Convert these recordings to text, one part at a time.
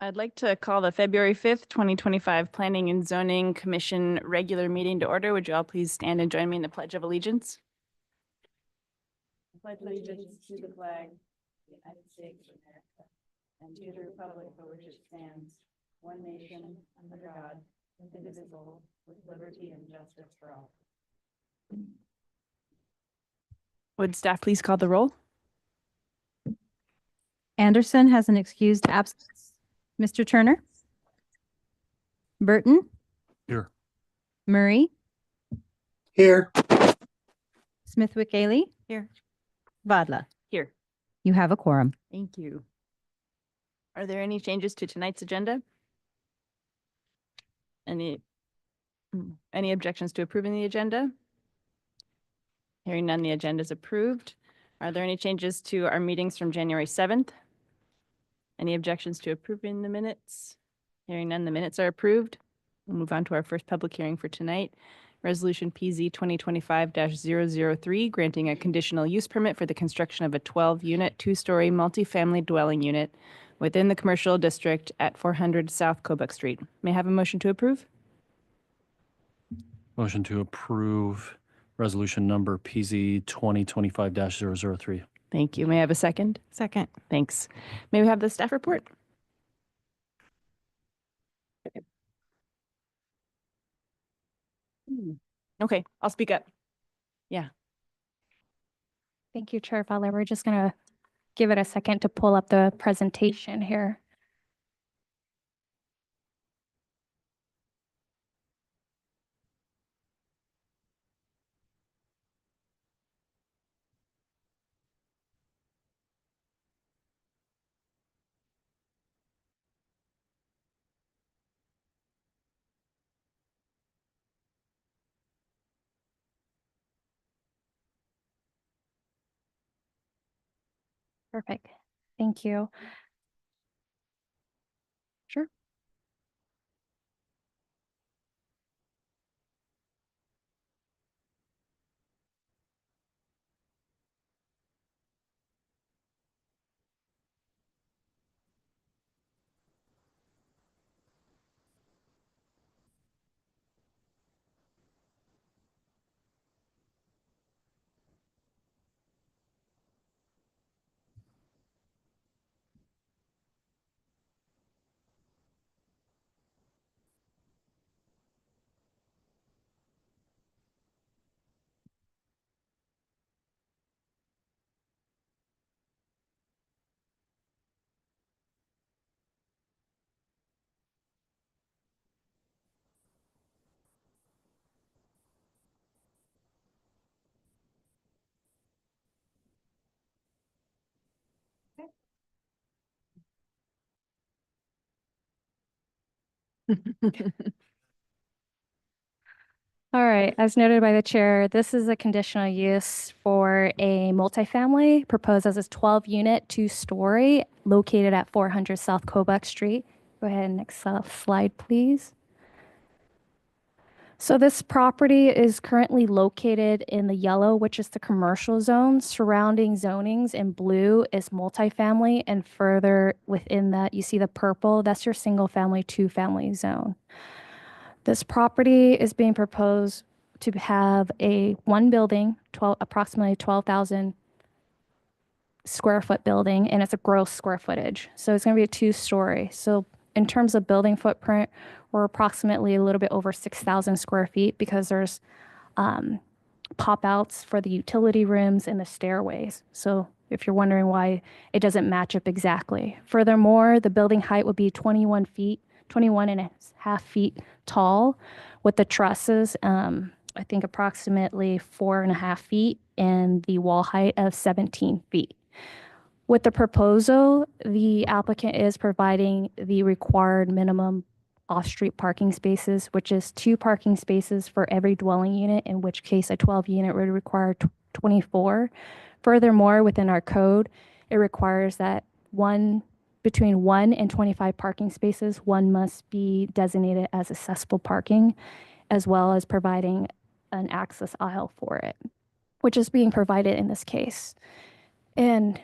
I'd like to call the February 5th, 2025 Planning and Zoning Commission regular meeting to order. Would you all please stand and join me in the Pledge of Allegiance? I pledge allegiance to the flag of the United States of America and to the republic for which it stands, one nation, under God, indivisible, with liberty and justice for all. Would staff please call the roll? Anderson has an excused absence. Mr. Turner? Burton? Here. Murray? Here. Smithwick Ailey? Here. Vadla? Here. You have a quorum. Thank you. Are there any changes to tonight's agenda? Any objections to approving the agenda? Hearing none, the agenda is approved. Are there any changes to our meetings from January 7th? Any objections to approving the minutes? Hearing none, the minutes are approved. We'll move on to our first public hearing for tonight. Resolution PZ 2025-003, granting a conditional use permit for the construction of a 12-unit, two-story multifamily dwelling unit within the commercial district at 400 South Kobuk Street. May I have a motion to approve? Motion to approve resolution number PZ 2025-003. Thank you. May I have a second? Second. Thanks. May we have the staff report? Okay, I'll speak up. Thank you, Chair Fowler. We're just going to give it a second to pull up the presentation here. Perfect. Thank you. Sure. All right, as noted by the chair, this is a conditional use for a multifamily proposed as a 12-unit, two-story located at 400 South Kobuk Street. Go ahead, next slide, please. So this property is currently located in the yellow, which is the commercial zone. Surrounding zonings in blue is multifamily, and further within that, you see the purple, that's your single-family, two-family zone. This property is being proposed to have one building, approximately 12,000 square foot building, and it's a gross square footage. So it's going to be a two-story. So in terms of building footprint, we're approximately a little bit over 6,000 square feet because there's pop-outs for the utility rooms and the stairways. So if you're wondering why it doesn't match up exactly. Furthermore, the building height would be 21 and a half feet tall with the trusses, I think approximately 4.5 feet, and the wall height of 17 feet. With the proposal, the applicant is providing the required minimum off-street parking spaces, which is 2 parking spaces for every dwelling unit, in which case a 12-unit would require 24. Furthermore, within our code, it requires that between 1 and 25 parking spaces, 1 must be designated as accessible parking, as well as providing an access aisle for it, which is being provided in this case. And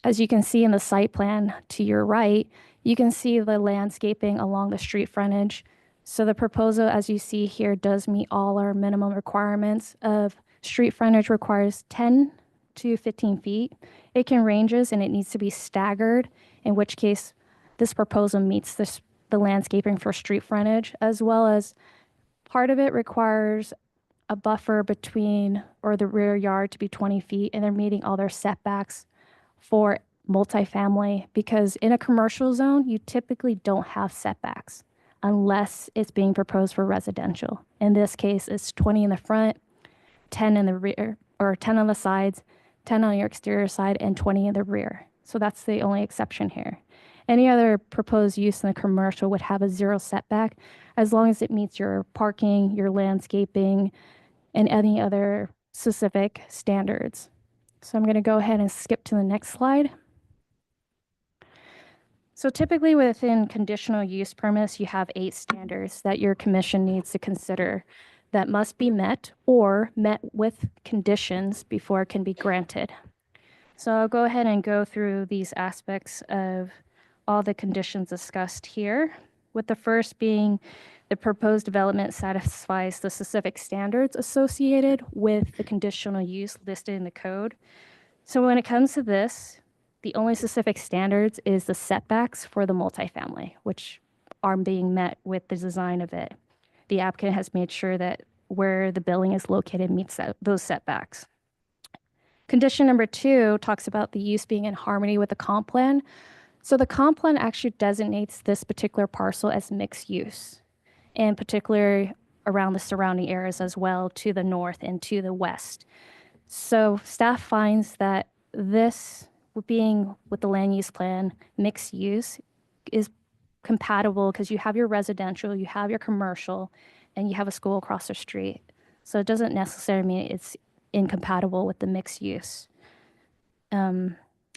as you can see in the site plan to your right, you can see the landscaping along the street frontage. So the proposal, as you see here, does meet all our minimum requirements of street frontage requires 10 to 15 feet. It can ranges and it needs to be staggered, in which case this proposal meets the landscaping for street frontage, as well as part of it requires a buffer between or the rear yard to be 20 feet, and they're meeting all their setbacks for multifamily, because in a commercial zone, you typically don't have setbacks unless it's being proposed for residential. In this case, it's 20 in the front, 10 in the rear, or 10 on the sides, 10 on your exterior side, and 20 in the rear. So that's the only exception here. Any other proposed use in the commercial would have a 0 setback as long as it meets your parking, your landscaping, and any other specific standards. So I'm going to go ahead and skip to the next slide. So typically within conditional use permits, you have 8 standards that your commission needs to consider that must be met or met with conditions before it can be granted. So I'll go ahead and go through these aspects of all the conditions discussed here, with the first being the proposed development satisfies the specific standards associated with the conditional use listed in the code. So when it comes to this, the only specific standards is the setbacks for the multifamily, which are being met with the design of it. The applicant has made sure that where the building is located meets those setbacks. Condition number 2 talks about the use being in harmony with the comp plan. So the comp plan actually designates this particular parcel as mixed use, and particularly around the surrounding areas as well, to the north and to the west. So staff finds that this, being with the land use plan, mixed use is compatible because you have your residential, you have your commercial, and you have a school across the street. So it doesn't necessarily mean it's incompatible with the mixed use.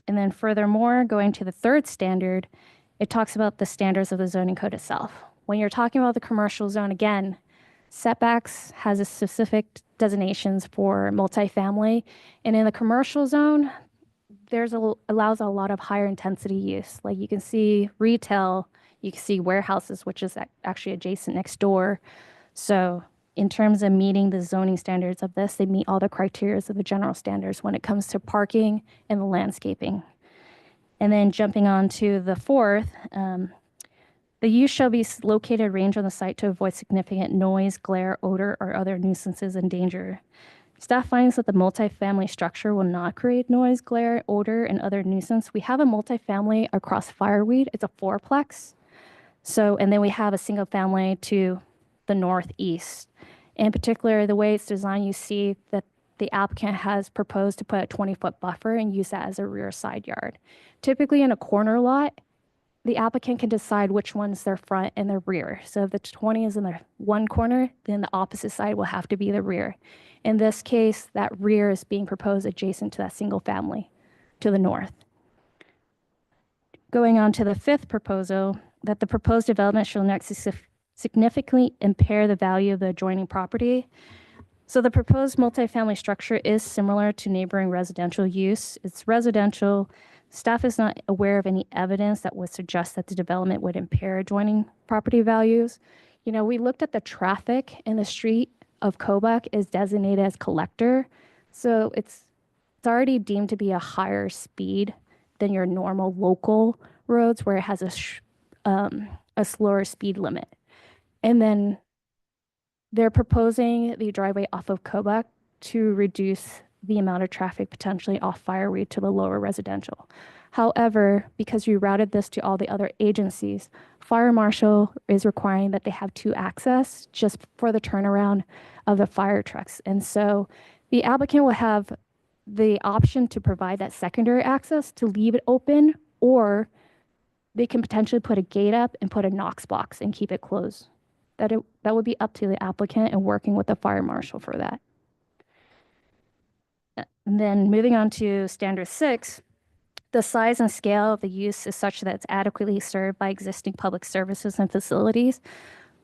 And then furthermore, going to the 3rd standard, it talks about the standards of the zoning code itself. When you're talking about the commercial zone, again, setbacks has a specific designations for multifamily. And in the commercial zone, allows a lot of higher intensity use. Like you can see retail, you can see warehouses, which is actually adjacent next door. So in terms of meeting the zoning standards of this, they meet all the criteria of the general standards when it comes to parking and the landscaping. And then jumping on to the 4th, the use shall be located range on the site to avoid significant noise, glare, odor, or other nuisances and danger. Staff finds that the multifamily structure will not create noise, glare, odor, and other nuisance. We have a multifamily across Fireweed. It's a 4-plex. So, and then we have a single family to the northeast. In particular, the way it's designed, you see that the applicant has proposed to put a 20-foot buffer and use that as a rear side yard. Typically in a corner lot, the applicant can decide which one's their front and their rear. So if the 20 is in the one corner, then the opposite side will have to be the rear. In this case, that rear is being proposed adjacent to that single family to the north. Going on to the 5th proposal, that the proposed development shall not significantly impair the value of the adjoining property. So the proposed multifamily structure is similar to neighboring residential use. It's residential. Staff is not aware of any evidence that would suggest that the development would impair adjoining property values. You know, we looked at the traffic in the street of Kobuk is designated as collector. So it's already deemed to be a higher speed than your normal local roads where it has a slower speed limit. And then they're proposing the driveway off of Kobuk to reduce the amount of traffic potentially off Fireweed to the lower residential. However, because you routed this to all the other agencies, Fire Marshal is requiring that they have 2 access just for the turnaround of the fire trucks. And so the applicant will have the option to provide that secondary access to leave it open, or they can potentially put a gate up and put a Knox box and keep it closed. That would be up to the applicant and working with the fire marshal for that. And then moving on to standard 6, the size and scale of the use is such that it's adequately served by existing public services and facilities.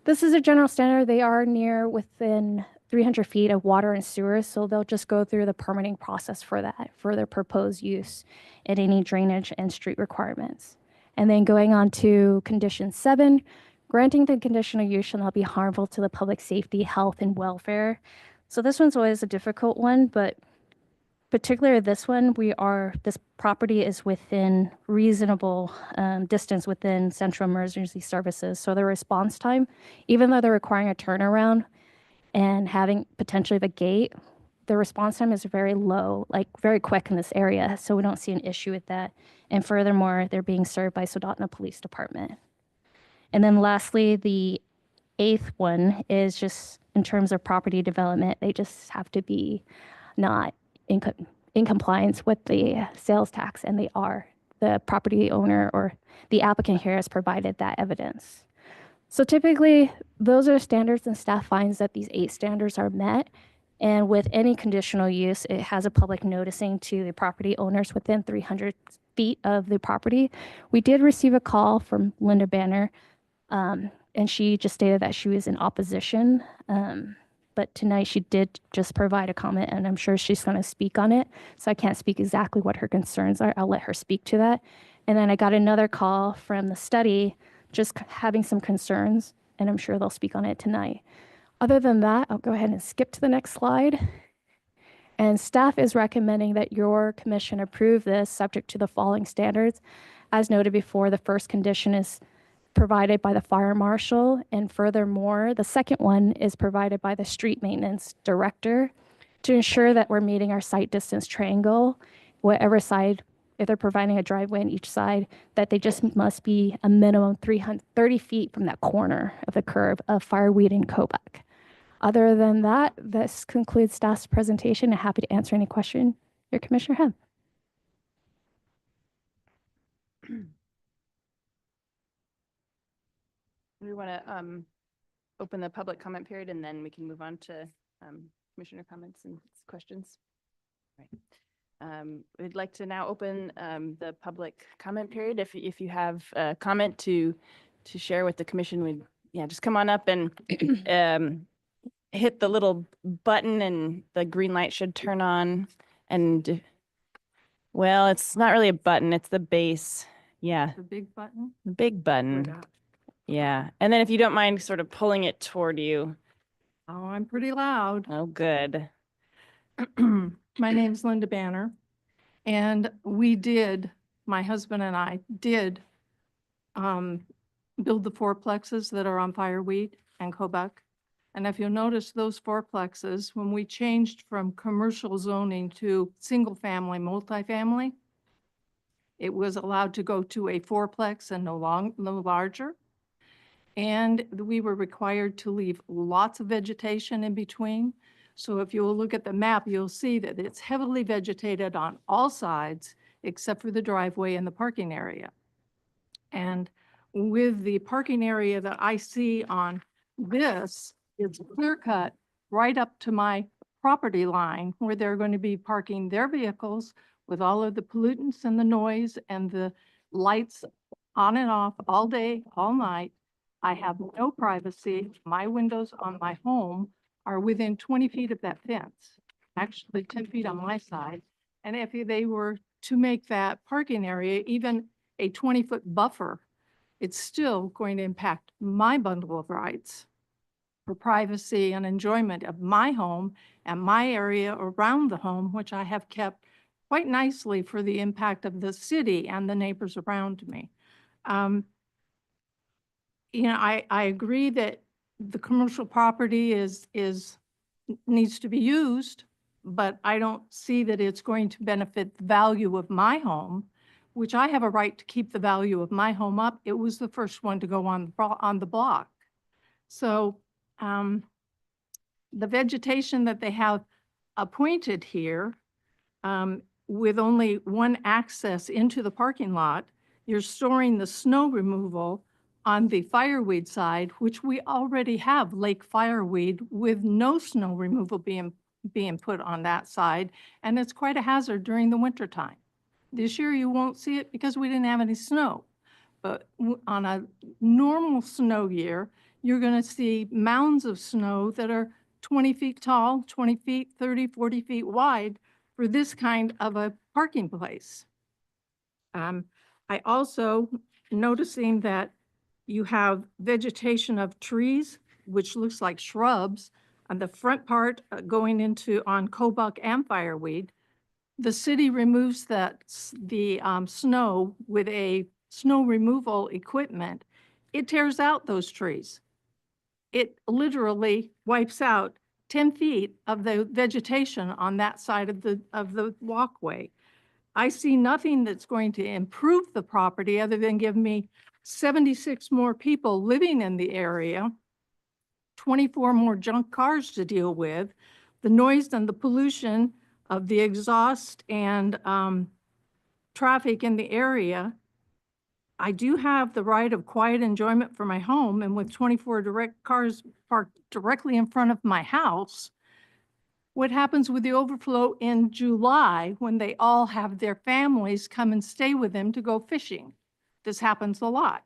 This is a general standard. They are within 300 feet of water and sewer, so they'll just go through the permitting process for that, for their proposed use and any drainage and street requirements. And then going on to condition 7, granting the conditional use shall not be harmful to the public safety, health, and welfare. So this one's always a difficult one, but particularly this one, this property is within reasonable distance within central emergency services. So the response time, even though they're requiring a turnaround and having potentially the gate, the response time is very low, like very quick in this area. So we don't see an issue with that. And furthermore, they're being served by Soldotna Police Department. And then lastly, the 8th one is just in terms of property development, they just have to be not in compliance with the sales tax, and they are. The property owner or the applicant here has provided that evidence. So typically, those are standards, and staff finds that these 8 standards are met. And with any conditional use, it has a public noticing to the property owners within 300 feet of the property. We did receive a call from Linda Banner, and she just stated that she was in opposition. But tonight she did just provide a comment, and I'm sure she's going to speak on it. So I can't speak exactly what her concerns are. I'll let her speak to that. And then I got another call from the study just having some concerns, and I'm sure they'll speak on it tonight. Other than that, I'll go ahead and skip to the next slide. And staff is recommending that your commission approve this subject to the following standards. As noted before, the first condition is provided by the fire marshal, and furthermore, the second one is provided by the street maintenance director to ensure that we're meeting our site distance triangle, whatever side, if they're providing a driveway on each side, that they just must be a minimum 330 feet from that corner of the curb of Fireweed and Kobuk. Other than that, this concludes staff's presentation. I'm happy to answer any question your commissioner have. We want to open the public comment period, and then we can move on to commissioner comments and questions. Right. We'd like to now open the public comment period. If you have a comment to share with the commission, just come on up and hit the little button, and the green light should turn on. And well, it's not really a button; it's the base. Yeah, The big button? the big button. Yeah. And then if you don't mind sort of pulling it toward you. Oh, I'm pretty loud. Oh, good. My name's Linda Banner, and my husband and I did build the fourplexes that are on Fireweed and Kobuk. And if you'll notice those fourplexes, when we changed from commercial zoning to single-family, multifamily, it was allowed to go to a fourplex and no larger. And we were required to leave lots of vegetation in between. So if you'll look at the map, you'll see that it's heavily vegetated on all sides except for the driveway and the parking area. And with the parking area that I see on this, it's clear cut right up to my property line where they're going to be parking their vehicles with all of the pollutants and the noise and the lights on and off all day, all night. I have no privacy. My windows on my home are within 20 feet of that fence, actually 10 feet on my side. And if they were to make that parking area even a 20-foot buffer, it's still going to impact my bundle of rights for privacy and enjoyment of my home and my area around the home, which I have kept quite nicely for the impact of the city and the neighbors around me. I agree that the commercial property needs to be used, but I don't see that it's going to benefit the value of my home, which I have a right to keep the value of my home up. It was the first one to go on the block. So the vegetation that they have appointed here, with only one access into the parking lot, you're storing the snow removal on the Fireweed side, which we already have Lake Fireweed with no snow removal being put on that side. And it's quite a hazard during the winter time. This year you won't see it because we didn't have any snow. But on a normal snow year, you're going to see mounds of snow that are 20 feet tall, 20 feet, 30, 40 feet wide for this kind of a parking place. I also noticing that you have vegetation of trees, which looks like shrubs, on the front part going into on Cobuck and Fireweed. The city removes the snow with a snow removal equipment. It tears out those trees. It literally wipes out 10 feet of the vegetation on that side of the walkway. I see nothing that's going to improve the property other than give me 76 more people living in the area, 24 more junk cars to deal with, the noise and the pollution of the exhaust and traffic in the area. I do have the right of quiet enjoyment for my home, and with 24 direct cars parked directly in front of my house, what happens with the overflow in July when they all have their families come and stay with them to go fishing? This happens a lot.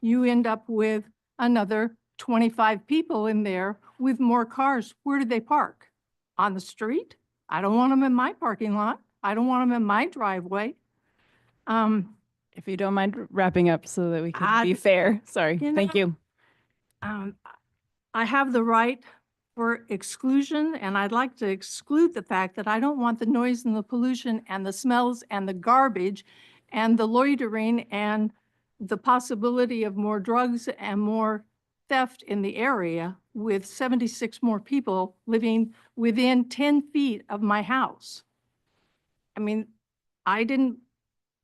You end up with another 25 people in there with more cars. Where do they park? On the street? I don't want them in my parking lot. I don't want them in my driveway. If you don't mind wrapping up so that we can I- be fair. Sorry. You Thank know- you. I have the right for exclusion, and I'd like to exclude the fact that I don't want the noise and the pollution and the smells and the garbage and the loitering and the possibility of more drugs and more theft in the area with 76 more people living within 10 feet of my house. I mean, I didn't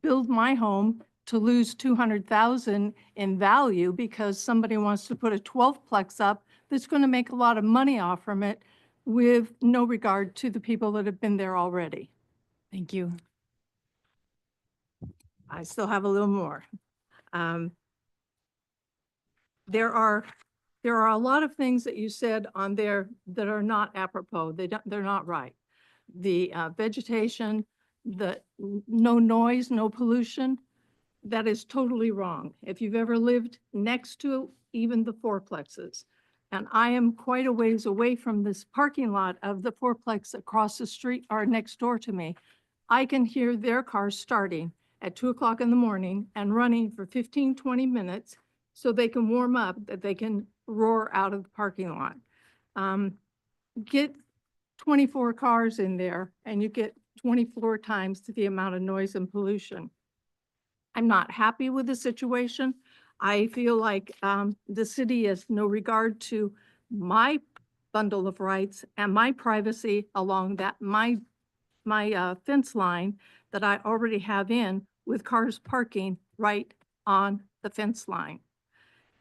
build my home to lose 200,000 in value because somebody wants to put a 12-plex up that's going to make a lot of money off from it with no regard to the people that have been there already. Thank you. I still have a little more. There are a lot of things that you said on there that are not apropos. They're not right. The vegetation, the no noise, no pollution, that is totally wrong. If you've ever lived next to even the fourplexes, and I am quite a ways away from this parking lot of the fourplex across the street or next door to me, I can hear their cars starting at 2 o'clock in the morning and running for 15, 20 minutes so they can warm up, that they can roar out of the parking lot. Get 24 cars in there and you get 24 times the amount of noise and pollution. I'm not happy with the situation. I feel like the city has no regard to my bundle of rights and my privacy along that my fence line that I already have in with cars parking right on the fence line.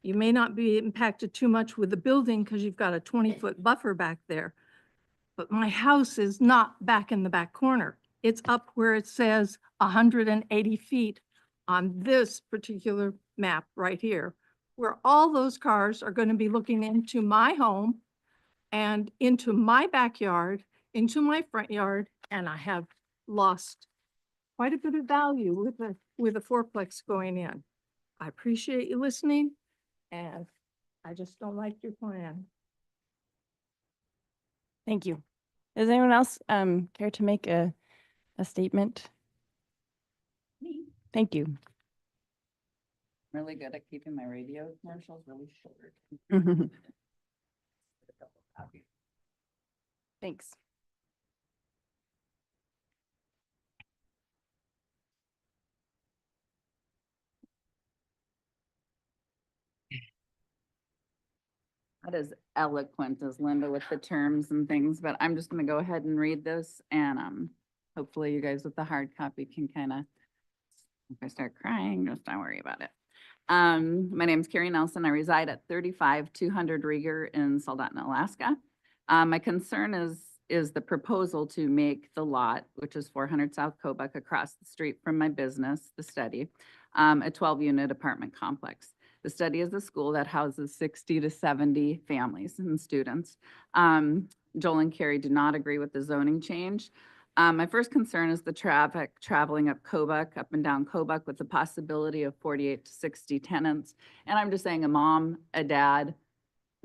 You may not be impacted too much with the building because you've got a 20-foot buffer back there, but my house is not back in the back corner. It's up where it says 180 feet on this particular map right here, where all those cars are going to be looking into my home and into my backyard, into my front yard, and I have lost quite a bit of value with the fourplex going in. I appreciate you listening, and I just don't like your plan. Thank you. Does anyone else care to make a statement? Thank you. Really good at keeping my radio commercials really short. Thanks. Not as eloquent as Linda with the terms and things, but I'm just gonna go ahead and read this and hopefully you guys with the hard copy can kind of, if I start crying, just don't worry about it. My name is Carrie Nelson. I reside at 35-200 Rieger in Soldotna, Alaska. My concern is the proposal to make the lot, which is 400 South Cobuck across the street from my business, The Study, a 12-unit apartment complex. The Study is a school that houses 60 to 70 families and students. Joel and Carrie do not agree with the zoning change. My first concern is the traffic traveling up Cobuck, up and down Cobuck, with the possibility of 48 to 60 tenants. And I'm just saying a mom, a dad,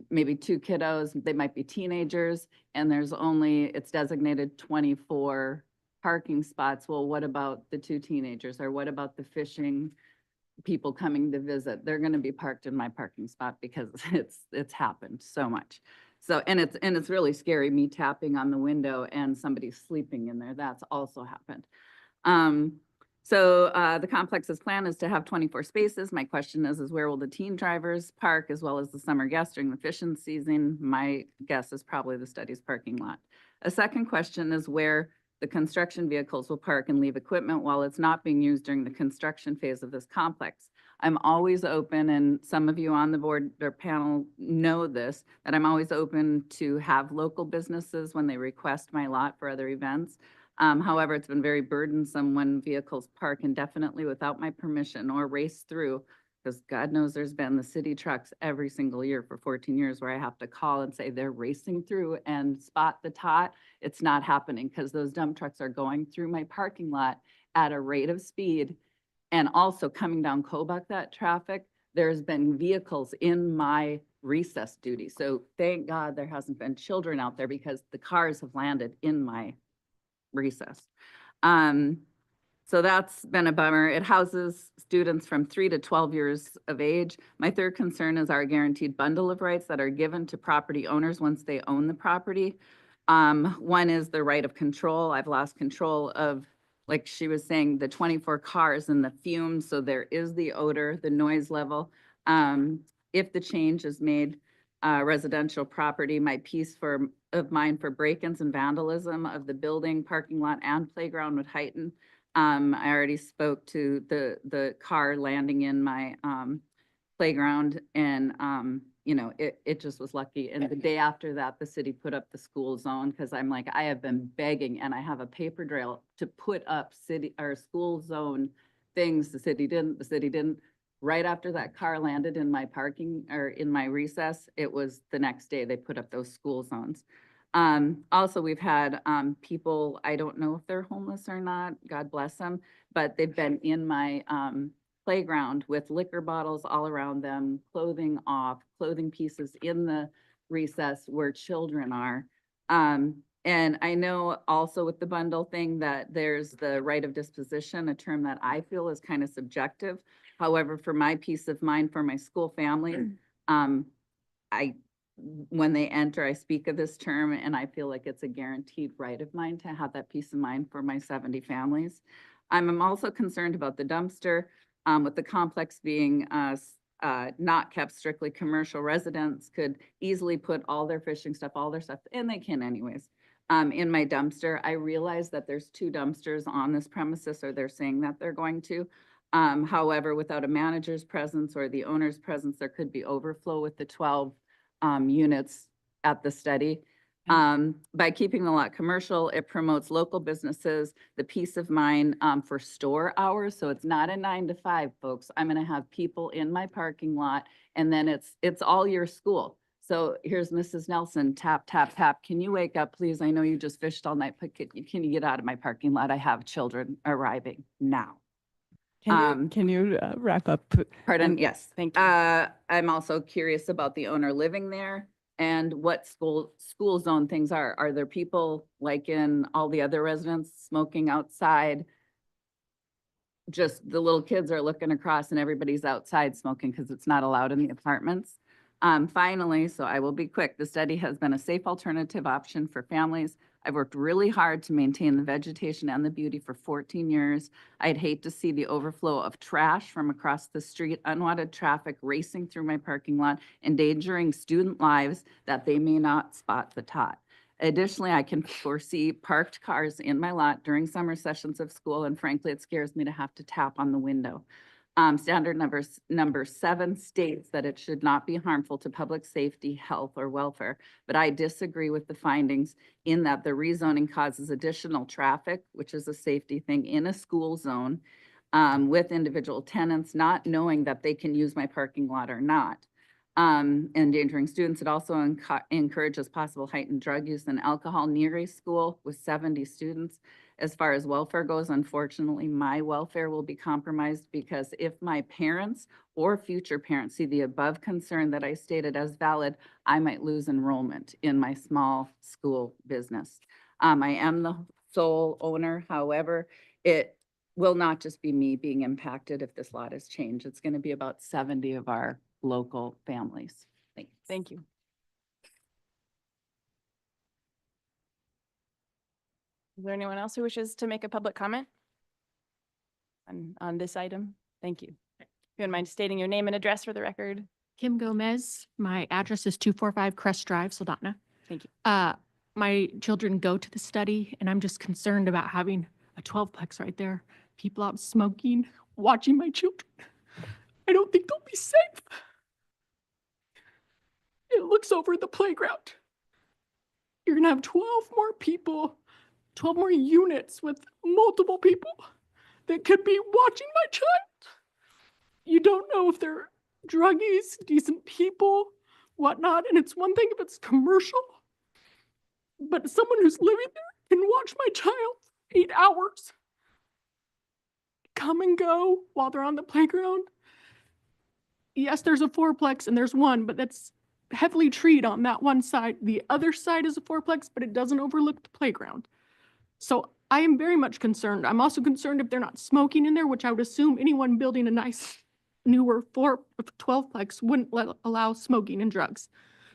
maybe 2 kiddos, they might be teenagers, and there's only, it's designated 24 parking spots. Well, what about the 2 teenagers, or what about the fishing people coming to visit? They're gonna be parked in my parking spot because it's happened so much. So, and it's really scary, me tapping on the window and somebody sleeping in there. That's also happened. The complex's plan is to have 24 spaces. My question is where will the teen drivers park as well as the summer guests during the fishing season? My guess is probably the study's parking lot. A second question is where the construction vehicles will park and leave equipment while it's not being used during the construction phase of this complex. I'm always open, and some of you on the board or panel know this, that I'm always open to have local businesses when they request my lot for other events. However, it's been very burdensome when vehicles park indefinitely without my permission or race through, because God knows there's been the city trucks every single year for 14 years where I have to call and say they're racing through and spot the tot. It's not happening because those dump trucks are going through my parking lot at a rate of speed. And also coming down Kobuk, that traffic, there's been vehicles in my recess duty. So thank God there hasn't been children out there because the cars have landed in my recess. So that's been a bummer. It houses students from 3 to 12 years of age. My third concern is our guaranteed bundle of rights that are given to property owners once they own the property. One is the right of control. I've lost control of, like she was saying, the 24 cars and the fumes. So there is the odor, the noise level. If the change is made, residential property, my peace of mind for break-ins and vandalism of the building, parking lot, and playground would heighten. I already spoke to the car landing in my playground, and it just was lucky. And the day after that, the city put up the school zone, because I'm like, I have been begging, and I have a paper trail to put up city or school zone things. The city didn't. Right after that car landed in my parking or in my recess, it was the next day they put up those school zones. Also, we've had people, I don't know if they're homeless or not, God bless them, but they've been in my playground with liquor bottles all around them, clothing off, clothing pieces in the recess where children are. And I know also with the bundle thing that there's the right of disposition, a term that I feel is kind of subjective. However, for my peace of mind, for my school family, when they enter, I speak of this term, and I feel like it's a guaranteed right of mine to have that peace of mind for my 70 families. I'm also concerned about the dumpster, with the complex being not kept strictly commercial. Residents could easily put all their fishing stuff, all their stuff, and they can anyways, in my dumpster. I realize that there's 2 dumpsters on this premises, or they're saying that they're going to. However, without a manager's presence or the owner's presence, there could be overflow with the 12 units at the study. By keeping the lot commercial, it promotes local businesses, the peace of mind for store hours. So it's not a 9 to 5, folks. I'm going to have people in my parking lot, and then it's all your school. So here's Mrs. Nelson, tap, tap, tap. Can you wake up, please? I know you just fished all night, but can you get out of my parking lot? I have children arriving now. Can you wrap up? Pardon? Yes. Thank you. I'm also curious about the owner living there and what school zone things are. Are there people like in all the other residents smoking outside? Just the little kids are looking across and everybody's outside smoking because it's not allowed in the apartments. Finally, so I will be quick, the study has been a safe alternative option for families. I've worked really hard to maintain the vegetation and the beauty for 14 years. I'd hate to see the overflow of trash from across the street, unwanted traffic racing through my parking lot, endangering student lives that they may not spot the tot. Additionally, I can foresee parked cars in my lot during summer sessions of school, and frankly, it scares me to have to tap on the window. Standard number 7 states that it should not be harmful to public safety, health, or welfare, but I disagree with the findings in that the rezoning causes additional traffic, which is a safety thing, in a school zone with individual tenants not knowing that they can use my parking lot or not. Endangering students. It also encourages possible heightened drug use and alcohol near a school with 70 students. As far as welfare goes, unfortunately, my welfare will be compromised because if my parents or future parents see the above concern that I stated as valid, I might lose enrollment in my small school business. I am the sole owner, however, it will not just be me being impacted if this lot is changed. It's going to be about 70 of our local families. Thanks. Thank you. Is there anyone else who wishes to make a public comment on this item? Thank you. If you wouldn't mind stating your name and address for the record. Kim Gomez. My address is 245 Crest Drive, Soldotna. Thank you. My children go to the study, and I'm just concerned about having a 12-plex right there. People out smoking, watching my children. I don't think they'll be safe. It looks over the playground. You're gonna have 12 more people, 12 more units with multiple people that could be watching my child. You don't know if they're druggies, decent people, whatnot. And it's one thing if it's commercial, but someone who's living there can watch my child 8 hours come and go while they're on the playground. Yes, there's a fourplex and there's one, but that's heavily treed on that one side. The other side is a fourplex, but it doesn't overlook the playground. So I am very much concerned. I'm also concerned if they're not smoking in there, which I would assume anyone building a nice newer 12-plex wouldn't allow smoking and drugs.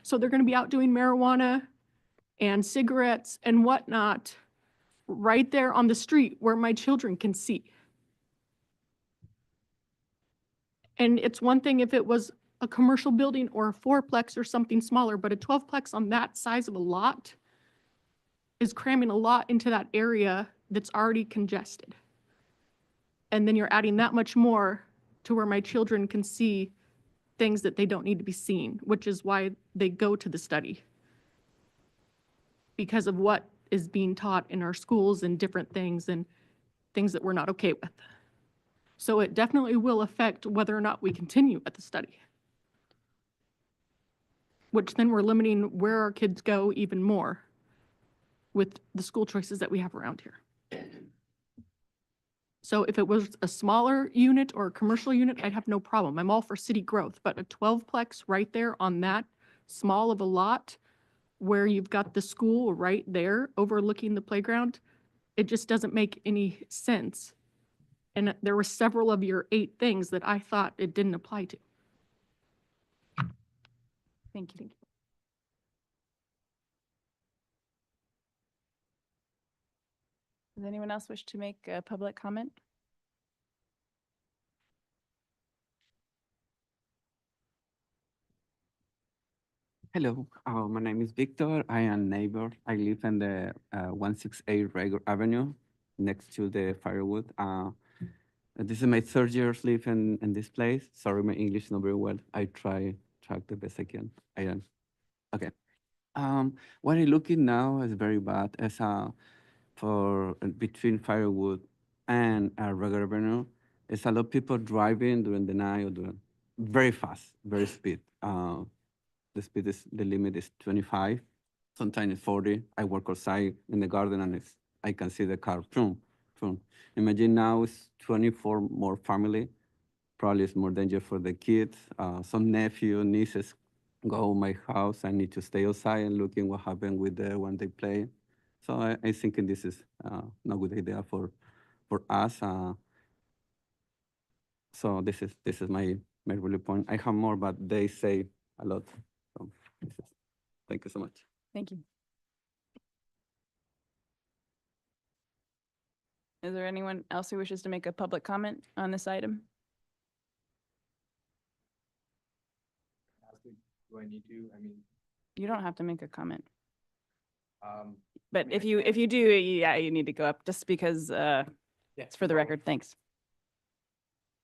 So they're going to be out doing marijuana and cigarettes and whatnot right there on the street where my children can see. And it's one thing if it was a commercial building or a fourplex or something smaller, but a 12-plex on that size of a lot is cramming a lot into that area that's already congested. And then you're adding that much more to where my children can see things that they don't need to be seen, which is why they go to the study. Because of what is being taught in our schools and different things and things that we're not okay with. So it definitely will affect whether or not we continue at the study. Which then we're limiting where our kids go even more with the school choices that we have around here. So if it was a smaller unit or a commercial unit, I'd have no problem. I'm all for city growth, but a 12-plex right there on that small of a lot where you've got the school right there overlooking the playground, it just doesn't make any sense. And there were several of your 8 things that I thought it didn't apply to. Thank you. Does anyone else wish to make a public comment? Hello, my name is Victor. I am neighbor. I live in the 168 Rager Avenue, next to the Firewood. This is my 3rd year living in this place. Sorry, my English is not very well. I try the best I can. I am. Okay. What I'm looking now is very bad. As for between Firewood and Rager Avenue, it's a lot of people driving during the night or during very fast, very speed. The limit is 25, sometimes it's 40. I work outside in the garden and I can see the car. Boom, boom. Imagine now it's 24 more family. Probably it's more dangerous for the kids. Some nephew, nieces go my house. I need to stay outside and looking what happened with them when they play. So I think this is not a good idea for us. So this is my really point. I have more, but they say a lot. So thank you so much. Thank you. Is there anyone else who wishes to make a public comment on this item? Do I need to? I mean, You don't have to make a comment, um, but mean, if I you, can. if you do, yeah, you need to go up just because, yeah, it's for the no record. Thanks.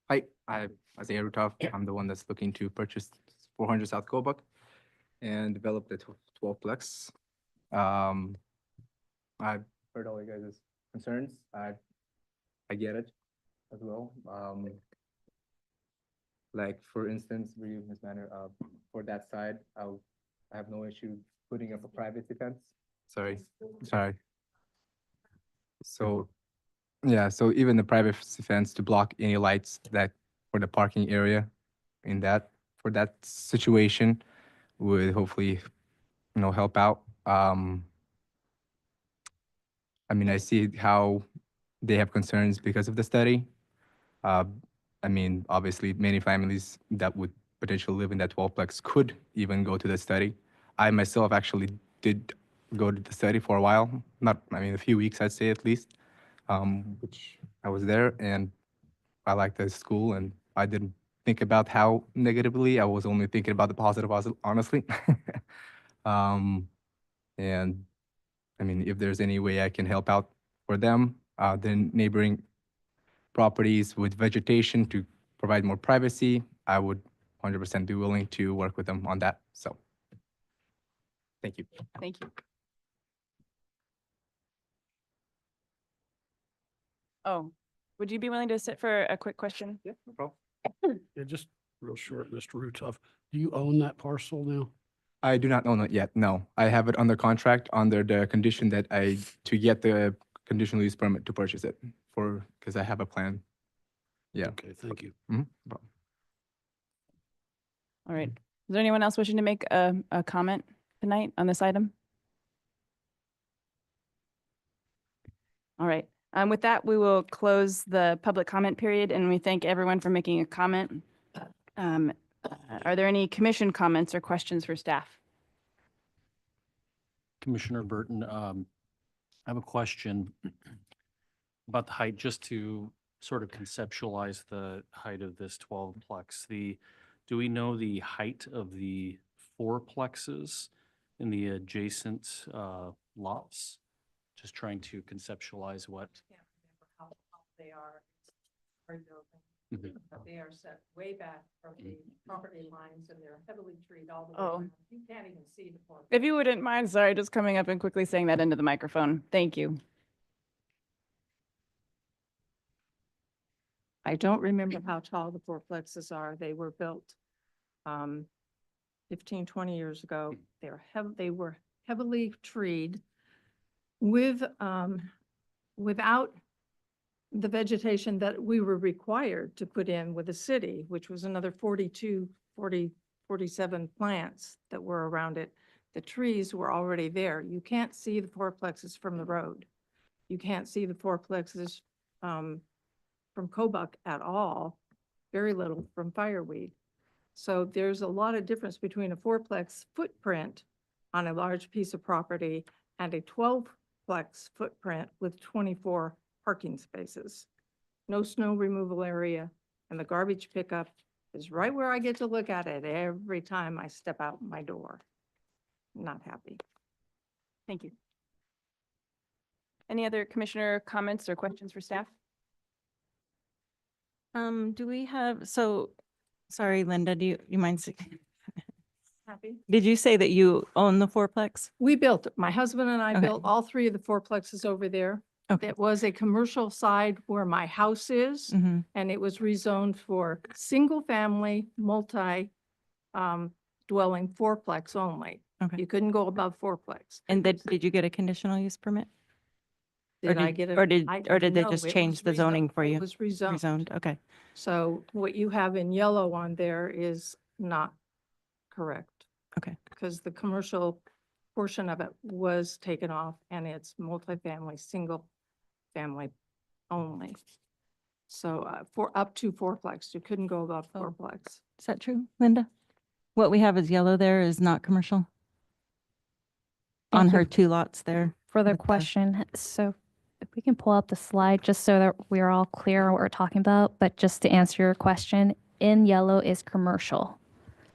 problem. Hi, Isaiah Rutov. I'm the one that's looking to purchase 400 South Kobuk and develop the 12-plex. I've heard all you guys' concerns. I get it as well. Like for instance, Ms. Manor, for that side, I have no issue putting up a private defense. Sorry. So, yeah, so even the privacy fence to block any lights that for the parking area in that, for that situation would hopefully, help out. I mean, I see how they have concerns because of the study. Uh, I mean, obviously, many families that would potentially live in that 12-plex could even go to the study. I myself actually did go to the study for a while, a few weeks, I'd say at least, which I was there and I liked the school and I didn't think about how negatively. I was only thinking about the positive, honestly. And I mean, if there's any way I can help out for them, then neighboring properties with vegetation to provide more privacy, I would 100% be willing to work with them on that. So, thank you. Thank you. Oh, would you be willing to sit for a quick question? Yeah, no problem. Yeah, just real short, Mr. Rutov. Do you own that parcel now? I do not own it yet. No, I have it under contract under the condition that to get the conditional use permit to purchase it because I have a plan. Yeah. Okay, thank you. Mhm, no problem. All right. Is there anyone else wishing to make a comment tonight on this item? All right. With that, we will close the public comment period and we thank everyone for making a comment. Are there any commission comments or questions for staff? Commissioner Burton, I have a question about the height, just to sort of conceptualize the height of this 12-plex. Do we know the height of the fourplexes in the adjacent lots? Just trying to conceptualize what. Can't remember how tall they are. Our building, Mhm. but they are set way back from the property lines and they're heavily treed all the way Oh. around. You can't even see the floor. If you wouldn't mind, sorry, just coming up and quickly saying that into the microphone. Thank you. I don't remember how tall the fourplexes are. They were built 15, 20 years ago. They were heavily treed with without the vegetation that we were required to put in with the city, which was another 47 plants that were around it. The trees were already there. You can't see the fourplexes from the road. You can't see the fourplexes from Kobuk at all, very little from Fireweed. So there's a lot of difference between a fourplex footprint on a large piece of property and a 12-plex footprint with 24 parking spaces. No snow removal area, and the garbage pickup is right where I get to look at it every time I step out my door. Not happy. Thank you. Any other commissioner comments or questions for staff? Do we have, sorry, Linda, do you mind? Happy? Did you say that you own the fourplex? We built, my husband and I Okay. built all three of the fourplexes over there. Okay. It was a commercial side where my house is, Mm-hmm. and it was rezoned for single-family, dwelling fourplex only. Okay. You couldn't go above fourplex. And did you get a conditional use permit? Did I get it? Or did I they don't know. just It change was the zoning for rezoned. you? It was rezoned. Rezoned, okay. So what you have in yellow on there is not correct. Okay. Because the commercial portion of it was taken off and it's multifamily, single family only. So for up to fourplex, you couldn't go above Oh. fourplex. Is that true, Linda? What we have as yellow there is not commercial? On Thank you her two lots there? for the with the- question. So if we can pull up the slide, just so that we're all clear on what we're talking about, but just to answer your question, in yellow is commercial.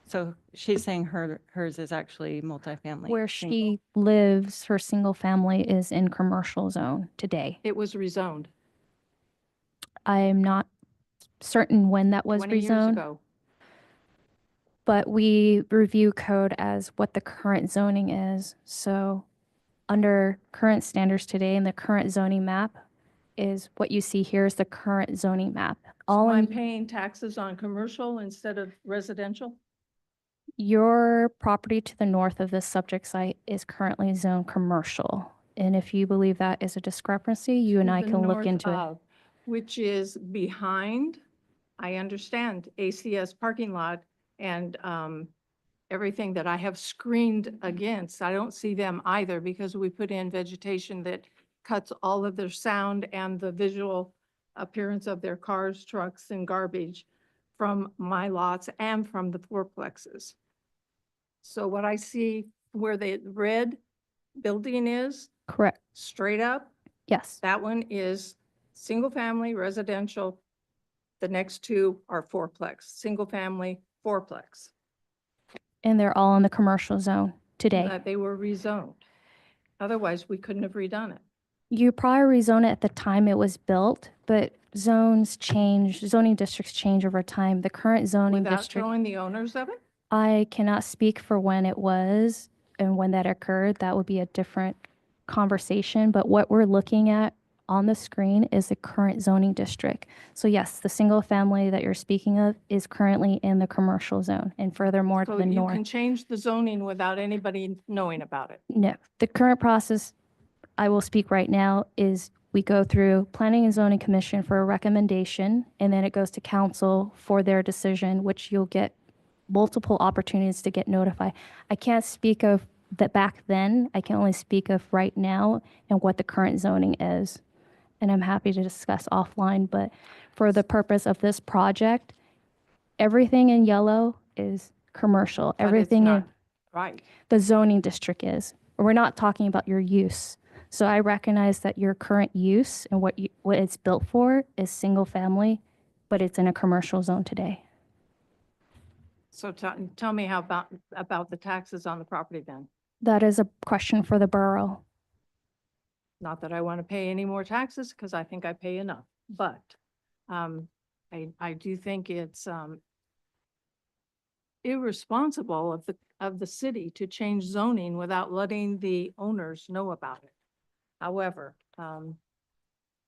So she's saying hers is actually multifamily. Where single. she lives, her single family is in commercial zone today. It was rezoned I am not certain when that was 20 years rezoned, ago. but we review code as what the current zoning is. So under current standards today in the current zoning map is what you see here is the current zoning map. All So I'm in paying taxes on commercial instead of residential? your property to the north of this subject site is currently zoned commercial. And if you believe that is a discrepancy, you and To I the can look north into it. of, which is behind, I understand, ACS parking lot and everything that I have screened against. I don't see them either because we put in vegetation that cuts all of their sound and the visual appearance of their cars, trucks, and garbage from my lots and from the fourplexes. So what I see where the red building is, Correct. straight up, Yes. that one is single-family residential. The next two are fourplex, single-family, fourplex. And they're all in the commercial zone today. That they were rezoned. Otherwise, we couldn't have redone it. You probably rezone it at the time it was built, but zones change, zoning districts change over time. The current zoning Without district, telling the owners of it? I cannot speak for when it was and when that occurred. That would be a different conversation. But what we're looking at on the screen is the current zoning district. So yes, the single family that you're speaking of is currently in the commercial zone and furthermore to So the you north. can change the zoning without anybody knowing about it. No, the current process, I will speak right now, is we go through Planning and Zoning Commission for a recommendation, and then it goes to council for their decision, which you'll get multiple opportunities to get notified. I can't speak of that back then. I can only speak of right now and what the current zoning is. And I'm happy to discuss offline, but for the purpose of this project, everything in yellow is commercial. But it's Everything in not right. the zoning district is. We're not talking about your use. So I recognize that your current use and what it's built for is single family, but it's in a commercial zone today. So tell me how about the taxes on the property then? That is a question for the borough. Not that I want to pay any more taxes because I think I pay enough, but I do think it's irresponsible of the city to change zoning without letting the owners know about it. However,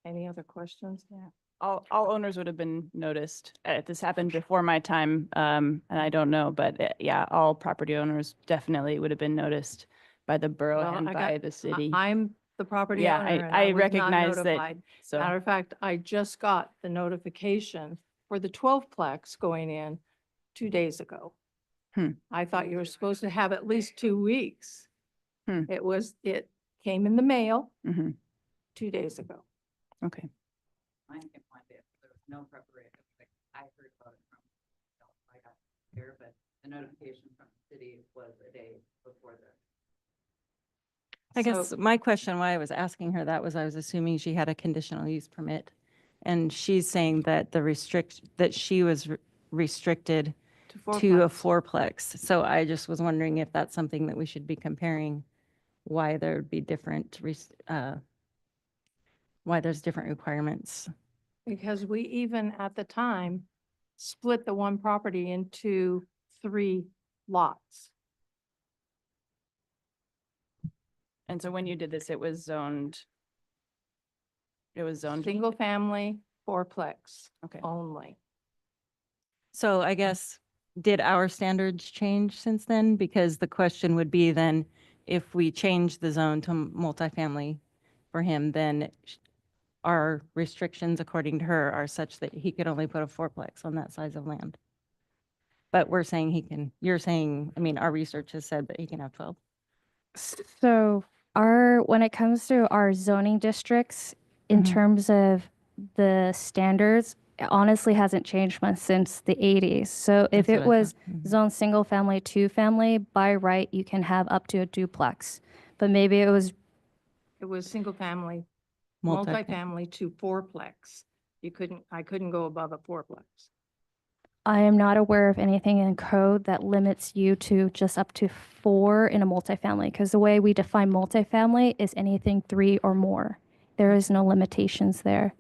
any other questions? Yeah. All owners would have been noticed. This happened before my time, and I don't know, but yeah, all property owners definitely would have been noticed by the borough Well, and I by got- the city. I'm the property Yeah, owner and I I was not recognize that. notified. So, Matter of fact, I just got the notification for the 12-plex going in 2 days ago. I thought you were supposed to have at least 2 weeks. Hmm. It came in the mail mhm, 2 days ago. okay. Mine came one day, there was no preparation. Like, I heard about it from, I got here, but the notification from the city was a day before the. I guess So- my question, why I was asking her that was I was assuming she had a conditional use permit. And she's saying that that she was restricted to a fourplex. So I just was wondering if that's something that we should be comparing, why there would be different, why there's different requirements. Because we even at the time split the one property into 3 lots. And so when you did this, it was zoned. It was zoned. Single family, fourplex Okay. only. So I guess, did our standards change since then? Because the question would be then, if we change the zone to multifamily for him, then our restrictions, according to her, are such that he could only put a fourplex on that size of land. But we're saying he can, you're saying, I mean, our research has said that he can have 12. So when it comes to our zoning districts, in Mhm. terms of the standards, it honestly hasn't changed much since the 80s. So if That's it what I was thought. Mhm. zone single family, 2 family, by right, you can have up to a duplex. But maybe it was, It was single family, Multifam- multifamily to fourplex. I couldn't go above a fourplex. I am not aware of anything in code that limits you to just up to 4 in a multifamily, because the way we define multifamily is anything 3 or more. There is no limitations there.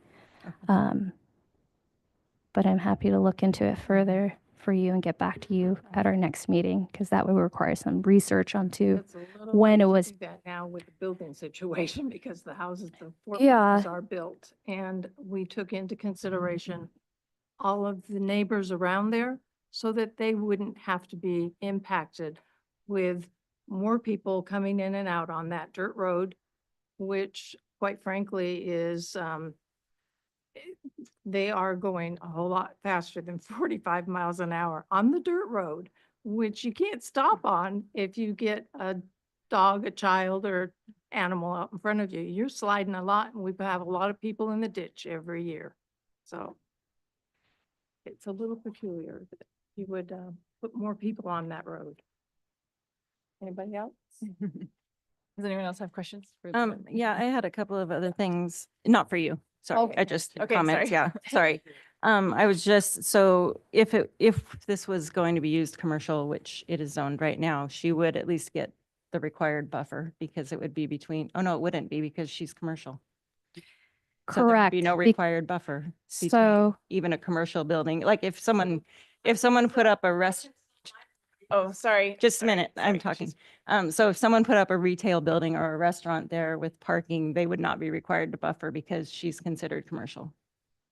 But I'm happy to look into it further for you and get back to you at our next meeting, because that would require some research onto It's a little when late it to was- do that now with the building situation because the houses, the Yeah. fourplexes are built. And we took into consideration all of the neighbors around there so that they wouldn't have to be impacted with more people coming in and out on that dirt road which quite frankly is, they are going a whole lot faster than 45 miles an hour on the dirt road, which you can't stop on if you get a dog, a child, or animal out in front of you. You're sliding a lot, and we have a lot of people in the ditch every year. So it's a little peculiar that you would put more people on that road. Anybody else? Does anyone else have questions? for the- Yeah, I had a couple of other things, not for you. Sorry, Okay. I just Okay, comments, sorry. yeah, sorry. I was just, so if this was going to be used commercial, which it is zoned right now, she would at least get the required buffer because it would be between, oh no, it wouldn't be because she's commercial. So there would Correct. be no Be- required buffer between So even a commercial building. Like if someone put up a Oh, sorry. just a minute, I'm talking. So if someone put up a retail building or a restaurant there with parking, they would not be required to buffer because she's considered commercial.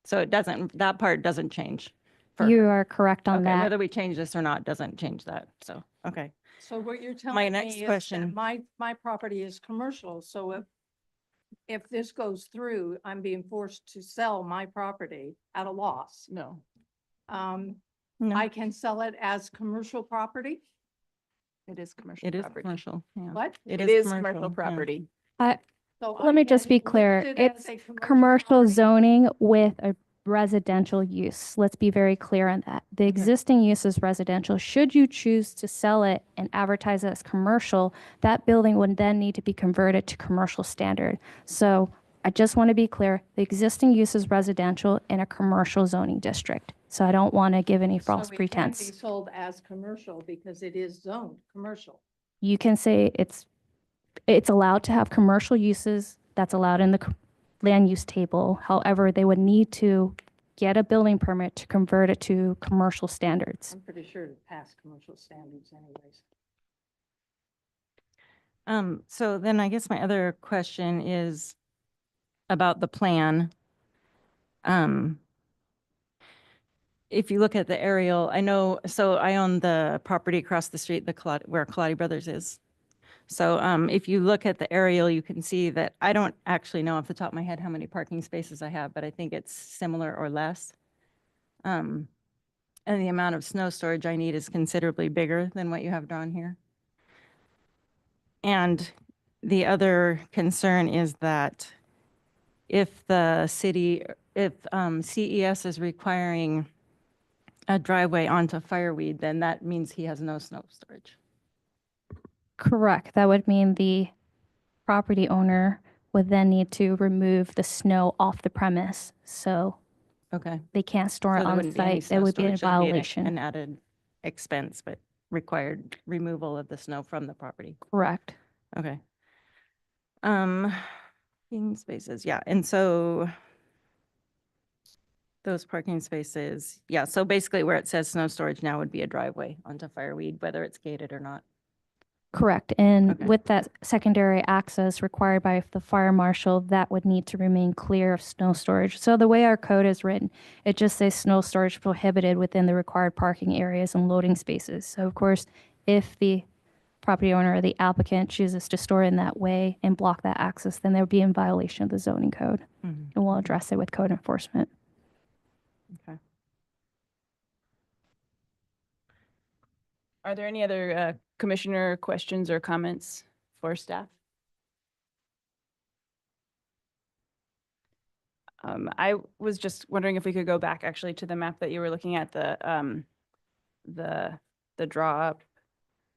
So that part doesn't change. for you her. are correct on Okay, that. whether we change this or not doesn't change that. So, okay. So what you're My telling next me is question- that my property is commercial, so if this goes through, I'm being forced to sell my property at a loss. No. No, I can sell it as commercial property? It is commercial it is property. commercial, yeah. What? It is commercial yeah. property. So Let me just be clear. It's commercial zoning with a residential use. Let's be very clear on that. The existing use is residential. Should you choose to sell it and advertise it as commercial, that building would then need to be converted to commercial standard. So I just want to be clear, the existing use is residential in a commercial zoning district. So I don't want to give any false Be pretense. sold as commercial because it is zoned commercial. You can say it's allowed to have commercial uses, that's allowed in the land use table. However, they would need to get a building permit to convert it to commercial standards. I'm pretty sure it passed commercial standards anyways. So then I guess my other question is about the plan. If you look at the aerial, I know, so I own the property across the street, where Kaladi Brothers is. So if you look at the aerial, you can see that I don't actually know off the top of my head how many parking spaces I have, but I think it's similar or less. And the amount of snow storage I need is considerably bigger than what you have drawn here. And the other concern is that if CES is requiring a driveway onto Fireweed, then that means he has no snow storage. Correct. That would mean the property owner would then need to remove the snow off the premise. So Okay. they can't store So it there on wouldn't be any site. snow That would be a storage, there'd be violation. An added expense, but required removal of the snow from the property. Correct. Okay. Parking spaces, yeah, and so those parking spaces, yeah, so basically where it says snow storage now would be a driveway onto Fireweed, whether it's gated or not. Correct. And Okay. with that secondary access required by the fire marshal, that would need to remain clear of snow storage. So the way our code is written, it just says snow storage prohibited within the required parking areas and loading spaces. So of course, if the property owner or the applicant chooses to store in that way and block that access, then they would be in violation of the zoning code. Mhm. And we'll address it with code enforcement. Okay. Are there any other commissioner questions or comments for staff? I was just wondering if we could go back actually to the map that you were looking at, the draw up.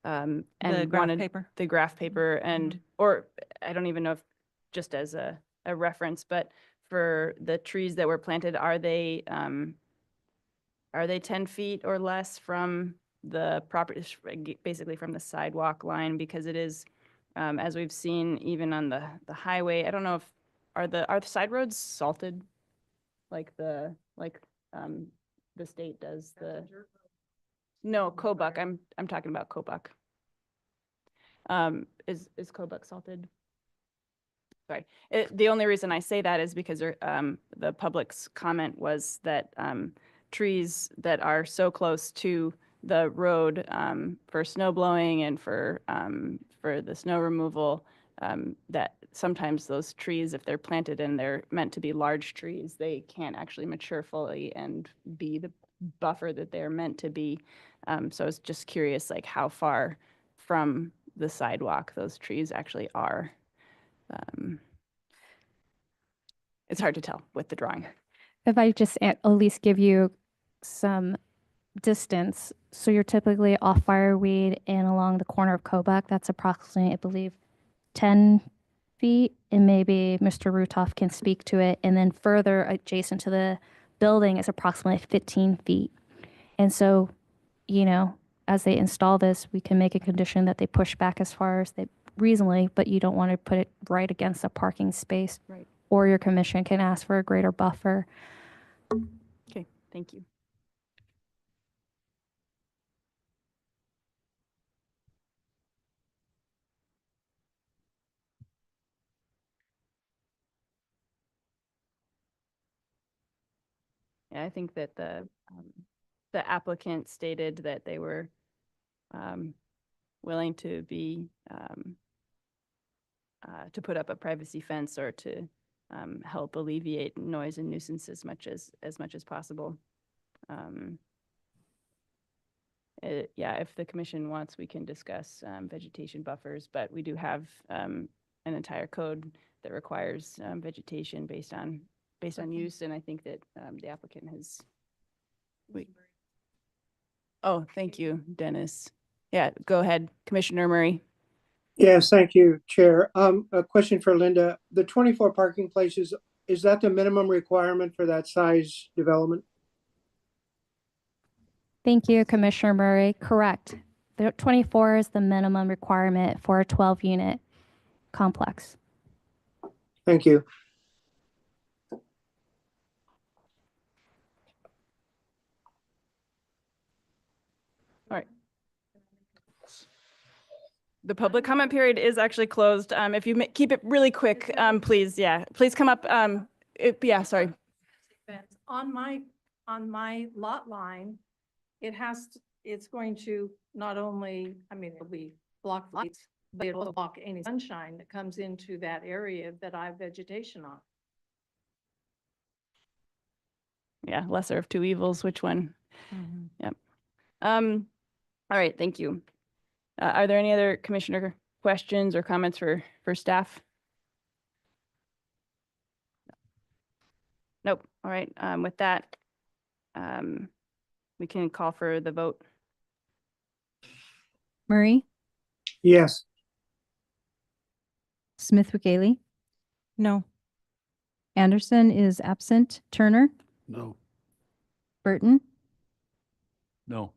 The And graph wanted paper? the graph paper and, or I don't even know if, just as a reference, but for the trees that were planted, are they 10 feet or less from the property, basically from the sidewalk line? Because it is, as we've seen even on the highway, I don't know if, are the side roads salted? Like the state does no, Kobuck, I'm talking about Kobuck. Is Kobuck salted? Sorry, the only reason I say that is because the public's comment was that trees that are so close to the road for snow blowing and for the snow removal that sometimes those trees, if they're planted and they're meant to be large trees, they can't actually mature fully and be the buffer that they're meant to be. So I was just curious, like how far from the sidewalk those trees actually are. It's hard to tell with the drawing. If I just at least give you some distance, so you're typically off Fireweed and along the corner of Kobuck, that's approximately, I believe, 10 feet, and maybe Mr. Rutoff can speak to it. And then further adjacent to the building is approximately 15 feet. And so, you know, as they install this, we can make a condition that they push back as far as they reasonably, but you don't want to put it right against a parking space. Right. Or your commission can ask for a greater buffer. Okay, thank you. Yeah, I think that the applicant stated that they were willing to be to put up a privacy fence or to help alleviate noise and nuisance as much as possible. Yeah, if the commission wants, we can discuss vegetation buffers, but we do have an entire code that requires vegetation based on use, and I think that the applicant has. Oh, thank you, Dennis. Yeah, go ahead, Commissioner Murray. Yes, thank you, Chair. A question for Linda. The 24 parking places, is that the minimum requirement for that size development? Thank you, Commissioner Murray. Correct. The 24 is the minimum requirement for a 12-unit complex. Thank you. All right. The public comment period is actually closed. If you keep it really quick, please, yeah, please come up. Yeah, sorry. On my lot line, it's going to not only, I mean, it'll be block lights, but it'll block any sunshine that comes into that area that I have vegetation on. Yeah, lesser of two evils, which one? Yep. All right, thank you. Are there any other commissioner questions or comments for staff? Nope. All right, with that, we can call for the vote. Murray, Yes. Smith Wiggley, No. Anderson is absent. Turner, No. Burton, No.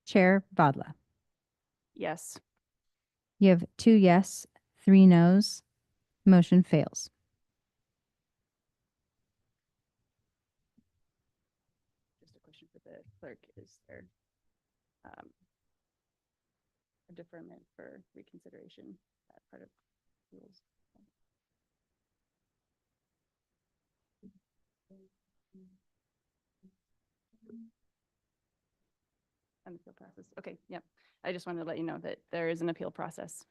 Chair Vadla. Yes. You have 2 yes, 3 no's. Motion fails. Just a question for the clerk. Is there a deferment for reconsideration? That part of rules. An appeal process. Okay, yep. I just wanted to let you know that there is an appeal process.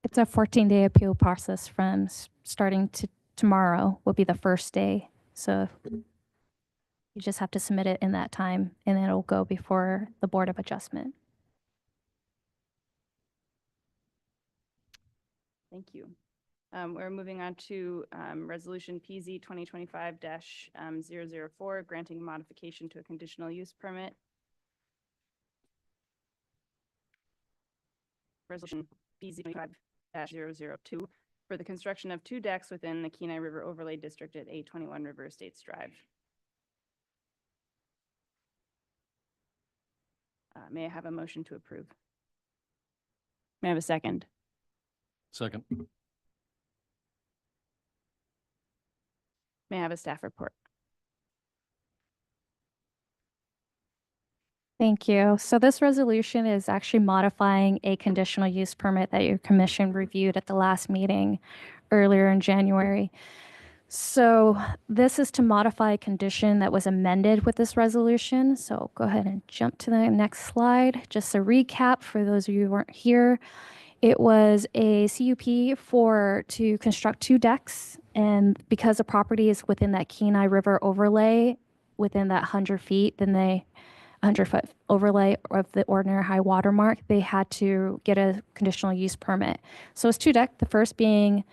It's a 14-day appeal process from starting to tomorrow will be the first day. So you just have to submit it in that time, and then it'll go before the Board of Adjustment. Thank you. We're moving on to Resolution PZ 2025-004, granting modification to a conditional use permit. Resolution PZ 25-002 for the construction of 2 decks within the Kenai River Overlay District at 821 River Estates Drive. May I have a motion to approve? May I have a second? Second. May I have a staff report? Thank you. So this resolution is actually modifying a conditional use permit that your commission reviewed at the last meeting earlier in January. So this is to modify a condition that was amended with this resolution. So go ahead and jump to the next slide. Just a recap for those of you who weren't here. It was a CUP to construct 2 decks. And because the property is within that Kenai River overlay, within that 100 feet, then 100-foot overlay of the ordinary high water mark, they had to get a conditional use permit. So it's 2 decks, the first being,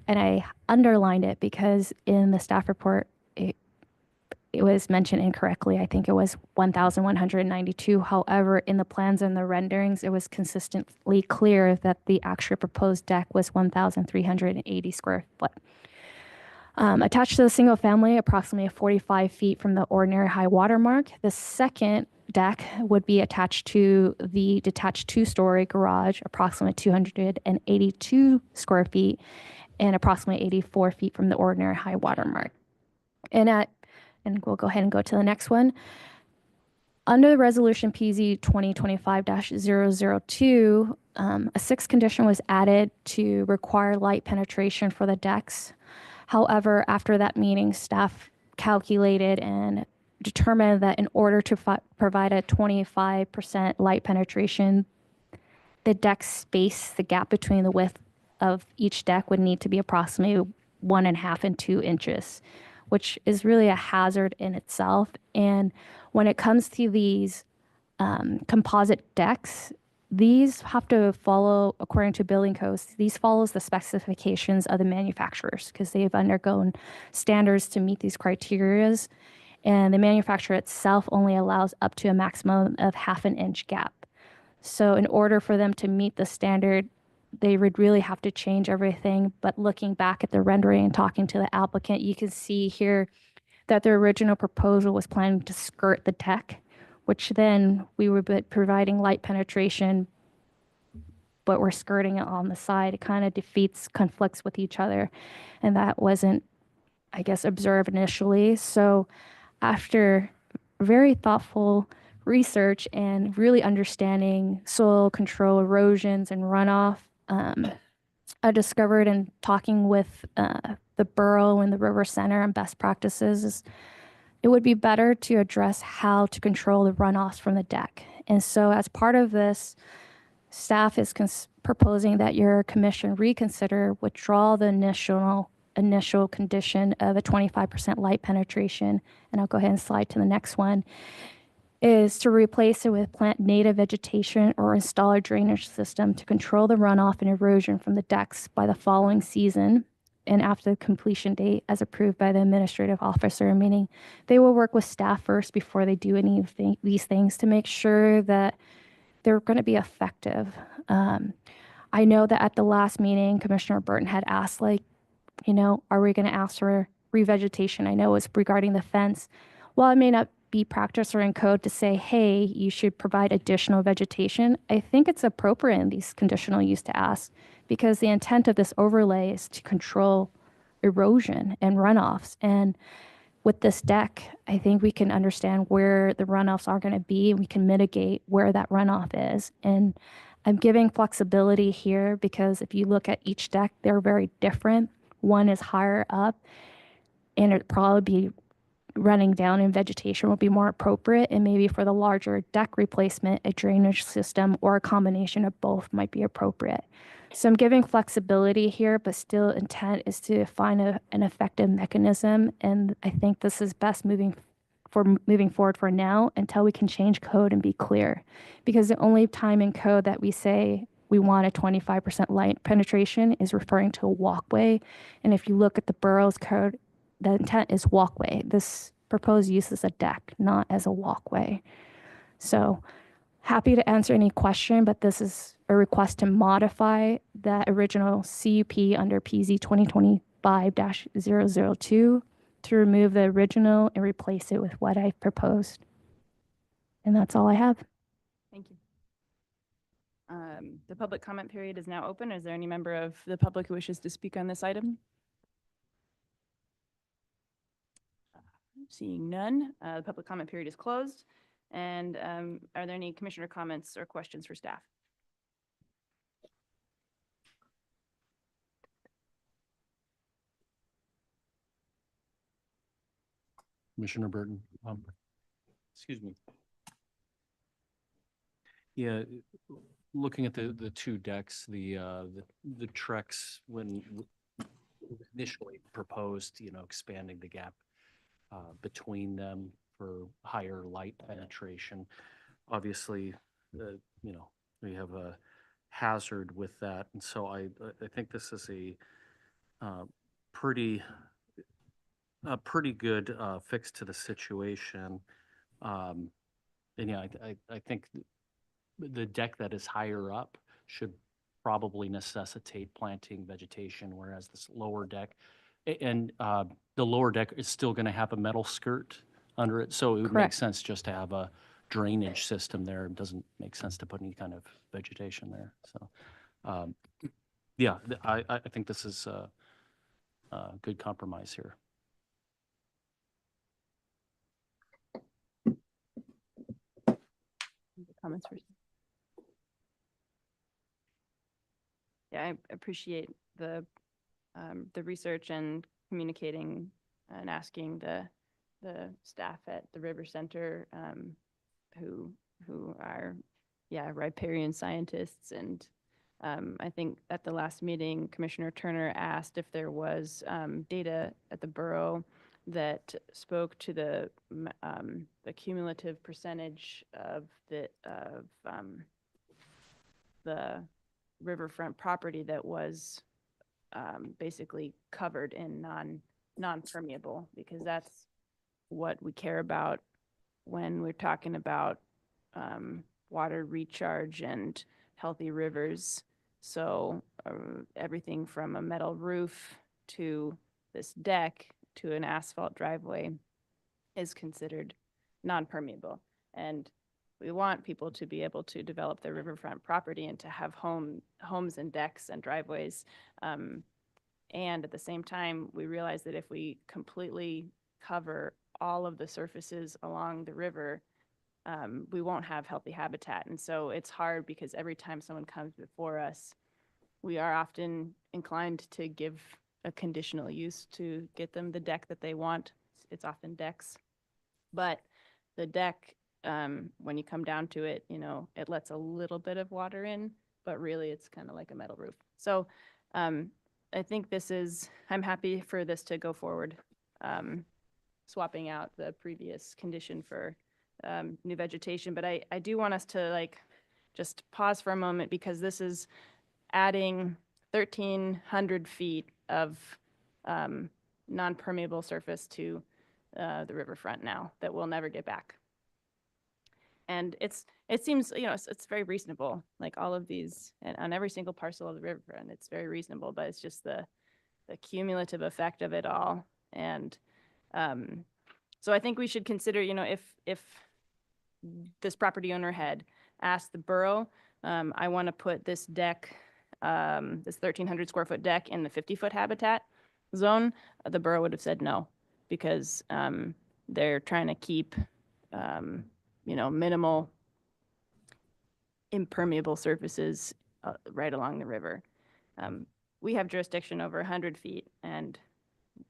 and I underlined it because in the staff report, it was mentioned incorrectly. I think it was 1,192. However, in the plans and the renderings, it was consistently clear that the actual proposed deck was 1,380 square foot. Attached to the single family, approximately 45 feet from the ordinary high water mark. The second deck would be attached to the detached 2-story garage, approximately 282 square feet, and approximately 84 feet from the ordinary high water mark. And we'll go ahead and go to the next one. Under the resolution PZ 2025-002, a 6th condition was added to require light penetration for the decks. However, after that meeting, staff calculated and determined that in order to provide a 25% light penetration, the deck space, the gap between the width of each deck would need to be approximately 1.5 and 2 inches, which is really a hazard in itself. And when it comes to these composite decks, these have to follow, according to building codes, these follows the specifications of the manufacturers because they've undergone standards to meet these criterias. And the manufacturer itself only allows up to a maximum of 1/2 inch gap. So in order for them to meet the standard, they would really have to change everything. But looking back at the rendering and talking to the applicant, you can see here that the original proposal was planning to skirt the deck, which then we would be providing light penetration, but we're skirting it on the side. It kind of conflicts with each other. And that wasn't, I guess, observed initially. So after very thoughtful research and really understanding soil control, erosions, and runoff, I discovered in talking with the borough and the River Center on best practices is it would be better to address how to control the runoffs from the deck. And so as part of this, staff is proposing that your commission reconsider, withdraw the initial condition of a 25% light penetration, and I'll go ahead and slide to the next one, is to replace it with plant native vegetation or install a drainage system to control the runoff and erosion from the decks by the following season and after the completion date as approved by the administrative officer, meaning they will work with staff first before they do any of these things to make sure that they're going to be effective. I know that at the last meeting, Commissioner Burton had asked, are we going to ask for revegetation? I know it's regarding the fence. While it may not be practice or in code to say, hey, you should provide additional vegetation, I think it's appropriate in these conditional use to ask because the intent of this overlay is to control erosion and runoffs. And with this deck, I think we can understand where the runoffs are going to be and we can mitigate where that runoff is. And I'm giving flexibility here because if you look at each deck, they're very different. One is higher up and it'd probably be running down and vegetation will be more appropriate. And maybe for the larger deck replacement, a drainage system or a combination of both might be appropriate. So I'm giving flexibility here, but still intent is to find an effective mechanism. And I think this is best moving forward for now until we can change code and be clear. Because the only time in code that we say we want a 25% light penetration is referring to a walkway. And if you look at the borough's code, the intent is walkway. This proposed use is a deck, not as a walkway. So happy to answer any question, but this is a request to modify that original CUP under PZ 2025-002 to remove the original and replace it with what I proposed. And that's all I have. Thank you. The public comment period is now open. Is there any member of the public who wishes to speak on this item? Seeing none, the public comment period is closed. And are there any commissioner comments or questions for staff? Commissioner Burton. Excuse me. Yeah, looking at the two decks, the Trex, when initially proposed, expanding the gap between them for higher light penetration. Obviously, we have a hazard with that. And so I think this is pretty good fix to the situation. And yeah, I think the deck that is higher up should probably necessitate planting vegetation, whereas this lower deck, and the lower deck is still going to have a metal skirt under it. So it would make Correct. sense just to have a drainage system there. It doesn't make sense to put any kind of vegetation there. So, yeah, I think this is a good compromise here. Comments first. Yeah, I appreciate the research and communicating and asking the staff at the River Center, who are, riparian scientists. And I think at the last meeting, Commissioner Turner asked if there was data at the borough that spoke to the cumulative percentage of the riverfront property that was basically covered in non-permeable, because that's what we care about when we're talking about water recharge and healthy rivers. So everything from a metal roof to this deck to an asphalt driveway is considered non-permeable. And we want people to be able to develop their riverfront property and to have homes and decks and driveways. And at the same time, we realize that if we completely cover all of the surfaces along the river, we won't have healthy habitat. And so it's hard because every time someone comes before us, we are often inclined to give a conditional use to get them the deck that they want. It's often decks. But the deck, when you come down to it, it lets a little bit of water in, but really it's kind of like a metal roof. So I think I'm happy for this to go forward, swapping out the previous condition for new vegetation. But I do want us to just pause for a moment, because this is adding 1,300 feet of non-permeable surface to the riverfront now that we'll never get back. And it seems, it's very reasonable, like all of these, and on every single parcel of the riverfront, it's very reasonable, but it's just the cumulative effect of it all. And so I think we should consider, if this property owner had asked the borough, I want to put this deck, this 1,300 square foot deck in the 50-foot habitat zone, the borough would have said no, because they're trying to keep minimal impermeable surfaces right along the river. We have jurisdiction over 100 feet, and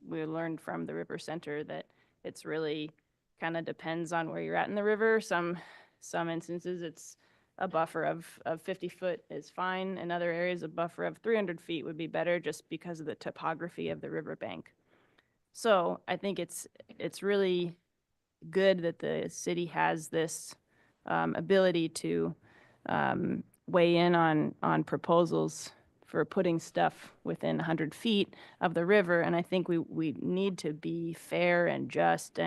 we learned from the River Center that it's really kind of depends on where you're at in the river. Some instances it's a buffer of 50 foot is fine. In other areas, a buffer of 300 feet would be better, just because of the topography of the riverbank. So I think it's really good that the city has this ability to weigh in on proposals for putting stuff within 100 feet of the river. And I think we need to be fair and just,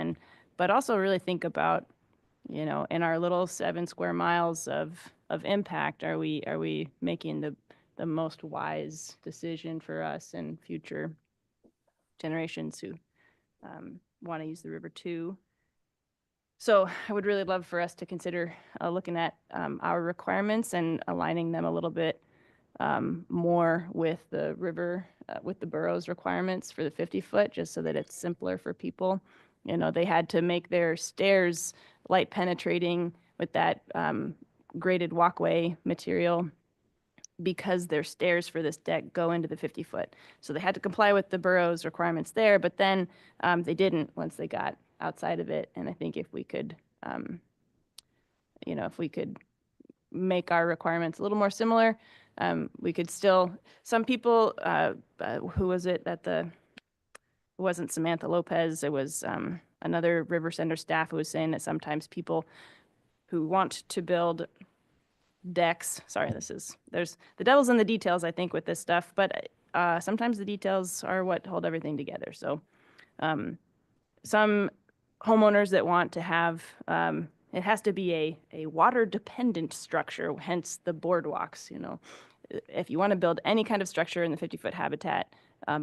but also really think about, in our little 7 square miles of impact, are we making the most wise decision for us and future generations who want to use the river too. So I would really love for us to consider looking at our requirements and aligning them a little bit more with the river, with the borough's requirements for the 50-foot, just so that it's simpler for people. They had to make their stairs light penetrating with that graded walkway material, because their stairs for this deck go into the 50-foot. So they had to comply with the borough's requirements there, but then they didn't once they got outside of it. And I think if we could, if we could make our requirements a little more similar, we could still, some people, who was it it wasn't Samantha Lopez, it was another River Center staff who was saying that sometimes people who want to build decks, there's the devil's in the details, I think, with this stuff, but sometimes the details are what hold everything together. So some homeowners that want to have, it has to be a water dependent structure, hence the boardwalks, If you want to build any kind of structure in the 50-foot habitat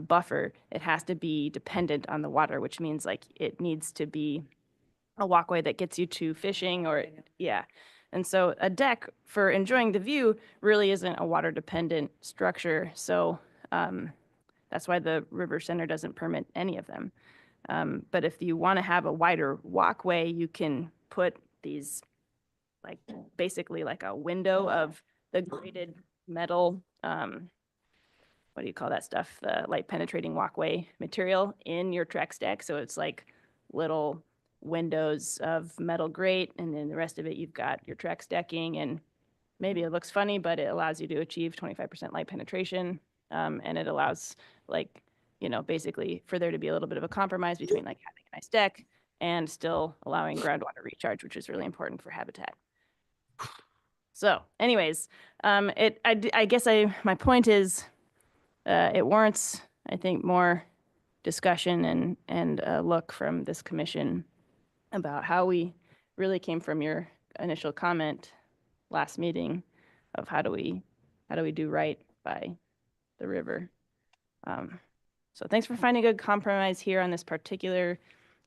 buffer, it has to be dependent on the water, which means like it needs to be a walkway that gets you to fishing or, yeah. And so a deck for enjoying the view really isn't a water dependent structure. So that's why the River Center doesn't permit any of them. But if you want to have a wider walkway, you can put these like basically like a window of the graded metal, what do you call that stuff? The light penetrating walkway material in your Trex deck. So it's like little windows of metal grate, and then the rest of it, you've got your Trex decking, and maybe it looks funny, but it allows you to achieve 25% light penetration. And it allows like, basically for there to be a little bit of a compromise between like having a nice deck and still allowing groundwater recharge, which is really important for habitat. So anyways, I guess my point is, it warrants, I think, more discussion and a look from this commission about how we really came from your initial comment last meeting of how do we do right by the river. So thanks for finding a good compromise here on this particular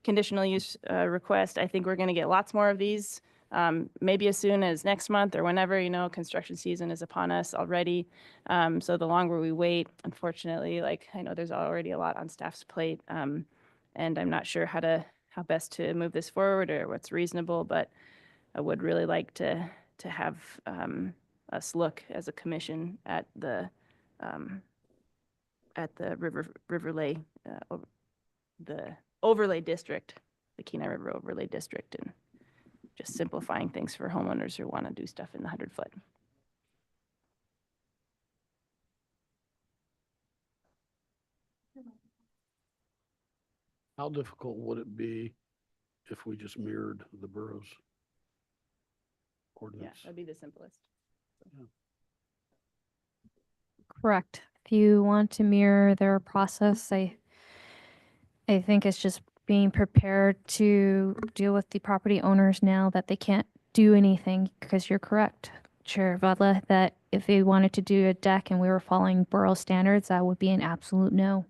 conditional use request. I think we're going to get lots more of these, maybe as soon as next month or whenever, construction season is upon us already. So the longer we wait, unfortunately, like I know there's already a lot on staff's plate, and I'm not sure how best to move this forward or what's reasonable, but I would really like to have us look as a commission at the Riverlay, the overlay district, the Kenai River overlay district, and just simplifying things for homeowners who want to do stuff in the 100-foot. How difficult would it be if we just mirrored the borough's Yeah, ordinance? that'd be the simplest. Correct. If you want to mirror their process, I think it's just being prepared to deal with the property owners now that they can't do anything, because you're correct, Chair Vadla, that if they wanted to do a deck and we were following borough standards, that would be an absolute no.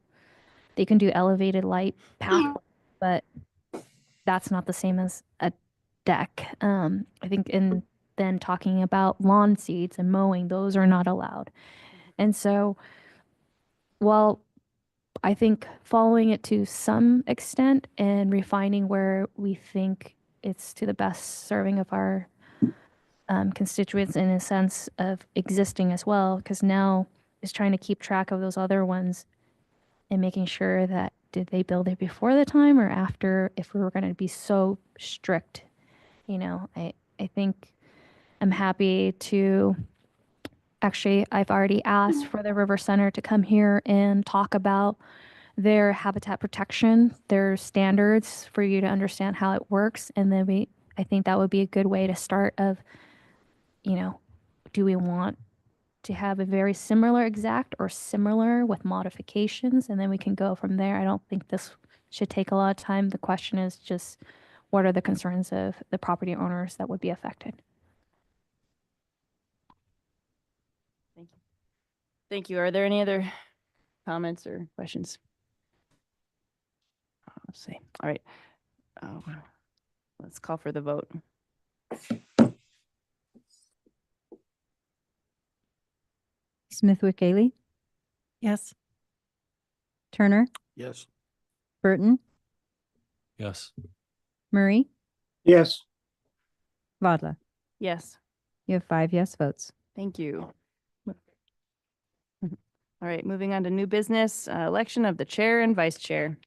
They can do elevated light path, but that's not the same as a deck. I think then talking about lawn seeds and mowing, those are not allowed. And so while I think following it to some extent and refining where we think it's to the best serving of our constituents in a sense of existing as well, because now is trying to keep track of those other ones and making sure that did they build it before the time or after, if we were going to be so strict. I think I'm happy to, actually, I've already asked for the River Center to come here and talk about their habitat protection, their standards, for you to understand how it works. And then I think that would be a good way to start of, do we want to have a very similar exact or similar with modifications? And then we can go from there. I don't think this should take a lot of time. The question is just, what are the concerns of the property owners that would be affected? Thank you. Thank you. Are there any other comments or questions? Let's see. All right. Let's call for the vote. Smithwick Gailey, Yes. Turner, Yes. Burton, Yes. Murray, Yes. Vadla. Yes. You have 5 yes votes. Thank you. All right, moving on to new business, election of the chair and vice chair.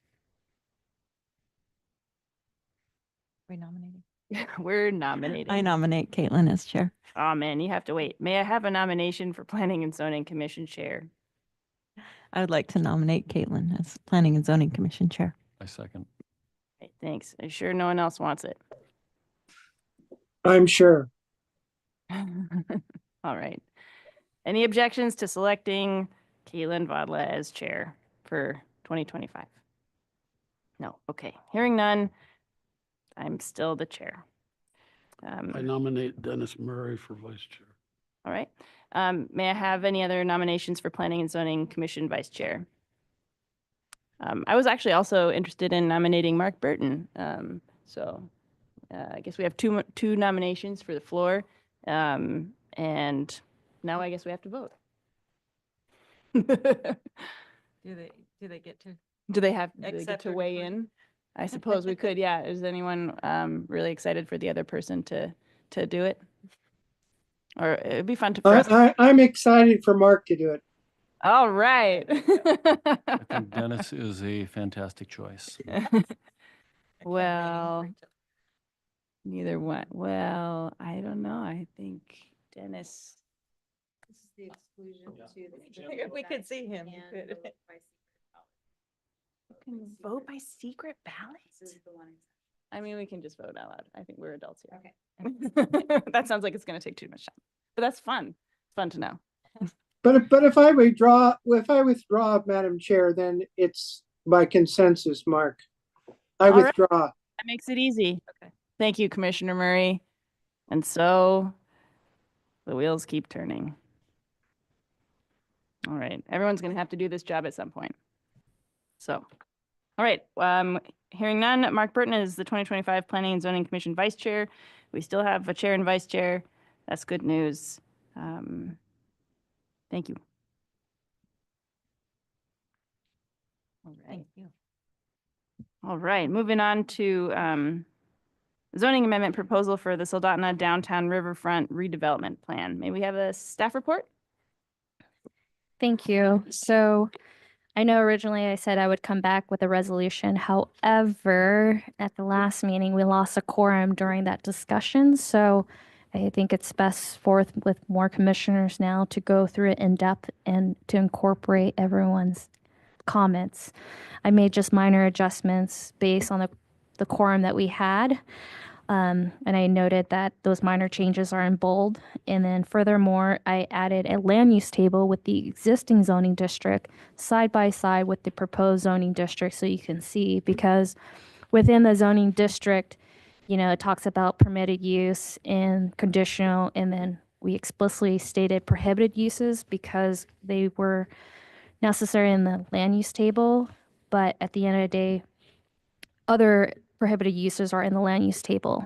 We nominating. We're nominating. I nominate Caitlin as chair. Oh, man, you have to wait. May I have a nomination for Planning and Zoning Commission Chair? I would like to nominate Caitlin as Planning and Zoning Commission chair. I second. Okay, thanks. Are you sure no one else wants it? I'm sure. All right. Any objections to selecting Caitlin Vodla as chair for 2025? No. Okay. Hearing none, I'm still the chair. I nominate Dennis Murray for vice chair. All right. May I have any other nominations for Planning and Zoning Commission Vice Chair? I was actually also interested in nominating Mark Burton. So I guess we have two nominations for the floor. And now I guess we have to vote. Do they get to? Do they get Accept to or weigh decline? in? I suppose we could, yeah. Is anyone really excited for the other person to do it? Or it'd be fun to press. I'm excited for Mark to do it. All right. I think Dennis is a fantastic choice. Well, neither one. Well, I don't know. I think Dennis. This is the exclusion If we could see him, we could. Can vote by secret ballot? I mean, we can just vote out loud. I think we're adults here. Okay. That sounds like it's going to take too much time, but that's fun. Fun to know. But if I withdraw, Madam Chair, then it's by consensus, Mark. I All right. withdraw. That makes it easy. Okay. Thank you, Commissioner Murray. And so the wheels keep turning. All right. Everyone's going to have to do this job at some point. So, all right. Hearing none, Mark Burton is the 2025 Planning and Zoning Commission Vice Chair. We still have a chair and vice chair. That's good news. Thank you. All right. Thank you. All right, moving on to zoning amendment proposal for the Soldotna Downtown Riverfront redevelopment plan. May we have a staff report? Thank you. So I know originally I said I would come back with a resolution. However, at the last meeting, we lost a quorum during that discussion. So I think it's best forth with more commissioners now to go through it in depth and to incorporate everyone's comments. I made just minor adjustments based on the quorum that we had. And I noted that those minor changes are in bold. And then furthermore, I added a land use table with the existing zoning district side by side with the proposed zoning district so you can see, because within the zoning district, you know, it talks about permitted use and conditional, and then we explicitly stated prohibited uses because they were necessary in the land use table. But at the end of the day, other prohibited uses are in the land use table.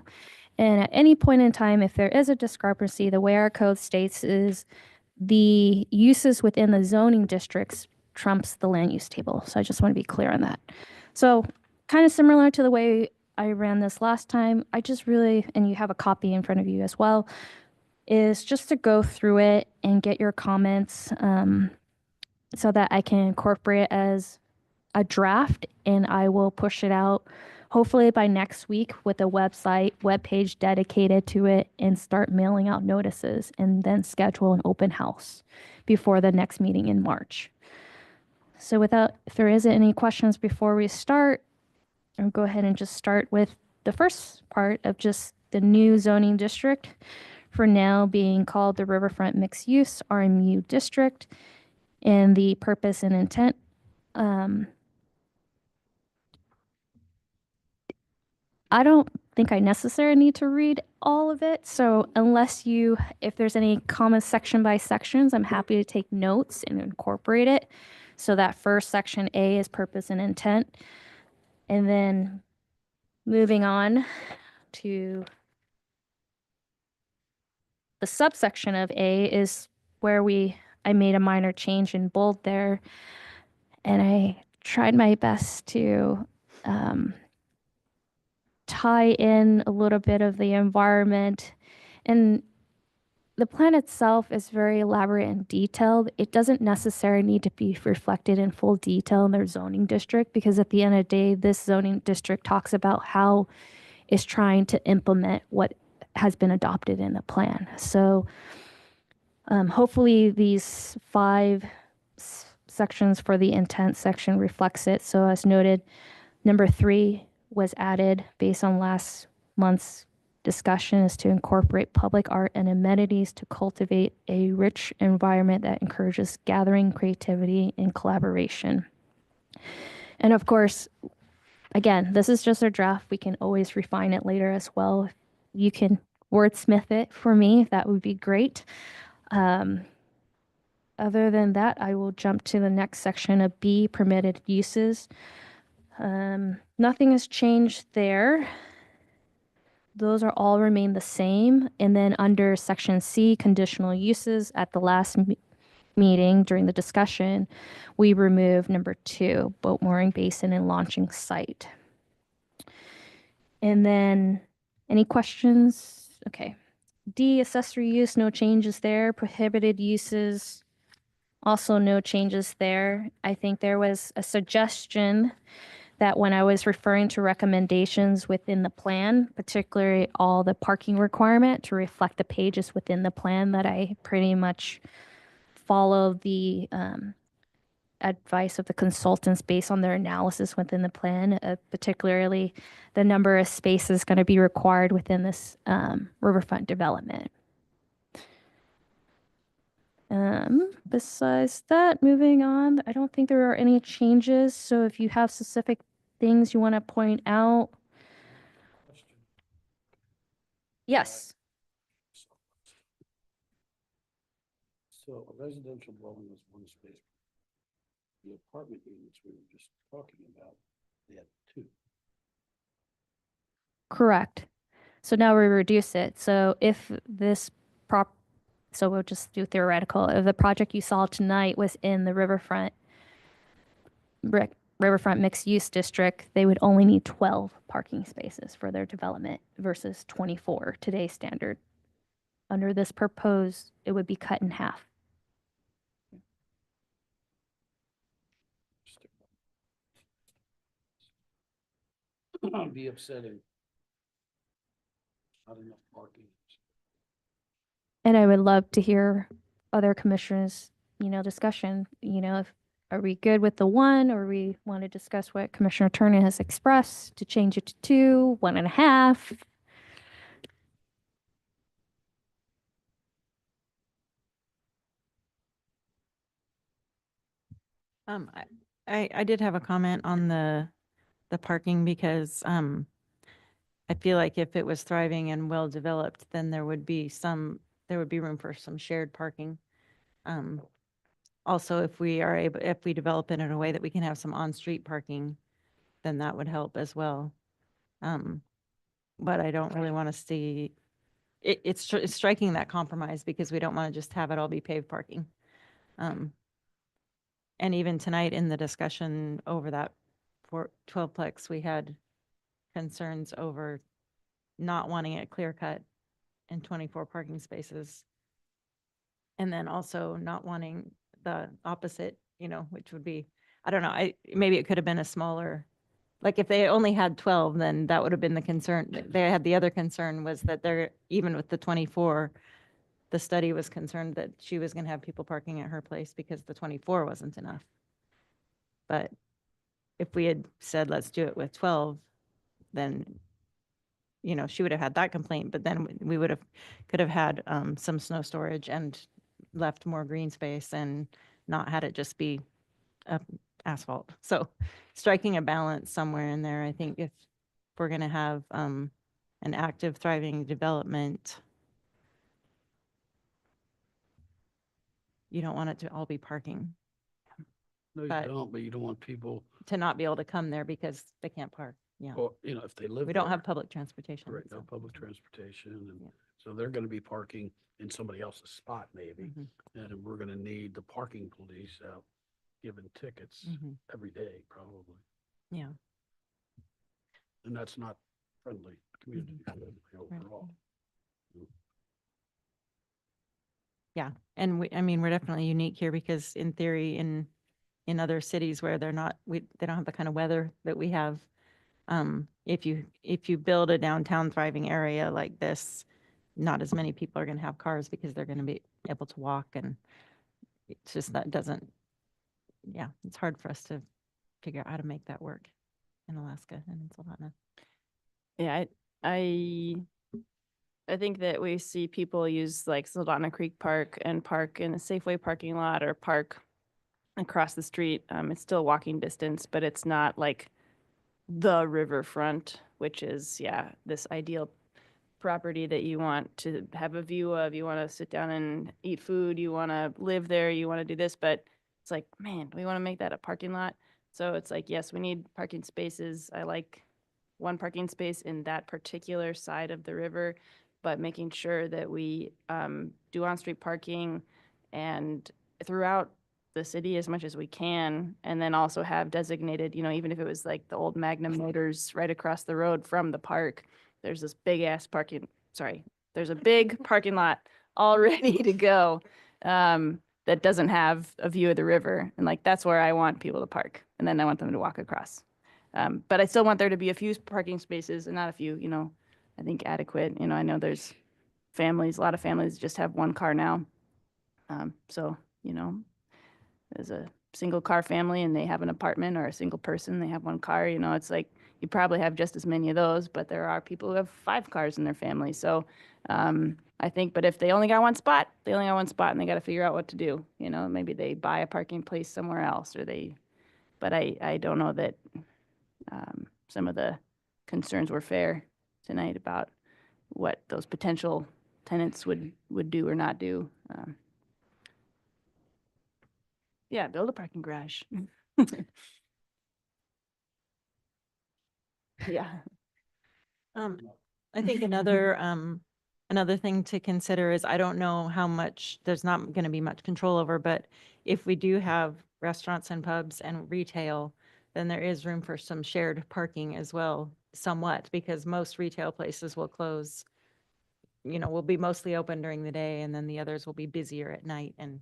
And at any point in time, if there is a discrepancy, the way our code states is the uses within the zoning districts trumps the land use table. So I just want to be clear on that. So kind of similar to the way I ran this last time, I just really, and you have a copy in front of you as well, is just to go through it and get your comments so that I can incorporate it as a draft, and I will push it out hopefully by next week with a webpage dedicated to it, and start mailing out notices, and then schedule an open house before the next meeting in March. So if there isn't any questions before we start, I'll go ahead and just start with the first part of just the new zoning district, for now being called the Riverfront Mixed Use RMU District, and the purpose and intent. I don't think I necessarily need to read all of it. So if there's any comments section by sections, I'm happy to take notes and incorporate it. So that first section A is purpose and intent. And then moving on to the subsection of A is where I made a minor change in bold there. And I tried my best to tie in a little bit of the environment. And the plan itself is very elaborate and detailed. It doesn't necessarily need to be reflected in full detail in their zoning district, because at the end of the day, this zoning district talks about how is trying to implement what has been adopted in the plan. So hopefully these 5 sections for the intent section reflects it. So as noted, number 3 was added based on last month's discussion is to incorporate public art and amenities to cultivate a rich environment that encourages gathering, creativity, and collaboration. And of course, again, this is just a draft. We can always refine it later as well. You can wordsmith it for me. That would be great. Other than that, I will jump to the next section of B, permitted uses. Nothing has changed there. Those are all remain the same. And then under section C, conditional uses, at the last meeting during the discussion, we removed number 2, boat mooring basin and launching site. And then any questions? Okay. D, accessory use, no changes there. Prohibited uses, also no changes there. I think there was a suggestion that when I was referring to recommendations within the plan, particularly all the parking requirement to reflect the pages within the plan, that I pretty much follow the advice of the consultants based on their analysis within the plan, particularly the number of spaces going to be required within this riverfront development. Besides that, moving on, I don't think there are any changes. So if you have specific things you want to point out. Yes. So a residential dwelling is one space. The apartment units we were just talking about, they had 2. Correct. So now we reduce it. So if this so we'll just do theoretical. If the project you saw tonight was in the riverfront mixed use district, they would only need 12 parking spaces for their development versus 24 today's standard. Under this proposed, it would be cut in half. Be upsetting. Not enough parking. And I would love to hear other commissioners, discussion, if are we good with the 1, or we want to discuss what Commissioner Turner has expressed to change it to 2, 1.5. I did have a comment on the parking because I feel like if it was thriving and well developed, then there would be room for some shared parking. Also, if we develop it in a way that we can have some on-street parking, then that would help as well. But I don't really want to see it's striking that compromise because we don't want to just have it all be paved parking. And even tonight in the discussion over that for 12-plex, we had concerns over not wanting it clear cut in 24 parking spaces. And then also not wanting the opposite, which would be, I don't know, maybe it could have been a smaller, like if they only had 12, then that would have been the concern. They had the other concern was that even with the 24, the study was concerned that she was going to have people parking at her place because the 24 wasn't enough. But if we had said, let's do it with 12, then, she would have had that complaint, but then we could have had some snow storage and left more green space and not had it just be asphalt. So striking a balance somewhere in there, I think if we're going to have an active, thriving development, you don't want it to all be parking. No, you But- don't, but you don't want people, To not be able to come there because they can't park. Yeah. or, if they live We don't there, have public transportation. correct, no so- public transportation, and Yeah. so they're gonna be parking in somebody else's spot maybe. Mhm, And we're gonna need the parking police out giving tickets mhm. every day, probably. Yeah. And that's not friendly community friendly overall. Yeah, and we're definitely unique here because in theory, in other cities where they don't have the kind of weather that we have, if you build a downtown thriving area like this, not as many people are going to have cars because they're going to be able to walk, and it's just that doesn't, yeah, it's hard for us to figure out how to make that work in Alaska and in Soldotna. Yeah, I think that we see people use like Soldotna Creek Park and park in a Safeway parking lot or park across the street. It's still walking distance, but it's not like the riverfront, which is, yeah, this ideal property that you want to have a view of. You want to sit down and eat food. You want to live there. You want to do this, but it's like, man, we want to make that a parking lot. So it's like, yes, we need parking spaces. I like one parking space in that particular side of the river, but making sure that we do on-street parking and throughout the city as much as we can, and then also have designated, you know, even if it was like the old Magnum Motors right across the road from the park, there's this big ass there's a big parking lot all ready to go that doesn't have a view of the river. And like, that's where I want people to park. And then I want them to walk across. But I still want there to be a few parking spaces and not a few, you know, I think adequate. You know, I know there's families, a lot of families just have one car now. So, you know, there's a single car family and they have an apartment, or a single person, they have one car, you know, it's like, you probably have just as many of those, but there are people who have 5 cars in their family. So I think, but if they only got one spot, and they got to figure out what to do. You know, maybe they buy a parking place somewhere else, or but I don't know that some of the concerns were fair tonight about what those potential tenants would do or not do. Yeah, build a parking garage. Yeah. I think another thing to consider is, I don't know how much, there's not going to be much control over, but if we do have restaurants and pubs and retail, then there is room for some shared parking as well, somewhat, because most retail places will close, you know, will be mostly open during the day, and then the others will be busier at night. And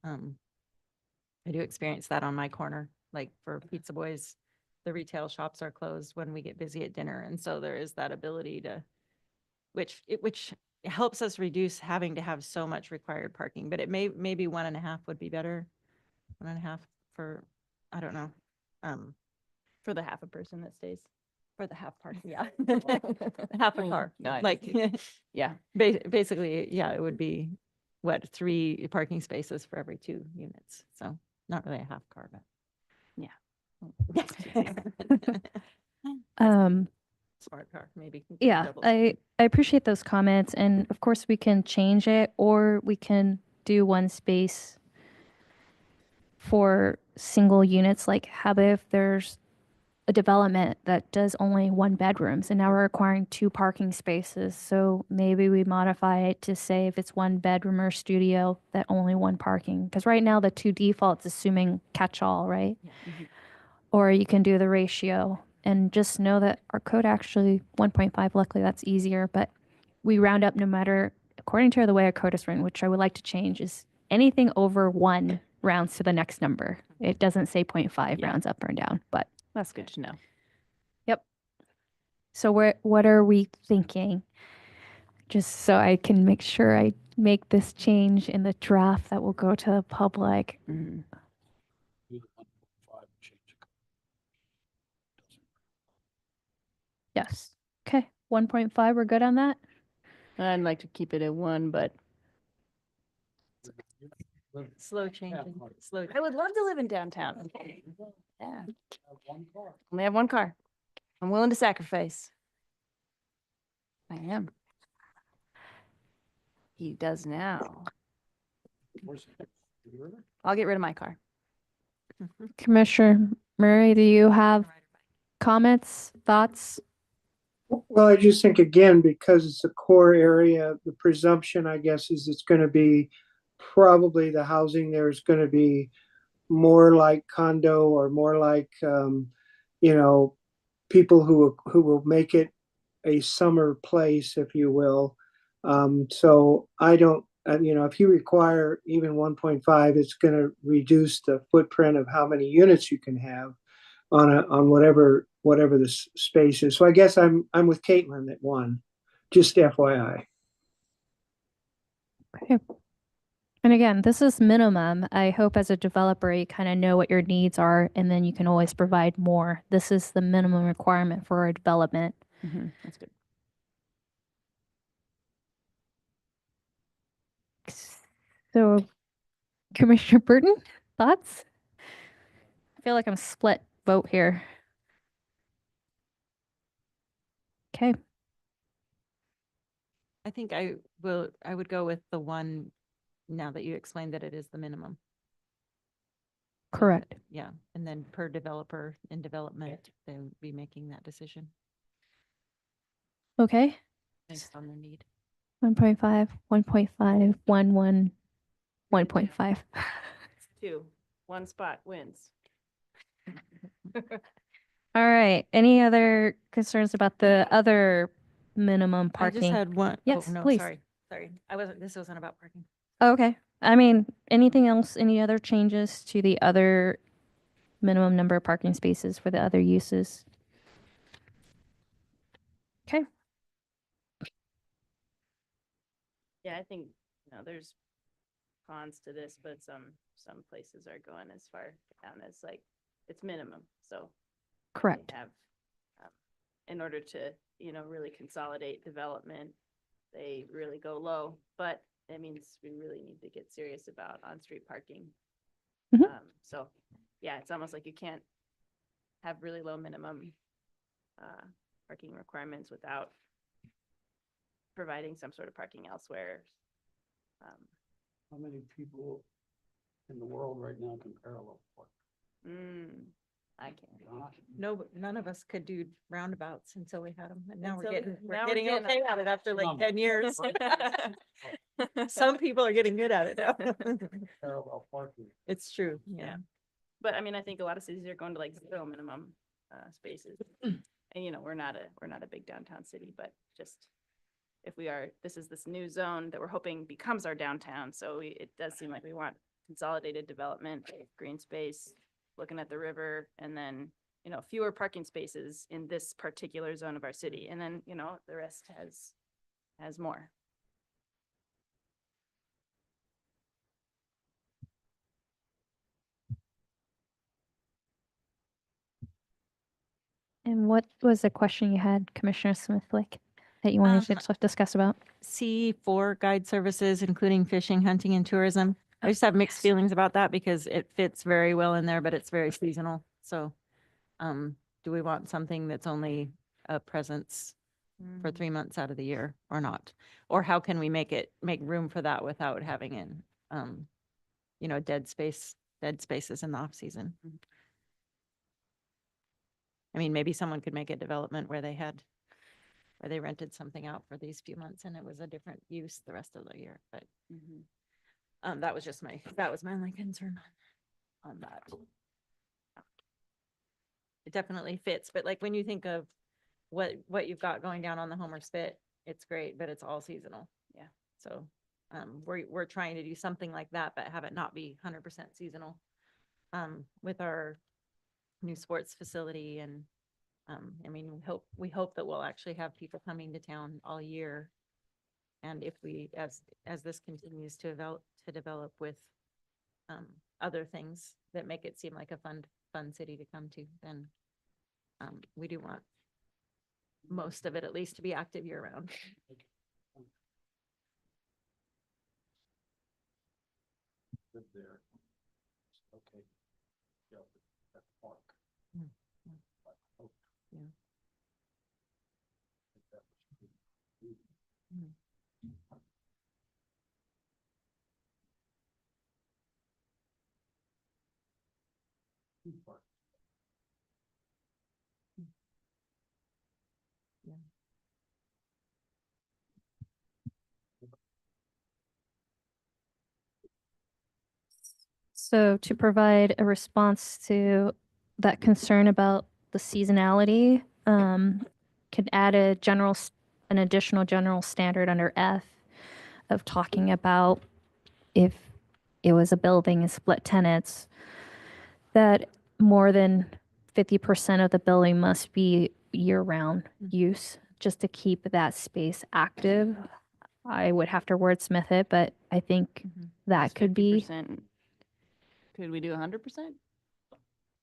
I do experience that on my corner, like for Pizza Boys, the retail shops are closed when we get busy at dinner. And so there is that ability to, which helps us reduce having to have so much required parking, but it maybe 1.5 would be better. 1.5 for, I don't know. For the half a person that stays. For the half park, yeah. Half a car, No, I- like, Yeah. basically, yeah, it would be, what, 3 parking spaces for every 2 units. So not really a half car, but. Yeah. Smart car, maybe. can Yeah, double. I appreciate those comments, and of course we can change it, or we can do one space for single units. Like, how about if there's a development that does only 1 bedrooms, and now we're requiring 2 parking spaces? So maybe we modify it to say if it's 1 bedroom or studio, that only 1 parking. Because right now the 2 defaults assuming catch-all, right? Or you can do the ratio, and just know that our code actually 1.5, luckily that's easier, but we round up no matter, according to the way our code is written, which I would like to change, is anything over 1 rounds to the next number. It doesn't say 0.5 Yeah. rounds up or down, but That's good to know. yep. So what are we thinking? Just so I can make sure I make this change in the draft that will go to the public. Mhm. Do the 1.5 and change the code. Yes. Okay. 1.5, we're good on that? I'd like to keep it at 1, but Slow changing, slow. I would love to live in downtown. Yeah. Have 1 car. Only have 1 car. I'm willing to sacrifice. I am. He does now. Where's it? To the river? I'll get rid of my car. Commissioner Murray, do you have comments, thoughts? Well, I just think, again, because it's a core area, the presumption, I guess, is it's going to be probably the housing there is going to be more like condo, or more like, you know, people who will make it a summer place, if you will. So I don't, you know, if you require even 1.5, it's going to reduce the footprint of how many units you can have on whatever whatever the space is. So I guess I'm with Caitlin at 1, just FYI. Okay. And again, this is minimum. I hope as a developer, you kind of know what your needs are, and then you can always provide more. This is the minimum requirement for a development. That's good. So, Commissioner Burton, thoughts? I feel like I'm split vote here. Okay, I think I would go with the one now that you explained that it is the minimum. correct. Yeah, and then per developer in development, they would be making that decision Okay, based on their need. 1.5, 1.5, 1, 1, 1.5. 2, 1 spot wins. All right, any other concerns about the other minimum I just parking? had one. Oh, Yes, no, please. sorry. This wasn't about parking. Okay, I mean, anything else, any other changes to the other minimum number of parking spaces for the other uses? Okay, Yeah, I think, there's cons to this, but some places are going as far down as like, it's minimum, so. they correct. Have, in order to, really consolidate development, they really go low, but that means we really need to get serious about on-street parking. Mhm. So, yeah, it's almost like you can't have really low minimum parking requirements without providing some sort of parking elsewhere. How many people in the world right now can parallel park? I can't. Not- No, but none of us could do roundabouts until we had them, and now we're Until- getting, now we're we're getting getting- okay at it after like Some. 10 years. Some people are getting good at it now. Parallel parking. It's true, yeah. Yeah. But I mean, I think a lot of cities are going to like 0 minimum spaces. And we're not a big downtown city, but just if we are, this is this new zone that we're hoping becomes our downtown. So it does seem like we want consolidated development, green space, looking at the river, and then, fewer parking spaces in this particular zone of our city. And then, the rest has more. And what was the question you had, Commissioner Smith-Flick, that you wanted to discuss about? C4 guide services, including fishing, hunting, and tourism. I just have mixed feelings about that because it fits very well in there, but it's very seasonal. So, do we want something that's only a presence for 3 months out of the year or not? Or how can we make room for that without having dead spaces in the off season? I mean, maybe someone could make a development where they rented something out for these few months and it was a different use the rest of the year, but that was my only concern on that. It definitely fits, but like when you think of what you've got going down on the Homer Spit, it's great, but it's all seasonal. Yeah. So, we're trying to do something like that, but have it not be 100% seasonal. With our new sports facility and, I mean, we hope that we'll actually have people coming to town all year. And if as this continues to develop with, other things that make it seem like a fun city to come to, then, we do want most of it at least to be active year round. Live there. Okay. Yeah, at the park. Mm, I hope. Yeah. That was good. Mm. Two parks. Yeah. So to provide a response to that concern about the seasonality, could add an additional general standard under F of talking about if it was a building and split tenants, that more than 50% of the building must be year-round use, just to keep that space active. I would have to wordsmith it, but I think that It's could be, 50%. Could we do 100%?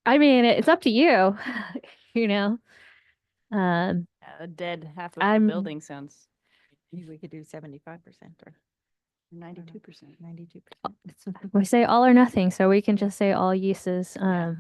I mean, it's up to you, you know? A dead half of the I'm- building sounds Maybe we could do 75% or 92%. 92%. We say all or nothing, so we can just say all uses. Yeah.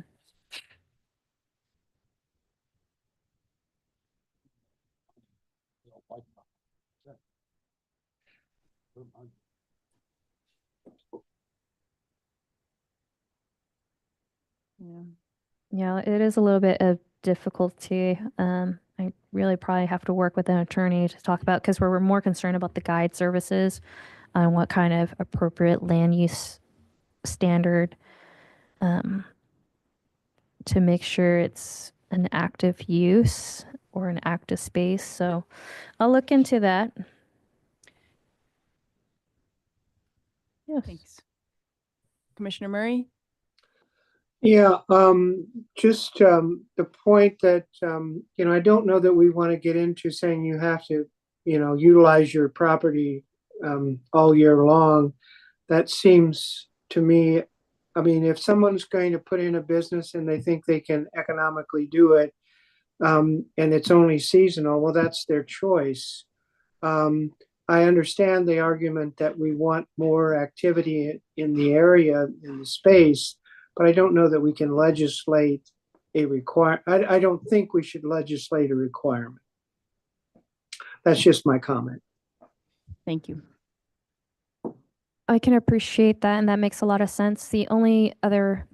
Yeah, it is a little bit of difficulty. I really probably have to work with an attorney to talk about, because we're more concerned about the guide services on what kind of appropriate land use standard to make sure it's an active use or an active space. So I'll look into that. Yes. Thanks. Commissioner Murray? Yeah, just the point that, I don't know that we want to get into saying you have to, utilize your property all year long. That seems to me, I mean, if someone's going to put in a business and they think they can economically do it, and it's only seasonal, well, that's their choice. I understand the argument that we want more activity in the area, in the space, but I don't know that we can legislate I don't think we should legislate a requirement. That's just my comment. Thank you. I can appreciate that, and that makes a lot of sense. The only other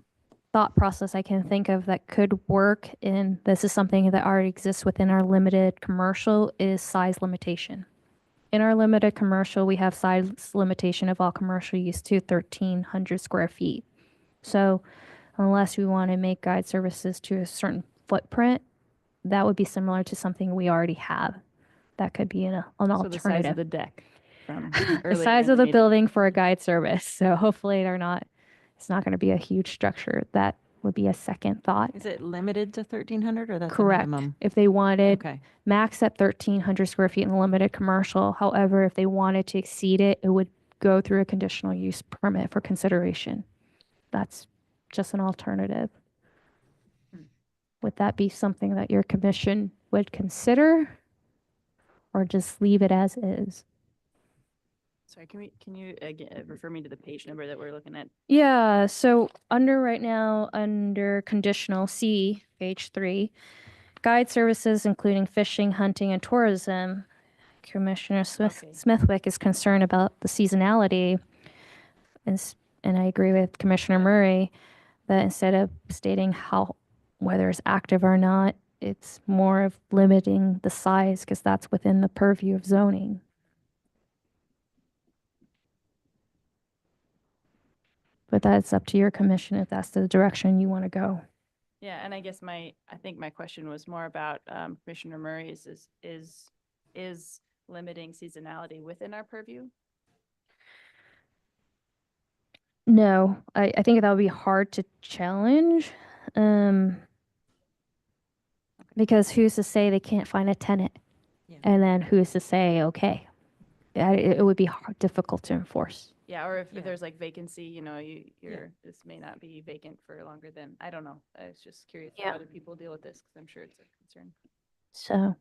thought process I can think of that could work, and this is something that already exists within our limited commercial, is size limitation. In our limited commercial, we have size limitation of all commercial use to 1,300 square feet. So unless we want to make guide services to a certain footprint, that would be similar to something we already have. That could be an So the alternative. size of the deck from The earlier size in of the meeting. building for a guide service. So hopefully it's not going to be a huge structure. That would be a second thought. Is it limited to 1,300 or that's a Correct. minimum? If they wanted Okay. max at 1,300 square feet in the limited commercial. However, if they wanted to exceed it, it would go through a conditional use permit for consideration. That's just an alternative. Would that be something that your commission would consider, or just leave it as is? Sorry, can you again refer me to the page number that we're looking at? Yeah, so under conditional C, page 3, guide services including fishing, hunting, and tourism, Commissioner Smithwick is concerned about the seasonality. And I agree with Commissioner Murray that instead of stating whether it's active or not, it's more of limiting the size, because that's within the purview of zoning. But that's up to your commission if that's the direction you want to go. Yeah, and I guess I think my question was more about Commissioner Murray's is limiting seasonality within our purview? No, I think that would be hard to challenge. Because who's to say they can't find a tenant? Yeah. And then who's to say, okay, it would be difficult to enforce. Yeah, or if Yeah. there's like vacancy, this may not be vacant for longer than, I don't know. I was just curious how Yeah. other people deal with this, because I'm sure it's a concern. So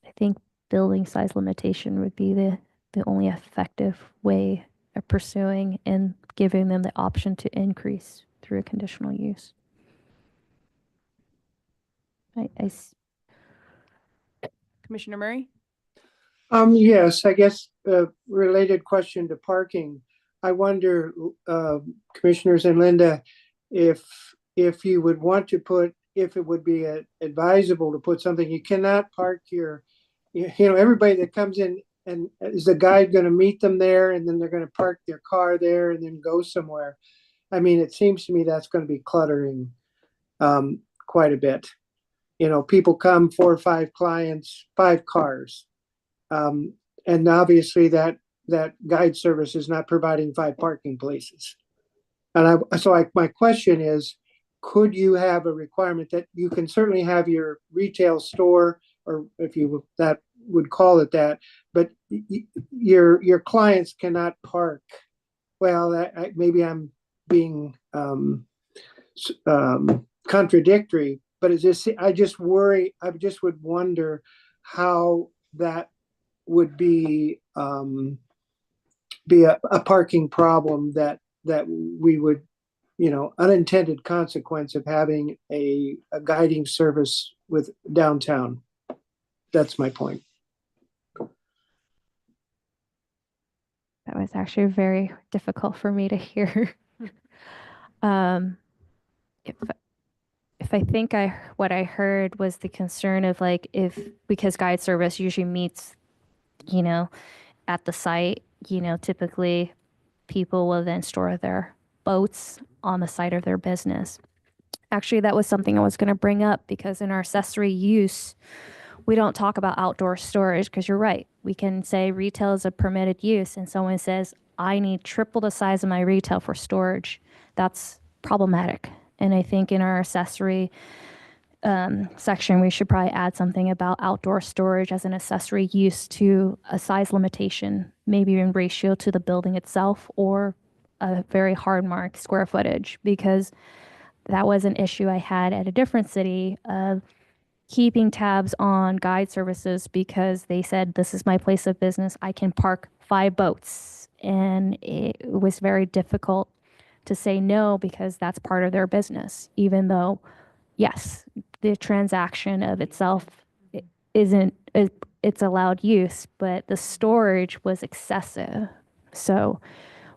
I think building size limitation would be the only effective way of pursuing and giving them the option to increase through a conditional use. Commissioner Murray? Yes, I guess a related question to parking. I wonder, Commissioners and Linda, if you would want to if it would be advisable to put something, you cannot park everybody that comes in, and is the guide going to meet them there, and then they're going to park their car there and then go somewhere? I mean, it seems to me that's going to be cluttering quite a bit. People come, 4 or 5 clients, 5 cars. And obviously that guide service is not providing 5 parking places. And my question is, could you have a requirement that you can certainly have your retail store, or if you that would call it that, but your clients cannot park. Well, maybe I'm being contradictory, but it's just, I just would wonder how that would be a parking problem that we would, unintended consequence of having a guiding service with downtown. That's my point. That was actually very difficult for me to hear. If I think what I heard was the concern of like, because guide service usually meets, at the site, typically people will then store their boats on the site of their business. Actually, that was something I was going to bring up, because in our accessory use, we don't talk about outdoor storage, because you're right. We can say retail is a permitted use, and someone says, I need triple the size of my retail for storage. That's problematic. And I think in our accessory section, we should probably add something about outdoor storage as an accessory use to a size limitation, maybe in ratio to the building itself, or a very hard mark square footage, because that was an issue I had at a different city of keeping tabs on guide services, because they said, this is my place of business. I can park 5 boats. And it was very difficult to say no, because that's part of their business, even though, yes, the transaction of itself it's allowed use, but the storage was excessive. So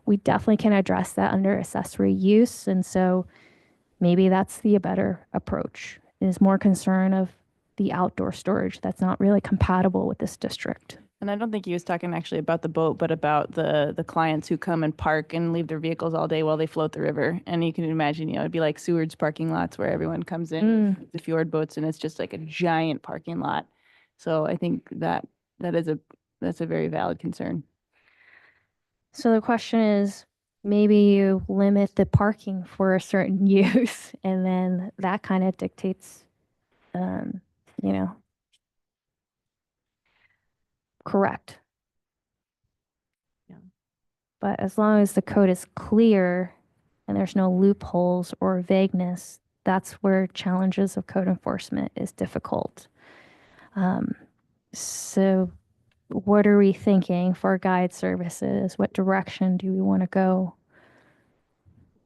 we definitely can address that under accessory use. And so maybe that's the better approach, is more concern of the outdoor storage that's not really compatible with this district. And I don't think he was talking actually about the boat, but about the clients who come and park and leave their vehicles all day while they float the river. And you can imagine, it'd be like Seward's parking lots where everyone comes in with the fjord boats, and it's just like a giant parking lot. So I think that's a very valid concern. So the question is, maybe you limit the parking for a certain use, and then that kind of dictates, correct. Yeah. But as long as the code is clear and there's no loopholes or vagueness, that's where challenges of code enforcement is difficult. So what are we thinking for guide services? What direction do we want to go?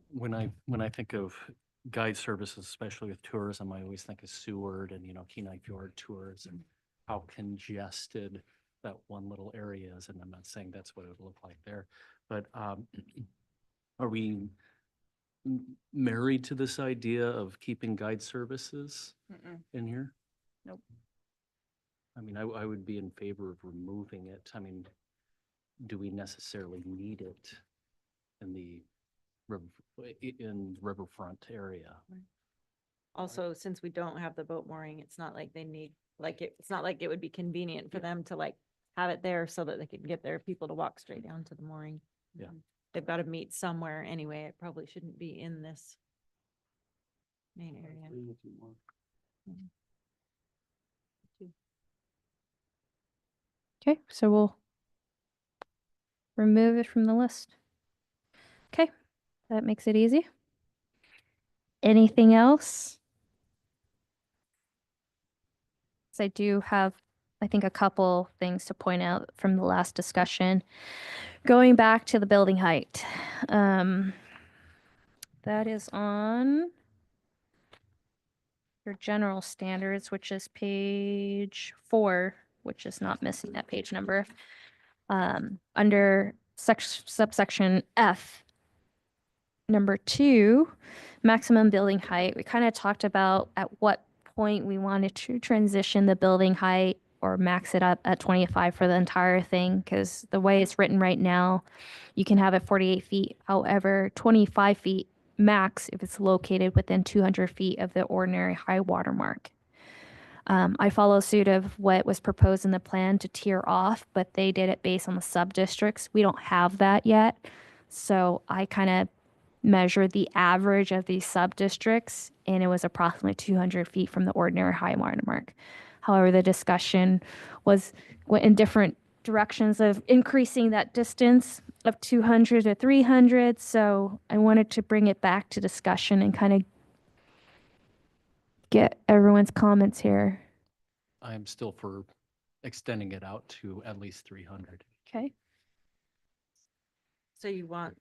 When I think of guide services, especially with tourism, I always think of Seward and, Kenai Fjord tours and how congested that one little area is. And I'm not saying that's what it would look like there, but are we married to this idea of keeping guide services in here? Nope. I mean, I would be in favor of removing it. I mean, do we necessarily need it in the riverfront area? Also, since we don't have the boat mooring, it's not like they need, it's not like it would be convenient for them to have it there so that they can get their people to walk straight down to the mooring. Yeah. They've got to meet somewhere anyway. It probably shouldn't be in this main I area. agree with you, Mark. Okay, so we'll remove it from the list. Okay, that makes it easy. Anything else? So I do have, I think, a couple things to point out from the last discussion. Going back to the building height. That is on your general standards, which is page 4, which is not missing that page number. Under subsection F, number 2, maximum building height. We kind of talked about at what point we wanted to transition the building height or max it up at 25 for the entire thing, because the way it's written right now, you can have it 48 feet. However, 25 feet max if it's located within 200 feet of the ordinary high water mark. I follow suit of what was proposed in the plan to tier off, but they did it based on the sub-districts. We don't have that yet. So I kind of measured the average of these sub-districts, and it was approximately 200 feet from the ordinary high water mark. However, the discussion went in different directions of increasing that distance of 200 to 300. So I wanted to bring it back to discussion and kind of get everyone's comments here. I am still for extending it out to at least 300. Okay. So you want,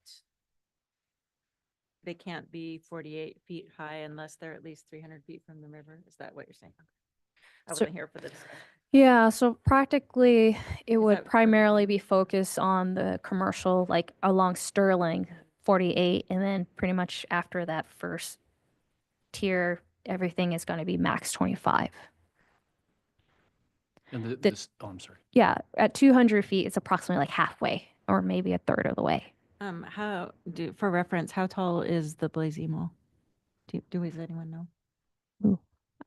they can't be 48 feet high unless they're at least 300 feet from the river? Is that what you're saying? I So- wasn't here for the discussion. Yeah, so practically it Is would that for- primarily be focused on the commercial, like along Sterling, 48, and then pretty much after that first tier, everything is going to be max 25. And The- this, oh, I'm sorry. Yeah, at 200 feet, it's approximately like halfway or maybe a third of the way. For reference, how tall is the Blasey Mall? Does anyone know?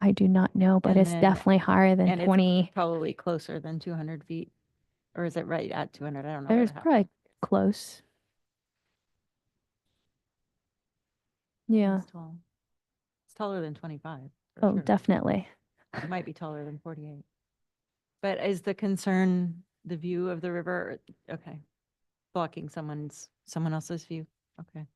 I do not know, but And it's then- definitely higher than And it's 20. probably closer than 200 feet, or is it right at 200? I don't know. There's what it probably close. Yeah. It's tall. It's taller than 25. for Oh, sure. definitely. It might be taller than 48. But is the concern the view of the river? Okay. Blocking someone else's view? Okay.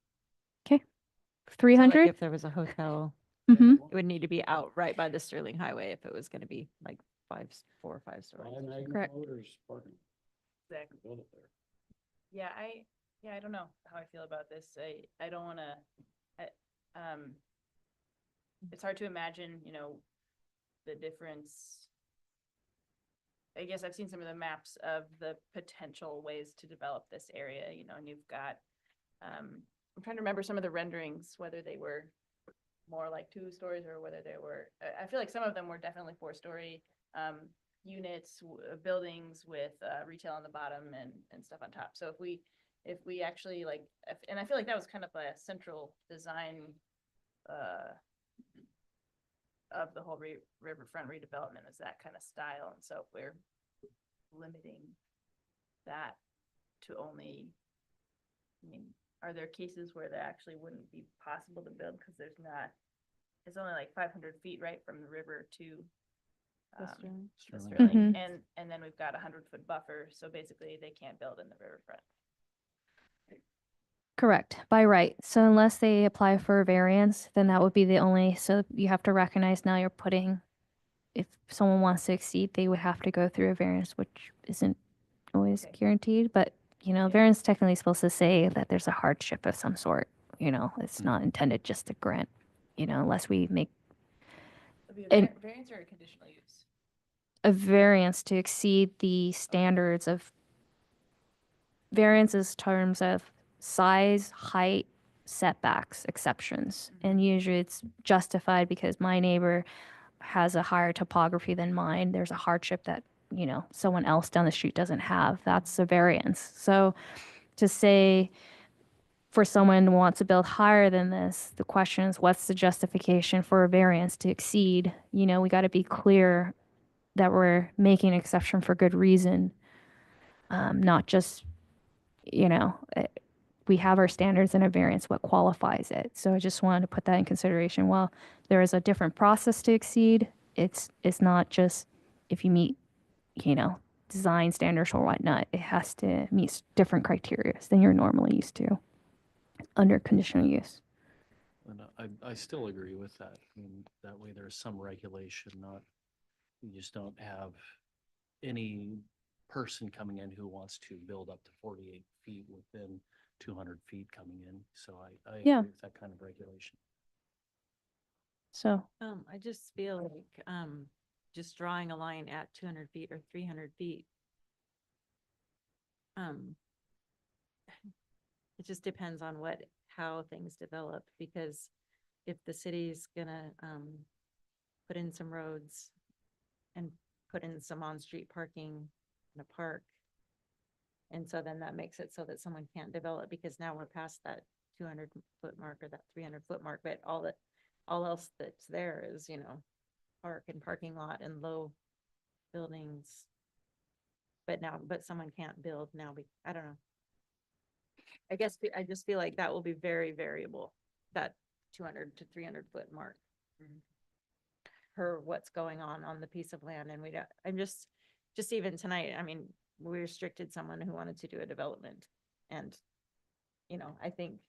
So, like, 300? if there was a hotel, Mm-hmm. it would need to be out right by the Sterling Highway if it was going to be like 4 or 5 stories. Buy Magna Correct. Motors parking. Exactly. Build it there. Yeah, I don't know how I feel about this. I don't want to, it's hard to imagine, the difference. I guess I've seen some of the maps of the potential ways to develop this area, and you've got, I'm trying to remember some of the renderings, whether they were more like 2 stories or whether they were, I feel like some of them were definitely 4-story, units, buildings with, retail on the bottom and stuff on top. So if we actually and I feel like that was kind of a central design, of the whole riverfront redevelopment is that kind of style. And so if we're limiting that to only, are there cases where that actually wouldn't be possible to build because it's only like 500 feet right from the river to The Sterling. the Sterling. Sterling. Mhm. And then we've got 100-foot buffer, so basically they can't build in the riverfront. Correct, by right. So unless they apply for a variance, then that would be the only, so you have to recognize now you're putting, if someone wants to exceed, they would have to go through a variance, which isn't always Okay. guaranteed, but, variance technically is supposed to say that there's a hardship of some sort, it's not intended just to grant, unless we make It'd be a And- variance or a conditional use? a variance to exceed the standards of variances terms of size, height, setbacks, exceptions. And usually it's justified because my neighbor has a higher topography than mine. There's a hardship that, someone else down the street doesn't have. That's a variance. So to say for someone who wants to build higher than this, the question is what's the justification for a variance to exceed? We got to be clear that we're making an exception for good reason, not just, we have our standards and a variance, what qualifies it. So I just wanted to put that in consideration. While there is a different process to exceed, it's not just if you meet, design standards or whatnot, it has to meet different criteria than you're normally used to under conditional use. And I still agree with that. That way there's some regulation, you just don't have any person coming in who wants to build up to 48 feet within 200 feet coming in. So I Yeah. agree with that kind of regulation. So, I just feel like, just drawing a line at 200 feet or 300 feet. It just depends on how things develop, because if the city's gonna, put in some roads and put in some on-street parking in a park. And so then that makes it so that someone can't develop because now we're past that 200-foot mark or that 300-foot mark, but all else that's there is, park and parking lot and low buildings. But someone can't build now. I don't know. I guess I just feel like that will be very variable, that 200 to 300 foot mark. Per what's going on the piece of land, and we don't, I'm just even tonight, I mean, we restricted someone who wanted to do a development. And, you know, I think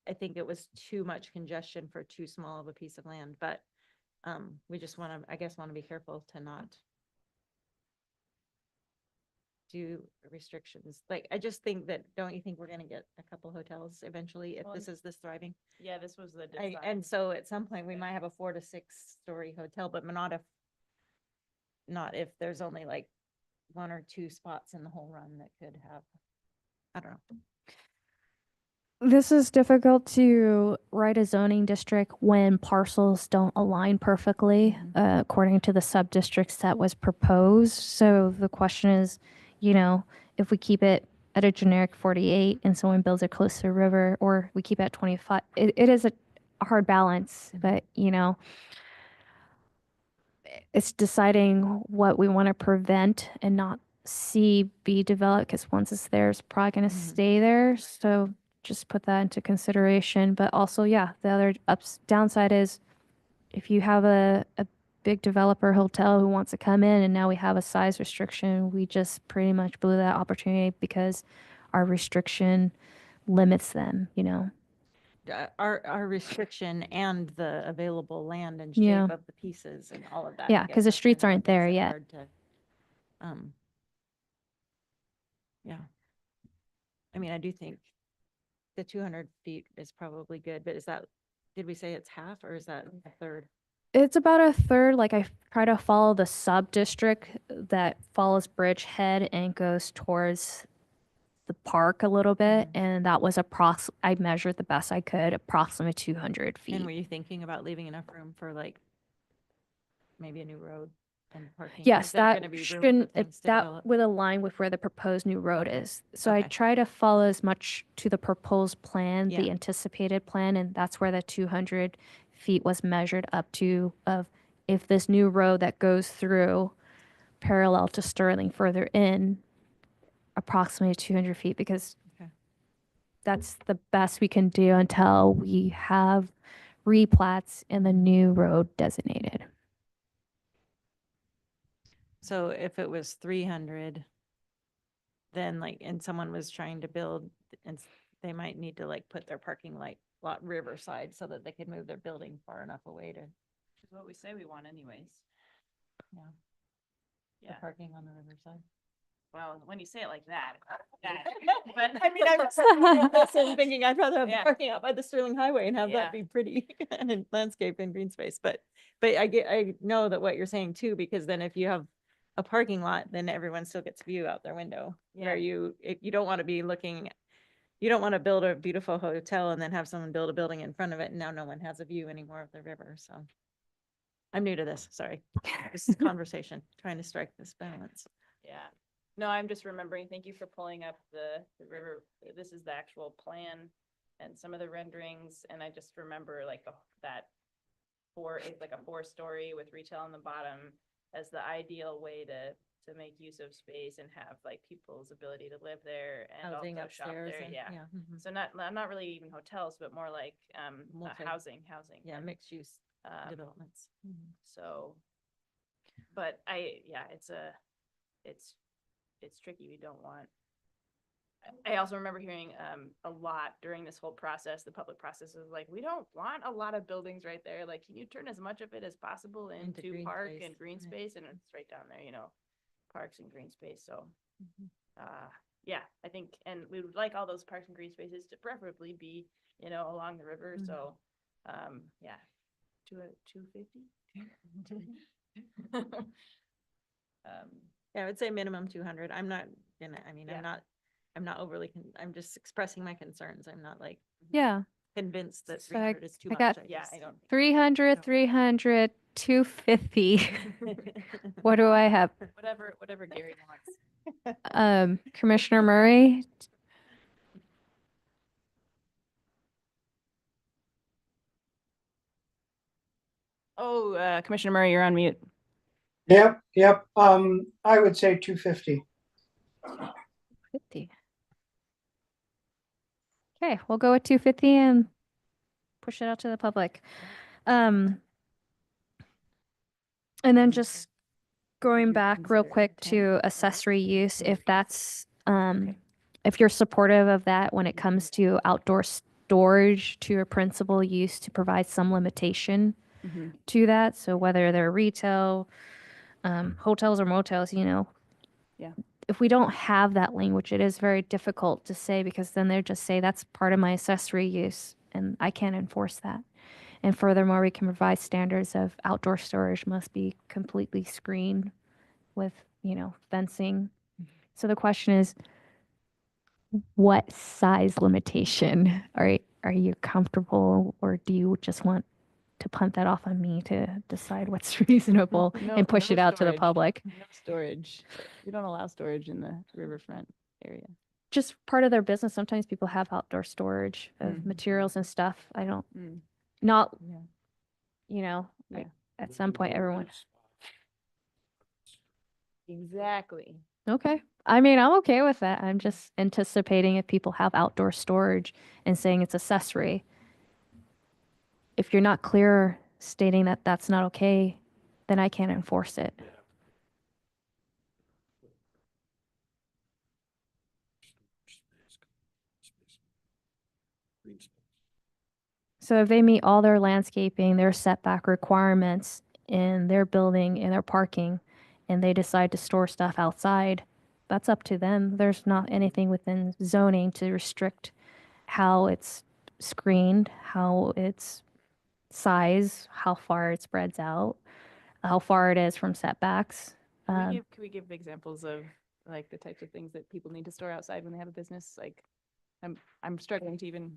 it was too much congestion for too small of a piece of land, but we just want to, I guess, want to be careful to not do restrictions. Like, I just think that, don't you think we're going to get a couple hotels eventually if Well, this is this thriving? Yeah, this was the And design. so at some point we might have a 4 to 6 story hotel, but not if there's only like 1 or 2 spots in the whole run that could have, I don't know. This is difficult to write a zoning district when parcels don't align perfectly according to the sub-districts that was proposed. So the question is, you know, if we keep it at a generic 48 and someone builds it close to the river, or we keep it at 25, it is a hard balance, but you know, it's deciding what we want to prevent and not see be developed, because once it's there, it's probably going to stay there. So just put that into consideration. But also, yeah, the other downside is if you have a big developer hotel who wants to come in and now we have a size restriction, we just pretty much blew that opportunity because our restriction limits them, you know. Our restriction and the available land and Yeah. shape of the pieces and all of that. Yeah, I 'cause guess the that's streets kinda what aren't there makes it yet. hard to, yeah. I mean, I do think the 200 feet is probably good, but did we say it's half or is that a third? It's about a third. Like I try to follow the sub district that follows Bridgehead and goes towards the park a little bit, and that was I measured the best I could, approximately 200 feet. And were you thinking about leaving enough room for like maybe a new road and parking? Yes, Is there that gonna be room for shouldn't, things to that develop? would align with where the proposed new road Okay. is. So I Okay. try to follow as much to the proposed plan, the Yeah. anticipated plan, and that's where the 200 feet was measured up to, of if this new road that goes through parallel to Sterling further in, approximately 200 feet, because Okay. that's the best we can do until we have replats and the new road designated. So if it was 300, then like, and someone was trying to build, and they might need to like put their parking lot riverside so that they could move their building far enough away to, Which is what we say we want anyways. yeah, the Yeah. parking on the riverside. Well, when you say it like that, But I mean, I'm just also thinking I'd rather have Yeah. parking out by the Sterling Highway and have Yeah. that be pretty and in landscape and green space. But I know that what you're saying too, because then if you have a parking lot, then everyone still gets view out their window. Where you don't want to be looking, you don't want to build a beautiful hotel and then have someone build a building in front of it and now no one has a view anymore of the river. So I'm new to this, sorry. This is conversation, trying to strike this balance. yeah. No, I'm just remembering, thank you for pulling up the river. This is the actual plan and some of the renderings. And I just remember like that it's like a 4-story with retail on the bottom as the ideal way to make use of space and have like people's ability to live there and Housing also shop upstairs there. and, Yeah. mhm. So not really even hotels, but more like housing. Yeah, and, mixed use developments. Mhm. So, but it's tricky. We don't want. I also remember hearing a lot during this whole process, the public process was like, we don't want a lot of buildings right there. Like, can you turn as much of it as possible Into into green park space, and green right. space? And it's right down there, parks and green space. So, Mhm. yeah, I think, and we would like all those parks and green spaces to preferably be, along the river. Mhm. So, yeah, 250. Yeah, I would say minimum 200. I'm not gonna, I mean, Yeah. I'm not overly, I'm just expressing my concerns. I'm not like Yeah. convinced that So I- 300 is too I much. got Yeah, I don't. 300, No. 300, 250. What do I have? Whatever Gary wants. Commissioner Murray? Oh, Commissioner Murray, you're on mute. Yep. I would say 250. 50. Okay, we'll go with 250 and push it out to the public. And then just going back real quick to accessory use, if that's, if you're supportive of that when it comes to outdoor storage to your principal use to provide some limitation Mhm. to that. So whether they're retail, hotels or motels, Yeah. if we don't have that language, it is very difficult to say because then they just say that's part of my accessory use and I can't enforce that. And furthermore, we can provide standards of outdoor storage must be completely screened with, fencing. So the question is, what size limitation are you comfortable, or do you just want to punt that off on me to decide what's reasonable and push it out to the public? No storage. We don't allow storage in the riverfront area. Just part of their business. Sometimes people have outdoor storage of Mhm. materials and stuff. I don't, Mm. not, Yeah. I- Yeah. at some point, everyone. Exactly. Okay. I mean, I'm okay with that. I'm just anticipating if people have outdoor storage and saying it's accessory. If you're not clear stating that that's not okay, then I can't enforce it. Green space. So if they meet all their landscaping, their setback requirements in their building, in their parking, and they decide to store stuff outside, that's up to them. There's not anything within zoning to restrict how it's screened, how it's size, how far it spreads out, how far it is from setbacks. Can we give examples of like the types of things that people need to store outside when they have a business? Like, I'm struggling to even,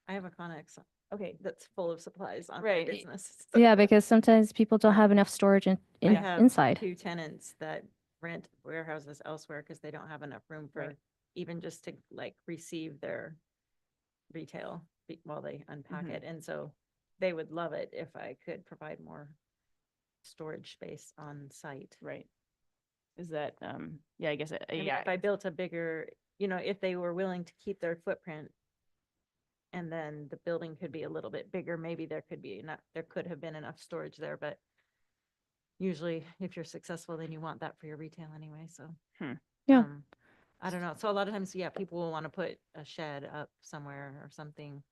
I have a Connex okay, that's full of supplies on my Right. business. Yeah, because sometimes people don't have enough storage I have inside. 2 tenants that rent warehouses elsewhere because they don't have enough room for Right. even just to like receive their retail while they unpack Mhm. it. And so they would love it if I could provide more storage space on site. right. Is that, yeah, I guess, I mean, yeah. if I built a bigger, if they were willing to keep their footprint and then the building could be a little bit bigger, maybe there could have been enough storage there, but usually if you're successful, then you want that for your retail anyway, so. Yeah. I don't know. So a lot of times, yeah, people will want to put a shed up somewhere or something.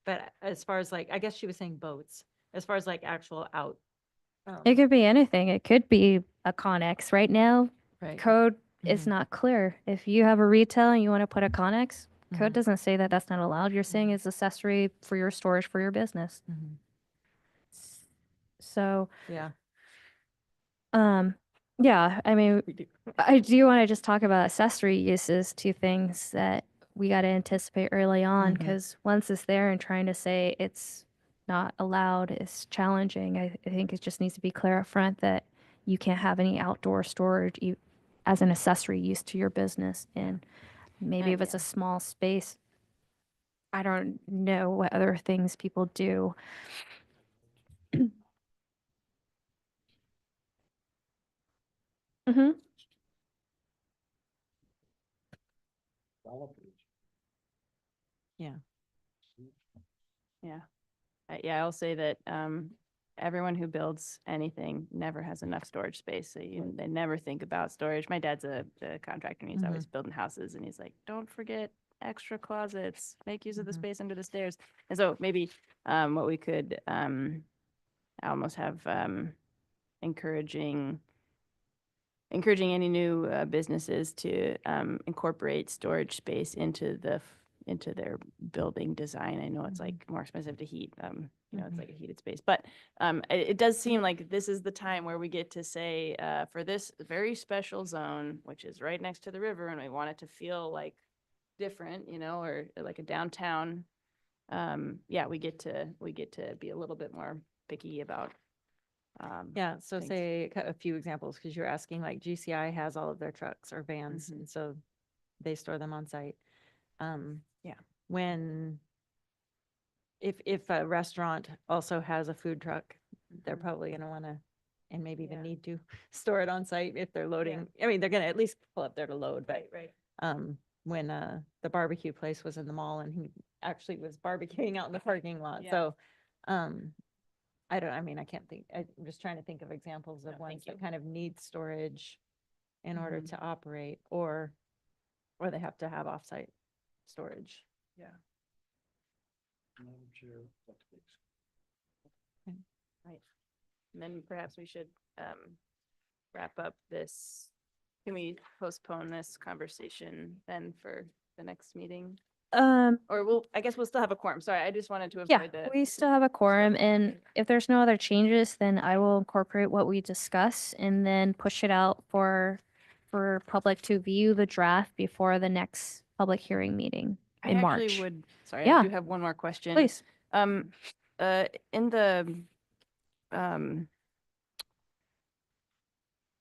But as far as like, I guess she was saying boats, as far as like actual out. It could be anything. It could be a Connex. Right now, Right. code is Mhm. not clear. If you have a retail and you want to put a Connex, code Mhm. doesn't say that that's not allowed. You're saying it's accessory for your storage for your business. Mhm. So, Yeah. yeah, I mean, We do. I do want to just talk about accessory uses, two things that we got to anticipate early on, Mhm. because once it's there and trying to say it's not allowed is challenging. I think it just needs to be clear up front that you can't have any outdoor storage as an accessory use to your business. And maybe if it's a small space, I don't know what other things people do. Mm-hmm. Developers. Yeah. Yeah. Yeah, I'll say that everyone who builds anything never has enough storage space. So they never think about storage. My dad's a contractor and he's always building houses and he's like, don't forget extra closets, make use of the Mhm. space under the stairs. And so maybe what we could almost have encouraging any new businesses to incorporate storage space into into their building design. I know it's like more expensive to heat, it's like a heated space, but it does seem like this is the time where we get to say, for this very special zone, which is right next to the river, and we want it to feel like different, or like a downtown. Yeah, we get to be a little bit more picky about. Yeah, so things. say a few examples, because you're asking like GCI has all of their trucks or vans, Mhm. and so they store them on site. Yeah. When, if a restaurant also has a food truck, they're probably gonna wanna, and maybe even Yeah. need to store it on site if they're loading. I mean, they're gonna at least pull up there to load, but Right. when the barbecue place was in the mall and actually was barbecuing out in the parking lot. Yeah. So, I can't think, I'm just trying to think of examples of No, ones thank you. that kind of need storage in order Mhm. to operate, or they have to have offsite storage. Madam Chair, Dr. Hicks. Right. And then perhaps we should wrap up this. Can we postpone this conversation then for the next meeting? Or I guess we'll still have a quorum. Sorry, I just wanted to Yeah, avoid the. we still have a quorum, and if there's no other changes, then I will incorporate what we discuss and then push it out for public to view the draft before the next public hearing meeting I in actually March. would, sorry, I Yeah. do have one more question. Please. In the, I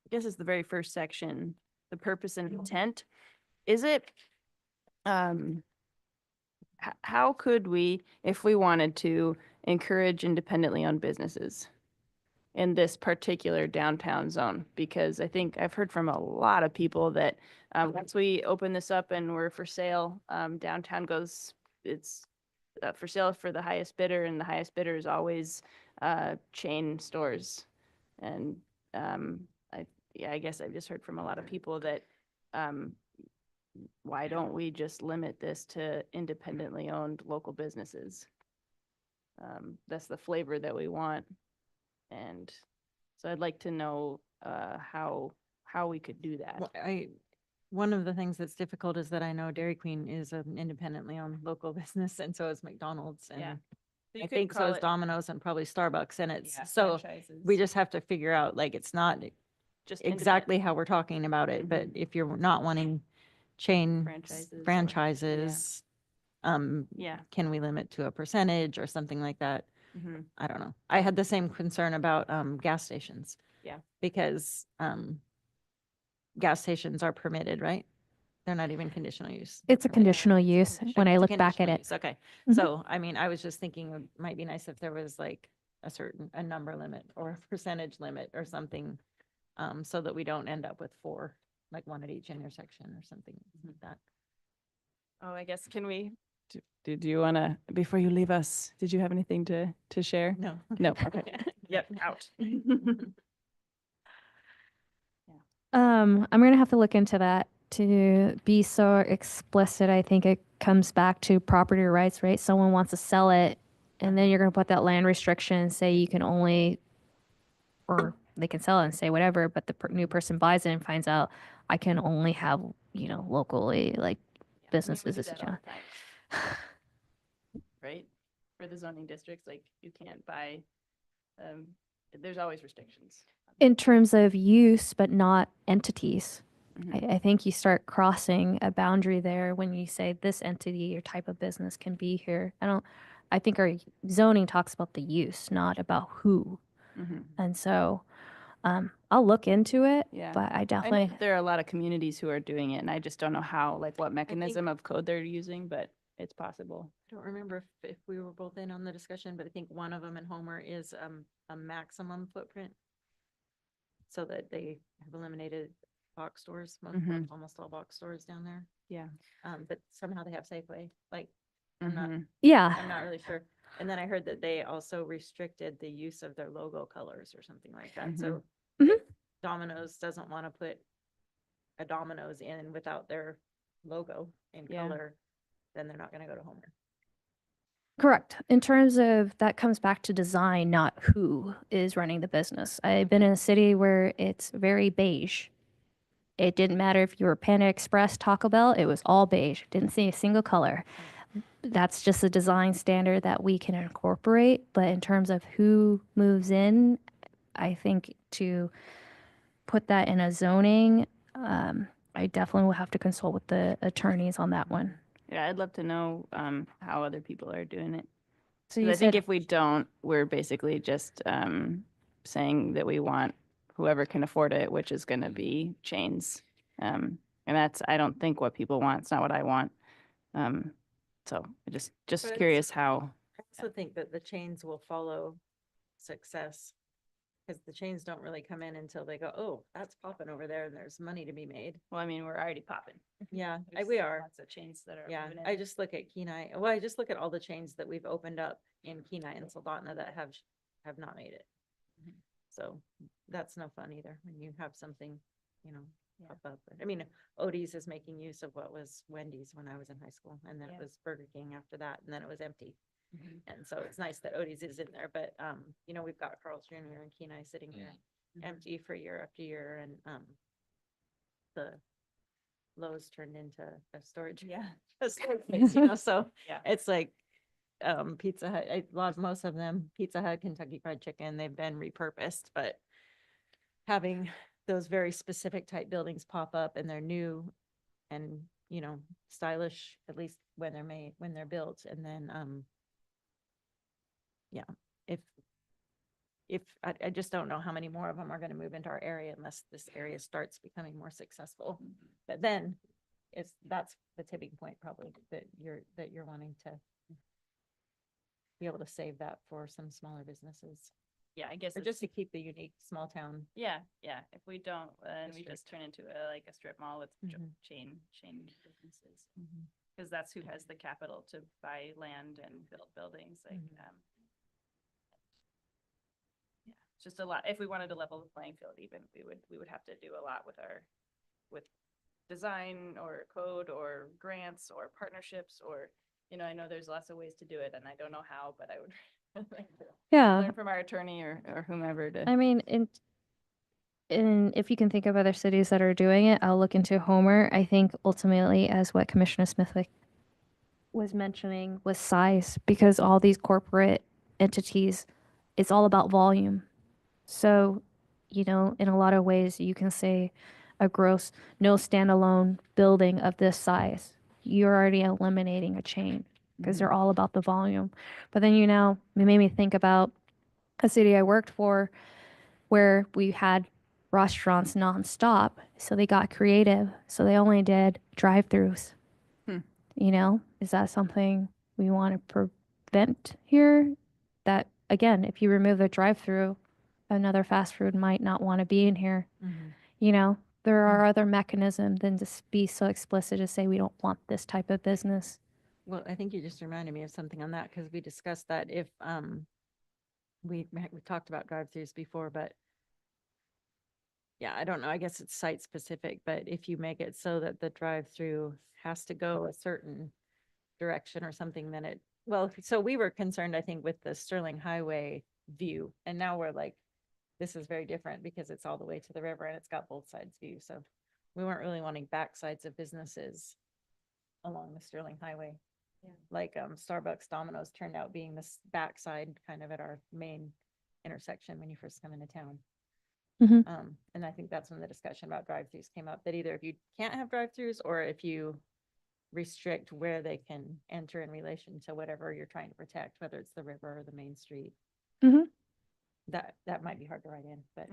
guess it's the very first section, the purpose and intent, is it, how could we, if we wanted to, encourage independently owned businesses in this particular downtown zone? Because I think I've heard from a lot of people that once we open this up and we're for sale, downtown goes, it's for sale for the highest bidder, and the highest bidder is always chain stores. And I guess I've just heard from a lot of people that why don't we just limit this to independently owned local businesses? That's the flavor that we want. And so I'd like to know how we could do that. Well, one of the things that's difficult is that I know Dairy Queen is an independently owned local business, and so is McDonald's, Yeah. and So you I could think so call is it- Domino's and probably Starbucks, and it's, yeah, so franchises. we just have to figure out, like, it's not Just exactly how we're talking about it, but Mhm. if you're not wanting chain Franchises or- franchises, Yeah. can we limit to a percentage or something like that? Mhm. I don't know. I had the same concern about gas stations. Yeah. Because gas stations are permitted, right? They're not even conditional use. It's a conditional use when I It's a look back at conditional it. use, Okay, Mhm. so, I mean, I was just thinking it might be nice if there was like a number limit or a percentage limit or something, so that we don't end up with 4, like one at each intersection or something like that. Oh, I guess, can we, did you want to, before you leave us, did you have anything to share? No. No, okay. Yep, out. I'm gonna have to look into that to be so explicit. I think it comes back to property rights, right? Someone wants to sell it, and then you're gonna put that land restriction and say you can only, or they can sell it and say whatever, but the new person buys it and finds out I can only have, locally, like, businesses. We do that all Yeah. the time, right? For the zoning districts, like you can't buy, there's always restrictions. In terms of use, but not entities. Mhm. I think you start crossing a boundary there when you say this entity or type of business can be here. I think our zoning talks about the use, not about who. Mhm. And so I'll look into it, Yeah. but I I know definitely, that there are a lot of communities who are doing it, and I just don't know how, like what mechanism of code they're using, but it's possible. I don't remember if we were both in on the discussion, but I think one of them in Homer is a maximum footprint. So that they have eliminated box stores, Mhm. almost all box stores down there. Yeah. But somehow they have Safeway, like, I'm not Mhm. yeah. I'm not really sure. And then I heard that they also restricted the use of their logo colors or something like that. So Mhm. if Domino's doesn't want to put a Domino's in without their logo in Yeah. color, then they're not going to go to Homer. Correct. In terms of that comes back to design, not who is running the business. I've been in a city where it's very beige. It didn't matter if you were Panda Express, Taco Bell, it was all beige. Didn't see a single color. That's just a design standard that we can incorporate. But in terms of who moves in, I think to put that in a zoning, I definitely will have to consult with the attorneys on that one. Yeah, I'd love to know how other people are doing it. So 'Cause you I think said, if we don't, we're basically just saying that we want whoever can afford it, which is going to be chains. And that's, I don't think what people want. It's not what I want. So I just But it's- curious how. I also think that the chains will follow success. because the chains don't really come in until they go, oh, that's popping over there and there's money to be made. Well, I mean, we're already popping. Yeah, There's we are. Lots of chains that are. Yeah, moving in. I just look at Kenai, well, I just look at all the chains that we've opened up in Kenai and Soldotna that have not made it. Mhm. So that's no fun either, when you have something, you know, Yeah. pop up. I mean, Odie's is making use of what was Wendy's when I was in high school, and then it Yeah. was Burger King after that, and then it was empty. Mhm. And so it's nice that Odie's is in there, but, you know, we've got Carl's Jr. and Kenai sitting here Mhm. empty for year after year, and, the Lowe's turned into a storage. Yeah. A storage place, you know, so Yeah. it's like, Pizza Hut, most of them, Pizza Hut, Kentucky Fried Chicken, they've been repurposed, but having those very specific type buildings pop up and they're new and, you know, stylish, at least when they're made, when they're built, and then, yeah, if, I just don't know how many more of them are gonna move into our area unless this area starts becoming more successful. But then that's the tipping point probably that you're wanting to be able to save that for some smaller businesses, Yeah, I guess or it's just to keep the unique small town. yeah, yeah. If we don't, then we just District. turn into like a strip mall with Mhm. chain businesses. Because that's who has the capital to buy land and build buildings, like, Mhm. yeah, it's just a lot. If we wanted to level the playing field even, we would have to do a lot with with design or code or grants or partnerships or, you know, I know there's lots of ways to do it and I don't know how, but I would like to Yeah. learn from our attorney or whomever to. I mean, and if you can think of other cities that are doing it, I'll look into Homer. I think ultimately, as what Commissioner Smithwick was mentioning, was size, because all these corporate entities, it's all about volume. So, you know, in a lot of ways, you can say a gross, no standalone building of this size. You're already eliminating a chain because they're all about the volume. But then, you know, it made me think about a city I worked for where we had restaurants nonstop. So they got creative. So they only did drive-throughs. Hmm. You know, is that something we want to prevent here? That, again, if you remove the drive-through, another fast food might not want to be in here. You know, there are other mechanisms than just be so explicit to say we don't want this type of business. Well, I think you just reminded me of something on that, because we discussed that if, we talked about drive-throughs before, but yeah, I don't know, I guess it's site specific, but if you make it so that the drive-through has to go a certain direction or something, then well, so we were concerned, I think, with the Sterling Highway view, and now we're like, this is very different because it's all the way to the river and it's got both sides view, so we weren't really wanting backsides of businesses along the Sterling Highway. Yeah. Like, Starbucks, Domino's turned out being this backside kind of at our main intersection when you first come into town. Mhm. And I think that's when the discussion about drive-throughs came up, that either if you can't have drive-throughs or if you restrict where they can enter in relation to whatever you're trying to protect, whether it's the river or the main street. Mhm. That might be hard to write in, but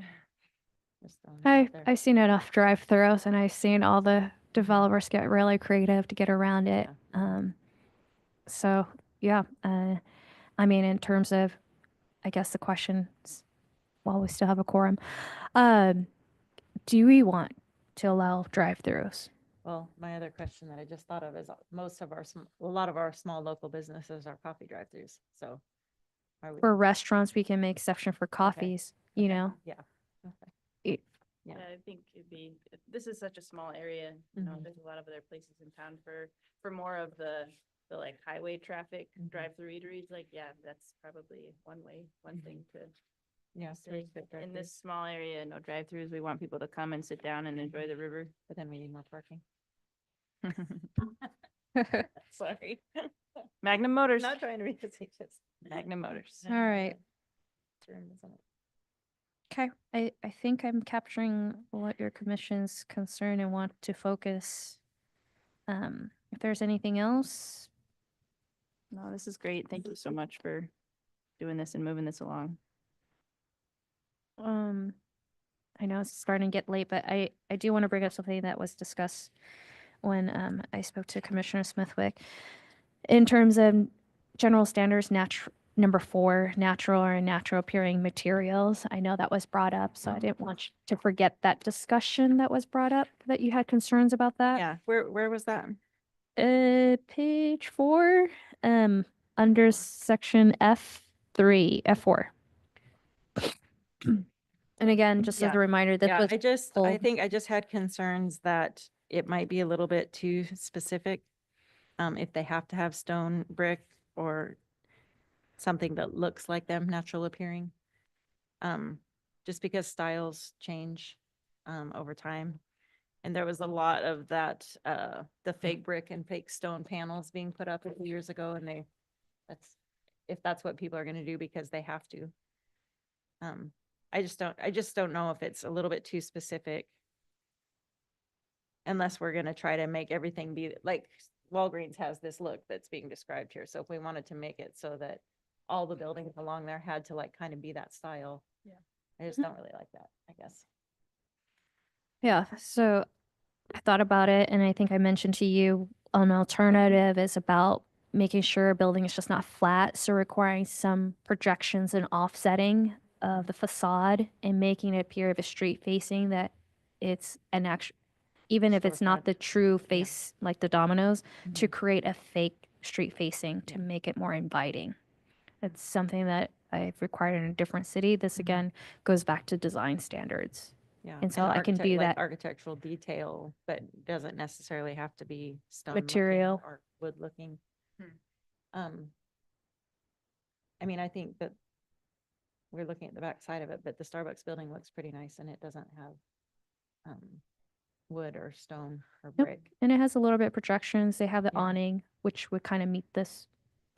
just throwing that out there. I've seen enough drive-throughs and I've seen all the developers get really creative to get around it. So yeah, I mean, in terms of, I guess the question, while we still have a quorum, do we want to allow drive-throughs? Well, my other question that I just thought of is a lot of our small local businesses are coffee drive-throughs, so. Are we? For restaurants, we can make exception for coffees, you Okay, know? Yeah. Okay. It- Yeah. Yeah, I think this is such a small area, you know, Mhm. there's a lot of other places in town for more of the like highway traffic, Mhm. drive-through eateries, like, yeah, that's probably one thing to Yeah. say. In this small area, no drive-throughs, we want people to come and sit down and enjoy the river. But then we need more parking. Sorry. Magnum Motors, Not trying to be facetious. Magnum Motors. All right. Term, isn't it? Okay, I think I'm capturing what your commission's concern and want to focus. If there's anything else, No, this is great. Thank you so much for doing this and moving this along. I know it's starting to get late, but I do want to bring up something that was discussed when I spoke to Commissioner Smithwick. In terms of general standards, number 4, natural or natural appearing materials. I know that was brought up, so I didn't want you to forget that discussion that was brought up, that you had concerns about that. Yeah, where was that? Page 4, under section F3, F4. And again, just as Yeah. a reminder, this Yeah, was I pulled. think I just had concerns that it might be a little bit too specific. If they have to have stone, brick, or something that looks like them, natural appearing. Just because styles change, over time. And there was a lot of that, the fake brick and fake stone panels being put up a few years ago, and if that's what people are gonna do because they have to. I just don't know if it's a little bit too specific. Unless we're gonna try to make everything be, like Walgreens has this look that's being described here, so if we wanted to make it so that all the buildings along there had to like kind of be that style. Yeah. I just don't really like that, I guess. Yeah, so I thought about it, and I think I mentioned to you an alternative is about making sure a building is just not flat, so requiring some projections and offsetting of the facade and making it appear if it's street facing that it's an actual, even if it's not Storefront. the true face like the Domino's, to Mhm. create a fake street facing to make it more inviting. It's something that I've required in a different city. This again goes back to design standards. Yeah. And so I can do like that. architectural detail, but doesn't necessarily have to be stone looking Material. or wood looking. Hmm. I mean, I think that we're looking at the back side of it, but the Starbucks building looks pretty nice and it doesn't have wood or stone or Yep. brick. And it has a little bit of projections. They have the Yeah. awning, which would kind of meet this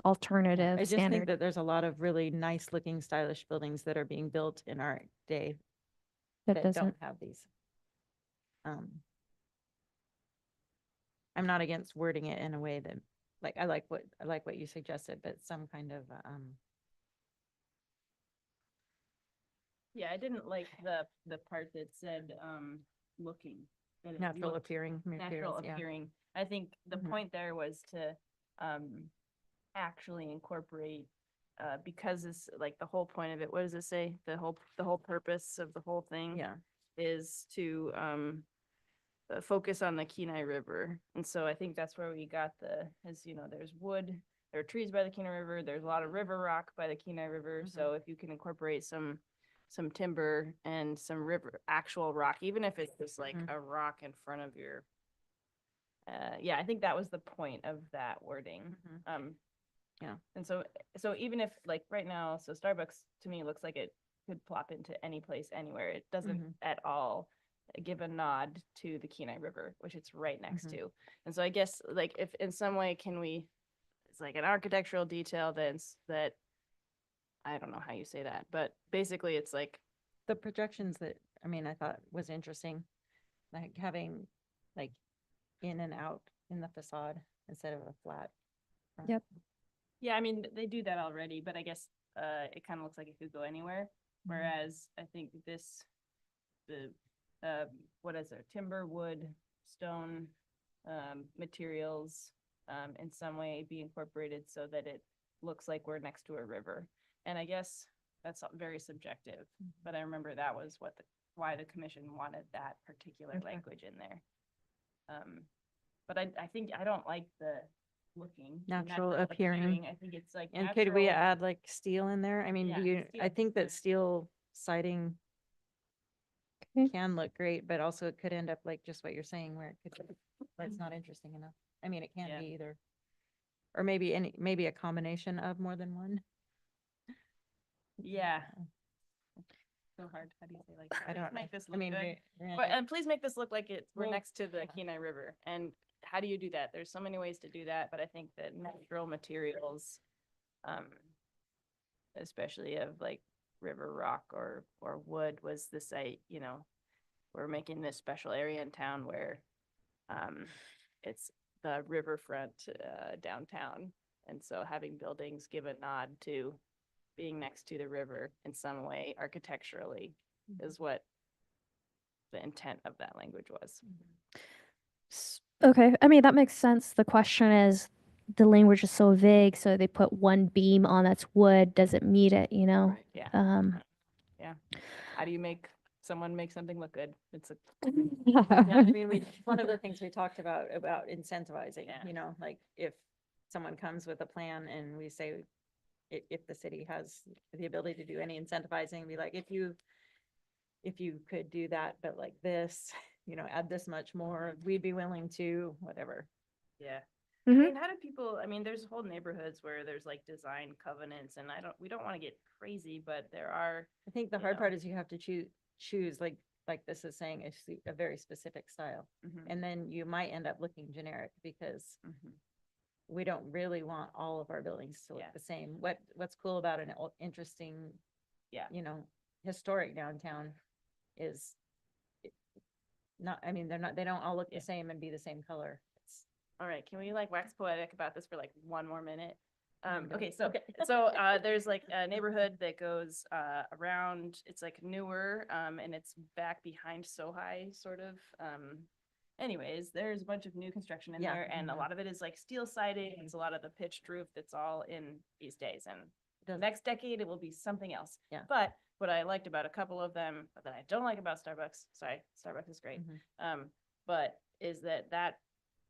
Yeah, alternative I just think standard. that there's a lot of really nice looking stylish buildings that are being built in our day That that doesn't. don't have these. I'm not against wording it in a way that, like, I like what you suggested, but some kind of, Yeah, I didn't like the part that said, looking. that it natural looked appearing Natural materials, yeah. appearing. I think the Mhm. point there was to, actually incorporate, because it's like the whole point of it, what does it say? The whole purpose of the whole thing. Yeah. Is to, focus on the Kenai River. And so I think that's where we got there's wood, there are trees by the Kenai River, there's a lot of river rock by the Kenai River. So if you can incorporate some timber and some actual rock, even if it's just like a rock in front of your, yeah, I think that was the point of that wording. Yeah. And so even if like right now, so Starbucks to me looks like it could plop into any place, anywhere. It doesn't at all give a nod to the Kenai River, which it's right next to. And so I guess like if in some way it's like an architectural detail that I don't know how you say that, but basically it's like, The projections that, I mean, I thought was interesting, like having like in and out in the facade instead of a flat. front. Yep. yeah, I mean, they do that already, but I guess it kind of looks like it could go anywhere. Whereas I think what is there, timber, wood, stone, materials, in some way be incorporated so that it looks like we're next to a river. And I guess that's very subjective, but I remember that was why the commission wanted that particular Okay. language in there. But I think I don't like the looking. the Natural appearing. I think it's like. And could we natural- add like steel in there? I mean, Yeah, I steel. think that steel siding Okay. can look great, but also it could end up like just what you're saying where it's not interesting enough. I mean, it Yeah. can be either. Or maybe a combination of more than one. Yeah. So hard. How do you say like? I don't know. Make this I look mean, good. we- But, and please make this look like we're Well, next to the Kenai River. And how do you do that? There's so many ways to do that, but I think that natural materials, especially of like river rock or wood was the site, we're making this special area in town where, it's the riverfront, downtown. And so having buildings give a nod to being next to the river in some way architecturally is what the intent of that language was. Okay, I mean, that makes sense. The question is the language is so vague, so they put one beam on that's wood, doesn't meet it, you know? Right, yeah. Um, How do you make someone make something look good? It's a, Yeah, I mean, one of the things we talked about incentivizing, Yeah. you know, like if someone comes with a plan and we say, if the city has the ability to do any incentivizing, be like, if you could do that, but like this, you know, add this much more, we'd be willing to, whatever. yeah. Mhm. I mean, how do people, I mean, there's whole neighborhoods where there's like design covenants and we don't want to get crazy, but there are, I think the You hard know. part is you have to choose like this is saying, a very specific style. Mhm, And then you might end up looking generic because mhm. we don't really want all of our buildings to look Yeah. the same. What's cool about an interesting, Yeah. you know, historic downtown is not, I mean, they don't all look Yeah. the same and be the same color. It's All right, can we like wax poetic about this for like one more minute? Kinda. Okay, so, Okay. there's like a neighborhood that goes, around, it's like newer, and it's back behind Sohai, sort of. Anyways, there's a bunch of new construction in Yeah. there, and a Mhm. lot of it is like steel siding, it's a lot of the pitched roof that's all in these days, and the Does- next decade, it will be something else. Yeah. But what I liked about a couple of them, that I don't like about Starbucks, sorry, Starbucks is great, Mhm. but is that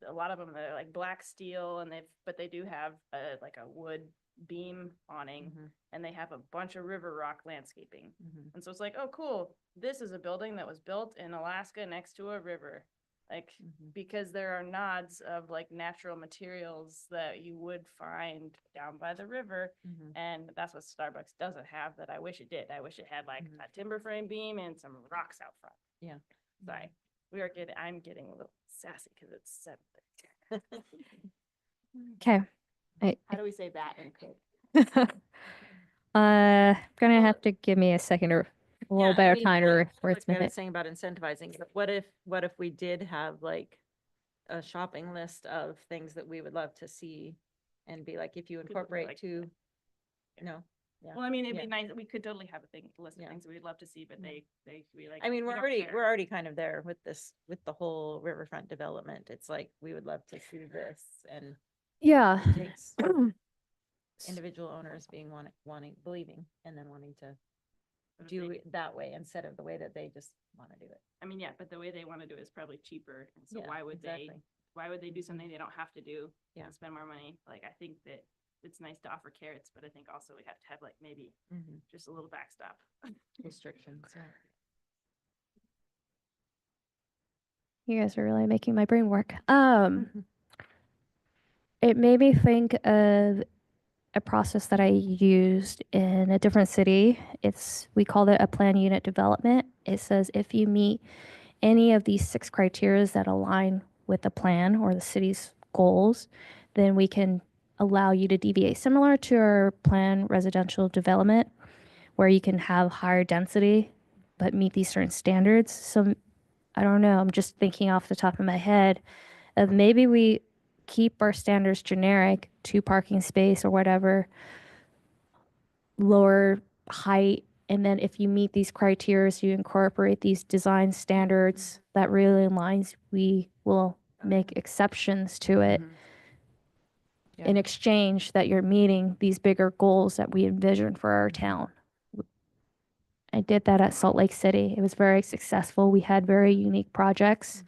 a lot of them are like black steel and but they do have like a wood beam awning Mhm. and they have a bunch of river rock landscaping. Mhm. And so it's like, oh, cool. This is a building that was built in Alaska next to a river. Like, Mhm. because there are nods of like natural materials that you would find down by the river. Mhm. And that's what Starbucks doesn't have that I wish it did. I wish it had like Mhm. a timber frame beam and some rocks out front. Yeah. Sorry. I'm getting a little sassy because it's 7:30. Okay. How do we say that in code? Gonna Well, have to give me a second or a little Yeah, I better mean, time to like I wordsmith was it. saying about incentivizing, but what if we did have like a shopping list of things that we would love to see and be like, if you Could we, incorporate like- to, no, yeah. Well, I mean, it'd Yeah. be nice. We could totally have a list of Yeah. things we'd love to see, but Yeah. they could be like. I mean, "We we're don't already, care." we're already kind of there with this, with the whole riverfront development. It's like, we would love to see this, and Yeah. it takes individual owners wanting, believing, and then wanting to But if do they- it that way instead of the way that they just want to do it. I mean, yeah, but the way they want to do it is probably cheaper. And so Yeah, why would exactly. they do something they don't have to do? Yeah. And spend more money? Like, I think that it's nice to offer carrots, but I think also we have to have like maybe just a little backstop. Restrictions, yeah. You guys are really making my brain work. It made me think of a process that I used in a different city. We called it a plan unit development. It says if you meet any of these 6 criteria that align with the plan or the city's goals, then we can allow you to deviate, similar to our plan residential development, where you can have higher density but meet these certain standards. So I don't know, I'm just thinking off the top of my head of maybe we keep our standards generic, 2 parking space or whatever, lower height, and then if you meet these criteria, you incorporate these design standards that really aligns, we will make exceptions to it in exchange that you're meeting these bigger goals that we envision for our town. I did that at Salt Lake City. It was very successful. We had very unique projects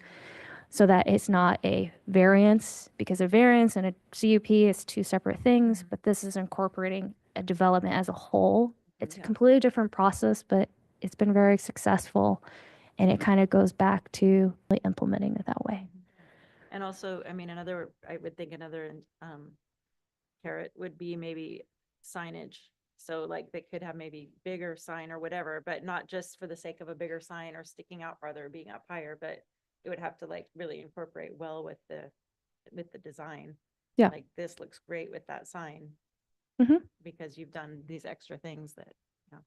so that it's not a variance, because a variance and a CUP is 2 separate things, but this is incorporating a development as a whole. It's a completely different process, but it's been very successful. And it kind of goes back to really implementing it that way. And also, I mean, I would think another carrot would be maybe signage. So like they could have maybe bigger sign or whatever, but not just for the sake of a bigger sign or sticking out farther, or being up higher, but it would have to like really incorporate well with the design. Yeah. Like this looks great with that sign. Mhm. Because you've done these extra things that, you know,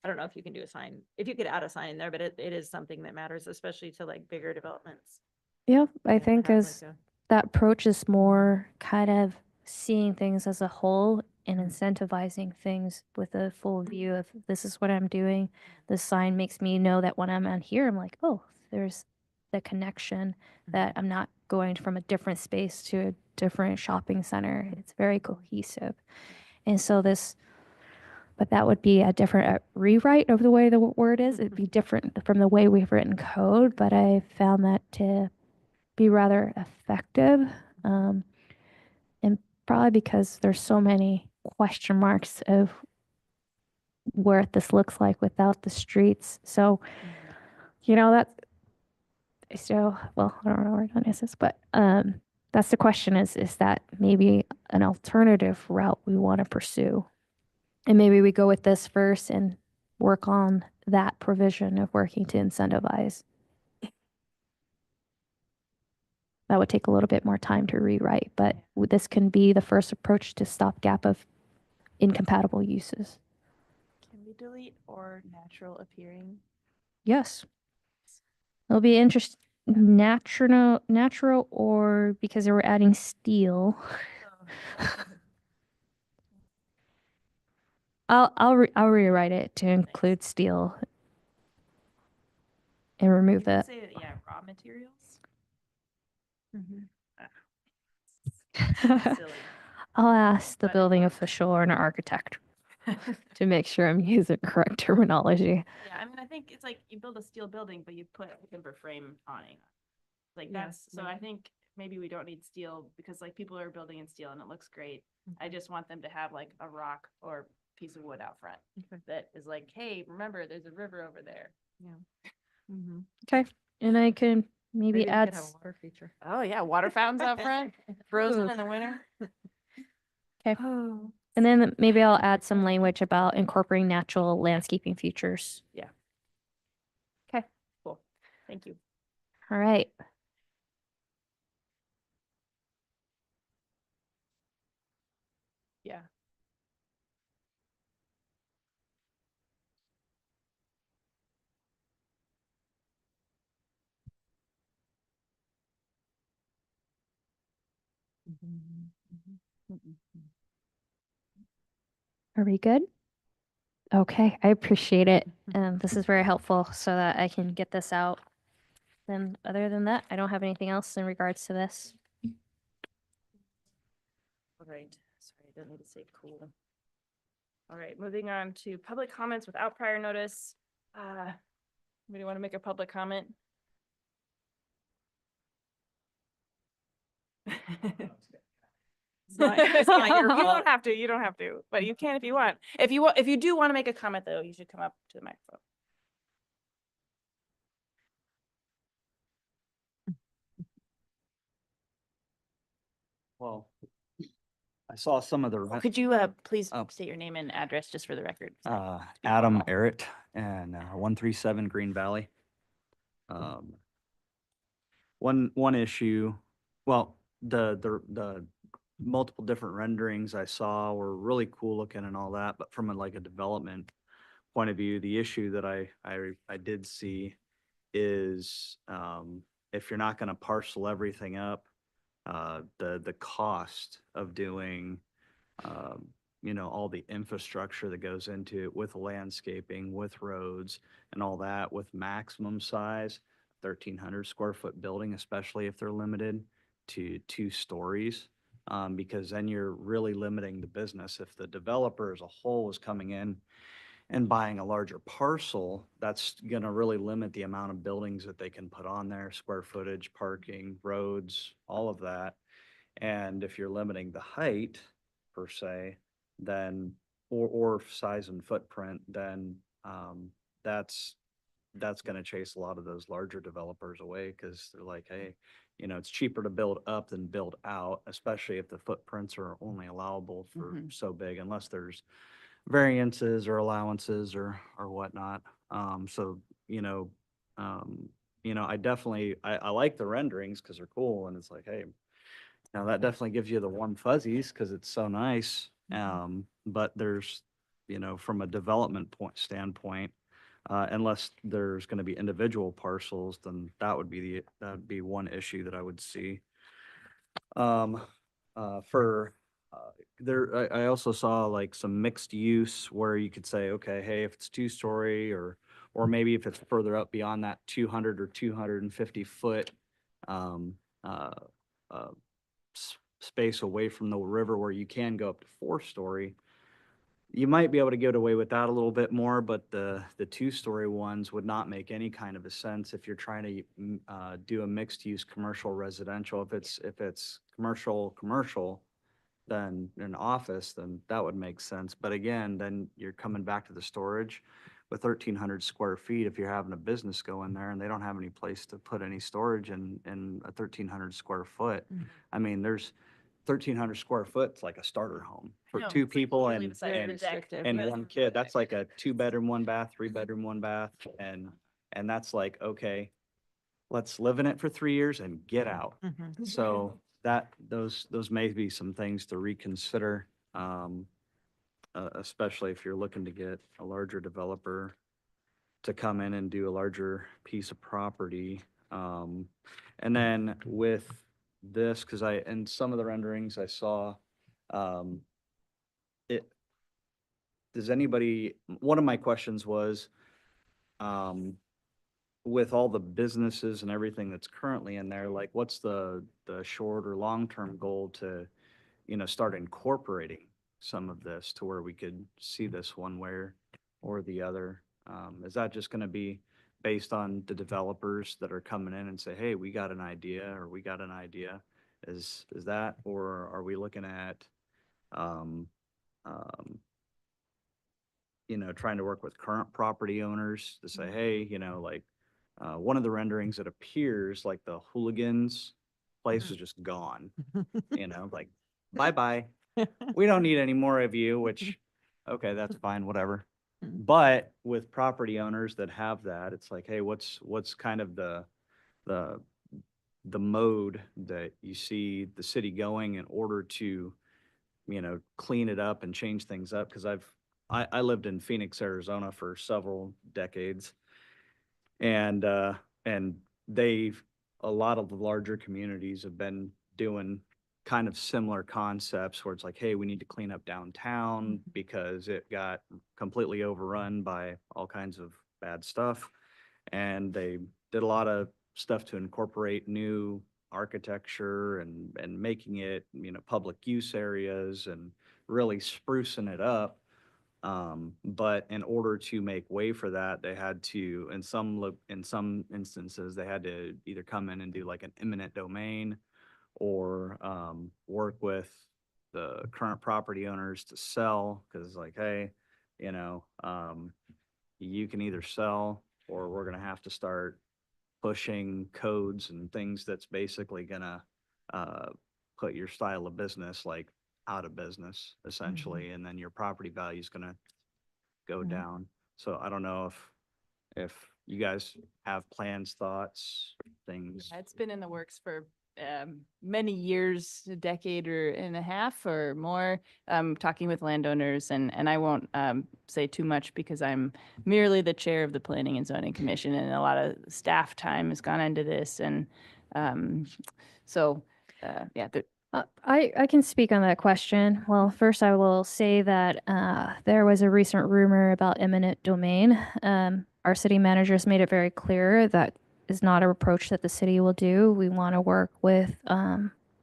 I don't know if you can do a sign, if you could add a sign in there, but it is something that matters, especially to like bigger developments. Yeah, I You know, to think have, as like, that approach is more kind of seeing things as a whole and incentivizing things with a full view of this is what I'm doing. The sign makes me know that when I'm on here, I'm like, oh, there's the connection that I'm not going from a different space to a different shopping center. It's very cohesive. And so but that would be a different rewrite of the way the word is. It'd be different from the way we've written code, but I found that to be rather effective. And probably because there's so many question marks of where this looks like without the streets. So, well, I don't know where Don is, but that's the question is that maybe an alternative route we want to pursue? And maybe we go with this first and work on that provision of working to incentivize. That would take a little bit more time to rewrite, but this can be the first approach to stopgap of incompatible uses. Can we delete or natural appearing? Yes. It'll be interesting, natural, or because they were adding steel. I'll rewrite it to include steel and remove that. Say that, yeah, raw materials. Silly. I'll ask the building official or an architect to make sure I'm using correct terminology. Yeah, I mean, I think it's like you build a steel building, but you put a timber frame awning. Like Yeah, that's, so I think maybe we don't need steel because like people are building in steel and it looks great. I just want them to have like a rock or piece of wood out front that is like, hey, remember, there's a river over there. Okay. And I can maybe add, water feature. Oh yeah, water fountains out front, frozen in the winter. okay. And then maybe I'll add some language about incorporating natural landscaping features. Yeah. Okay. Cool. Thank you. All right. Yeah. Are we good? Okay, I appreciate it. This is very helpful so that I can get this out. Then other than that, I don't have anything else in regards to this. All right. Sorry, I don't need to say cool. All right, moving on to public comments without prior notice. Anybody want to make a public comment? It's not your- you don't have to, but you can if you want. If you do want to make a comment though, you should come up to the microphone. Well, I saw some of the, Could you please Oh. state your name and address just for the record? Adam Errett and 137 Green Valley. One issue, well, the multiple different renderings I saw were really cool looking and all that, but from a development point of view, the issue that I did see is if you're not gonna parcel everything up, the cost of doing all the infrastructure that goes into it with landscaping, with roads and all that, with maximum size, 1,300 square foot building, especially if they're limited to 2 stories. Because then you're really limiting the business. If the developer as a whole is coming in and buying a larger parcel, that's gonna really limit the amount of buildings that they can put on there, square footage, parking, roads, all of that. And if you're limiting the height per se, then, or size and footprint, then that's gonna chase a lot of those larger developers away because they're like, hey, it's cheaper to build up than build out, especially if the footprints are only allowable for so big, unless there's variances or allowances or whatnot. I definitely, I like the renderings because they're cool and it's like, hey, now that definitely gives you the warm fuzzies because it's so nice. But there's, from a development standpoint, unless there's going to be individual parcels, then that would be one issue that I would see. I also saw some mixed use where you could say, okay, hey, if it's 2-story or maybe if it's further up beyond that 200 or 250 foot uh, space away from the river where you can go up to 4-story, you might be able to get away with that a little bit more, but the 2-story ones would not make any kind of a sense if you're trying to do a mixed-use commercial residential. If it's commercial, then an office, then that would make sense. But again, then you're coming back to the storage with 1,300 square feet. If you're having a business go in there and they don't have any place to put any storage in a 1,300 square foot, I mean, there's 1,300 square foot, it's like a starter home for No, 2 it's like people literally and, the size of a and, deck, and but- 1 kid. That's like a 2-bedroom, 1 bath, 3-bedroom, 1 bath. And that's like, okay, let's live in it for 3 years and get out. So those may be some things to reconsider, especially if you're looking to get a larger developer to come in and do a larger piece of property. And then with this, because in some of the renderings I saw, one of my questions was, with all the businesses and everything that's currently in there, like what's the short or long-term goal to, start incorporating some of this to where we could see this one way or the other? Is that just gonna be based on the developers that are coming in and say, hey, we got an idea, or we got an idea? Is that, or are we looking at, trying to work with current property owners to say, hey, one of the renderings, it appears like the hooligans place is just gone, like, bye-bye. We don't need any more of you, which, okay, that's fine, whatever. But with property owners that have that, it's like, hey, what's kind of the mode that you see the city going in order to, clean it up and change things up? Because I lived in Phoenix, Arizona for several decades. And a lot of the larger communities have been doing kind of similar concepts where it's like, hey, we need to clean up downtown because it got completely overrun by all kinds of bad stuff. And they did a lot of stuff to incorporate new architecture and making it, public use areas and really sprucing it up. But in order to make way for that, they had to, in some instances, they had to either come in and do like an eminent domain or work with the current property owners to sell, because like, hey, you can either sell or we're gonna have to start pushing codes and things that's basically gonna put your style of business like out of business essentially, and then your property value is gonna go down. So I don't know if you guys have plans, thoughts, things. It's been in the works for many years, a decade or and a half or more, talking with landowners, and I won't say too much because I'm merely the chair of the Planning and Zoning Commission, and a lot of staff time has gone into this, and yeah. I can speak on that question. Well, first I will say that there was a recent rumor about eminent domain. Our city managers made it very clear that is not an approach that the city will do. We want to work with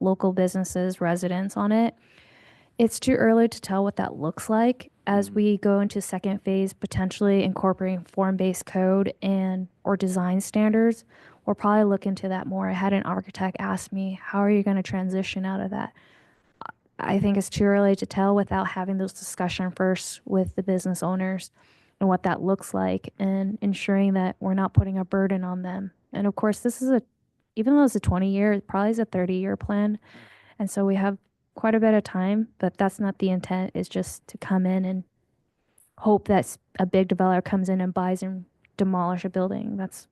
local businesses, residents on it. It's too early to tell what that looks like as we go into second phase, potentially incorporating form-based code and or design standards. We'll probably look into that more. I had an architect ask me, how are you going to transition out of that? I think it's too early to tell without having those discussions first with the business owners and what that looks like, and ensuring that we're not putting a burden on them. And of course, this is even though it's a 20-year, it probably is a 30-year plan. And so we have quite a bit of time, but that's not the intent, is just to come in and hope that a big developer comes in and buys and demolish a building. That's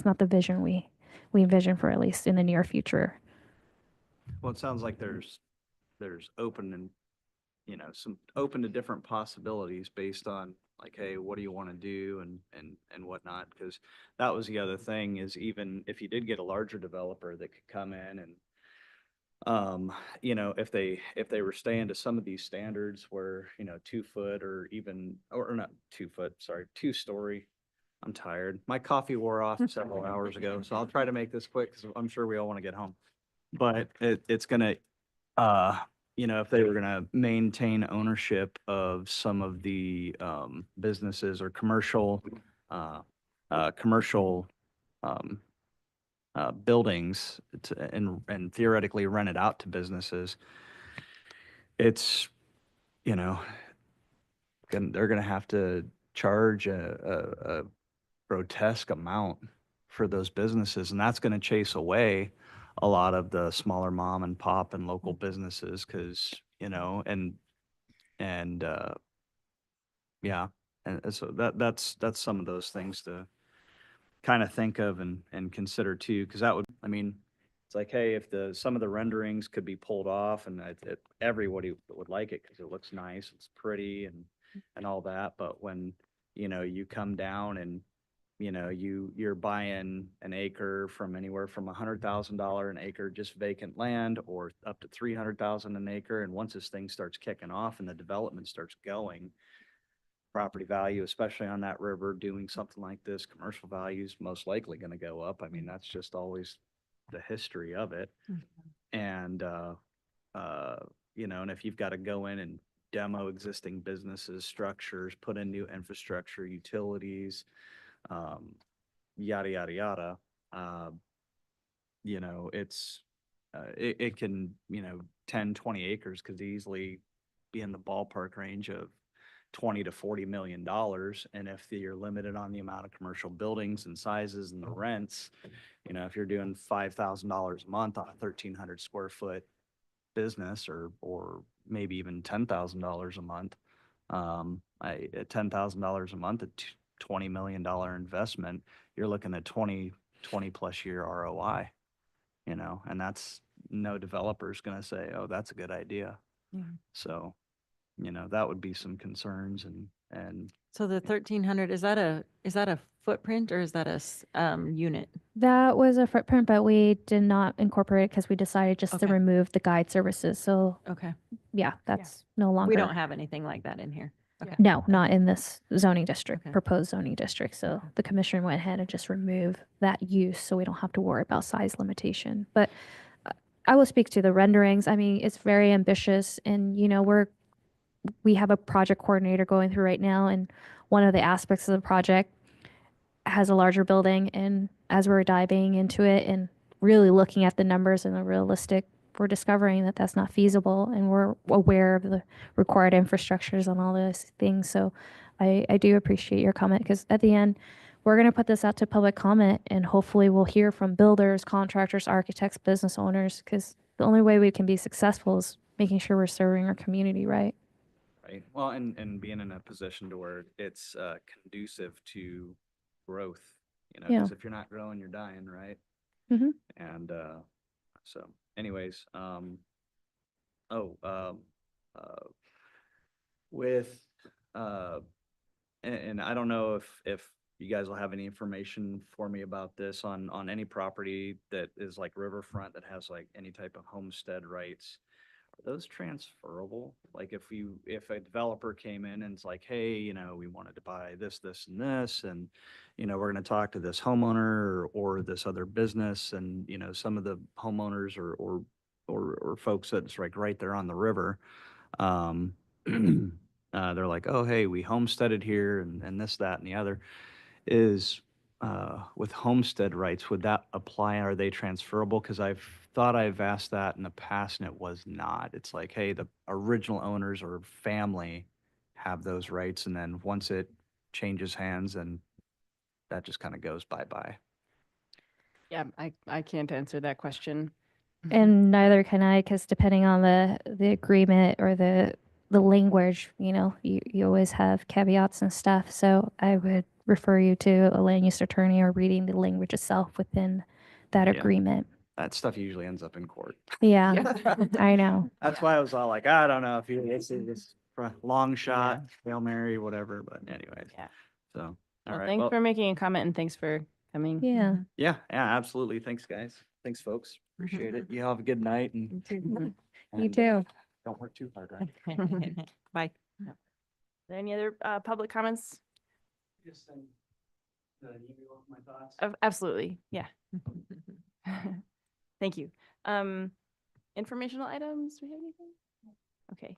not the vision we envision for at least in the near future. Well, it sounds like there's open and, some open to different possibilities based on like, hey, what do you want to do and whatnot? Because that was the other thing, is even if you did get a larger developer that could come in and, if they were staying to some of these standards where, 2 foot or even, or not 2 foot, sorry, 2-story. I'm tired. My coffee wore off several hours ago, so I'll try to make this quick because I'm sure we all want to get home. but it's gonna, you know, if they were gonna maintain ownership of some of the, businesses or commercial, um, buildings and theoretically rent it out to businesses, it's, you know, they're gonna have to charge a grotesque amount for those businesses, and that's gonna chase away a lot of the smaller mom and pop and local businesses, because, you know, and yeah, and so that's some of those things to kind of think of and consider too, because that would, I mean, it's like, hey, if some of the renderings could be pulled off, and everybody would like it because it looks nice, it's pretty and all that, but when, you know, you come down and, you know, you're buying an acre from anywhere from $100,000 an acre, just vacant land, or up to 300,000 an acre, and once this thing starts kicking off and the development starts going, property value, especially on that river, doing something like this, commercial value is most likely going to go up. I mean, that's just always the history of it. And, you know, and if you've got to go in and demo existing businesses, structures, put in new infrastructure, utilities, yada, yada, yada, you know, it can, you know, 10, 20 acres could easily be in the ballpark range of 20 to 40 million dollars. And if you're limited on the amount of commercial buildings and sizes and the rents, you know, if you're doing $5,000 a month on a 1,300 square foot business, or maybe even $10,000 a month, at $10,000 a month, at $20 million investment, you're looking at 20 plus year ROI, you know, and that's, no developer's going to say, oh, that's a good idea. So, you know, that would be some concerns and So the 1,300, is that a footprint, or is that a unit? That was a footprint, but we did not incorporate it because we decided just to Okay. remove the guide services. So Okay. yeah, that's no longer. We don't have anything like that in here. Okay. No, not in this zoning district, Okay. proposed zoning district. So the commissioner went ahead and just removed that use, so we don't have to worry about size limitation. But I will speak to the renderings. I mean, it's very ambitious, and you know, we have a project coordinator going through right now, and one of the aspects of the project has a larger building. And as we're diving into it and really looking at the numbers and the realistic, we're discovering that that's not feasible, and we're aware of the required infrastructures and all those things. So I do appreciate your comment, because at the end, we're going to put this out to public comment, and hopefully we'll hear from builders, contractors, architects, business owners, because the only way we can be successful is making sure we're serving our community right. right. Well, and being in a position to where it's conducive to growth, you know, Yeah. because if you're not growing, you're dying, right? Mhm. And so anyways, with and I don't know if you guys will have any information for me about this on any property that is like riverfront that has like any type of homestead rights. Are those transferable? Like if a developer came in and it's like, hey, you know, we wanted to buy this, and this, and, you know, we're going to talk to this homeowner or this other business, and, you know, some of the homeowners or folks that's like right there on the river, they're like, oh, hey, we homesteaded here and this, that, and the other. Is with homestead rights, would that apply? Are they transferable? Because I've thought I've asked that in the past and it was not. It's like, hey, the original owners or family have those rights, and then once it changes hands, and that just kind of goes bye-bye. Yeah, I can't answer that question. And neither can I, because depending on the agreement or the language, you know, you always have caveats and stuff. So I would refer you to a land use attorney or reading the language itself within that Yeah. agreement. That stuff usually ends up in court. Yeah, I know. That's why I was all like, I don't know if this is a long shot, Hail Mary, whatever, but anyways. Yeah. So, all Well, right. thanks Well, for making a comment, and thanks for coming. Yeah. yeah, absolutely. Thanks, guys. Thanks, folks. Appreciate it. You have a good night and. You and too. Don't work too hard, right? Bye. Are there any other public comments? Just send an email with my thoughts. Absolutely, yeah. Thank you. Informational items, do we have anything? Okay.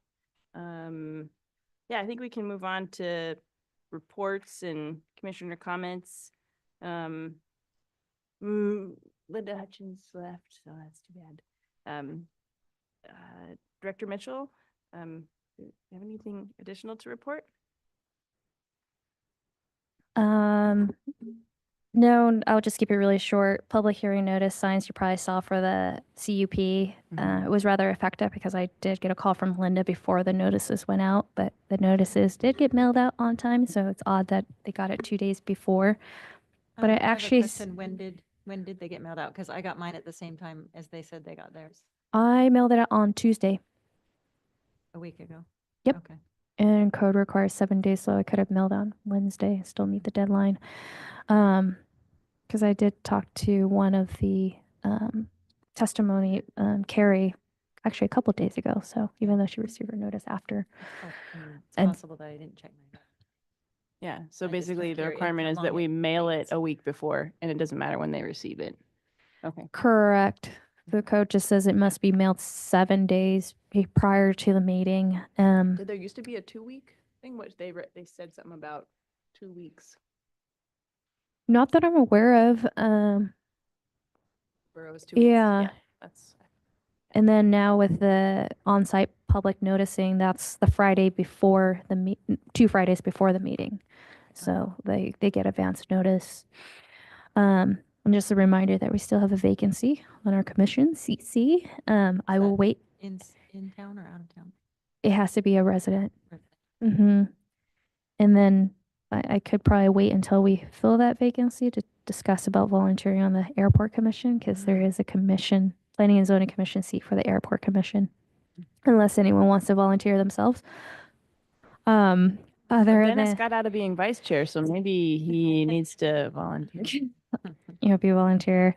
Yeah, I think we can move on to reports and commissioner comments. Linda Hutchins left, so that's too bad. Director Mitchell, do you have anything additional to report? No, I'll just keep it really short. Public hearing notice signs you probably saw for the CUP. It was rather effective because I did get a call from Linda before the notices went out, but the notices did get mailed out on time, so it's odd that they got it 2 days before. But I have a actually, question. When did they get mailed out? Because I got mine at the same time as they said they got theirs I mailed it out on Tuesday, a week ago. Yep. Okay. and code requires 7 days, so I could have mailed on Wednesday, still meet the deadline. Because I did talk to one of the testimony, Carrie, actually a couple days ago. So even though she received her notice after, Oh, it's And- possible that I didn't check mine. Yeah, so I just basically don't the care requirement how is that long we it mail it takes. a week before and it doesn't matter when they receive it. Okay. correct. The code just says it must be mailed 7 days prior to the meeting. Did there used to be a 2-week thing, which they said something about 2 weeks? Not that I'm aware of. Where it was 2 weeks? Yeah. That's, And then now with the on-site public noticing, that's the Friday before the 2 Fridays before the meeting. So they get advance notice. And just a reminder that we still have a vacancy on our commission, seat C. I will that wait. In town or out of town? It has to be a resident. Resident. Mm-hmm. And then I could probably wait until we fill that vacancy to discuss about volunteering on the airport commission, because there is a commission, planning and zoning commission seat for the airport commission, unless anyone wants to volunteer themselves. Other Dennis than, got out of being vice chair, so maybe he needs to volunteer. be a volunteer.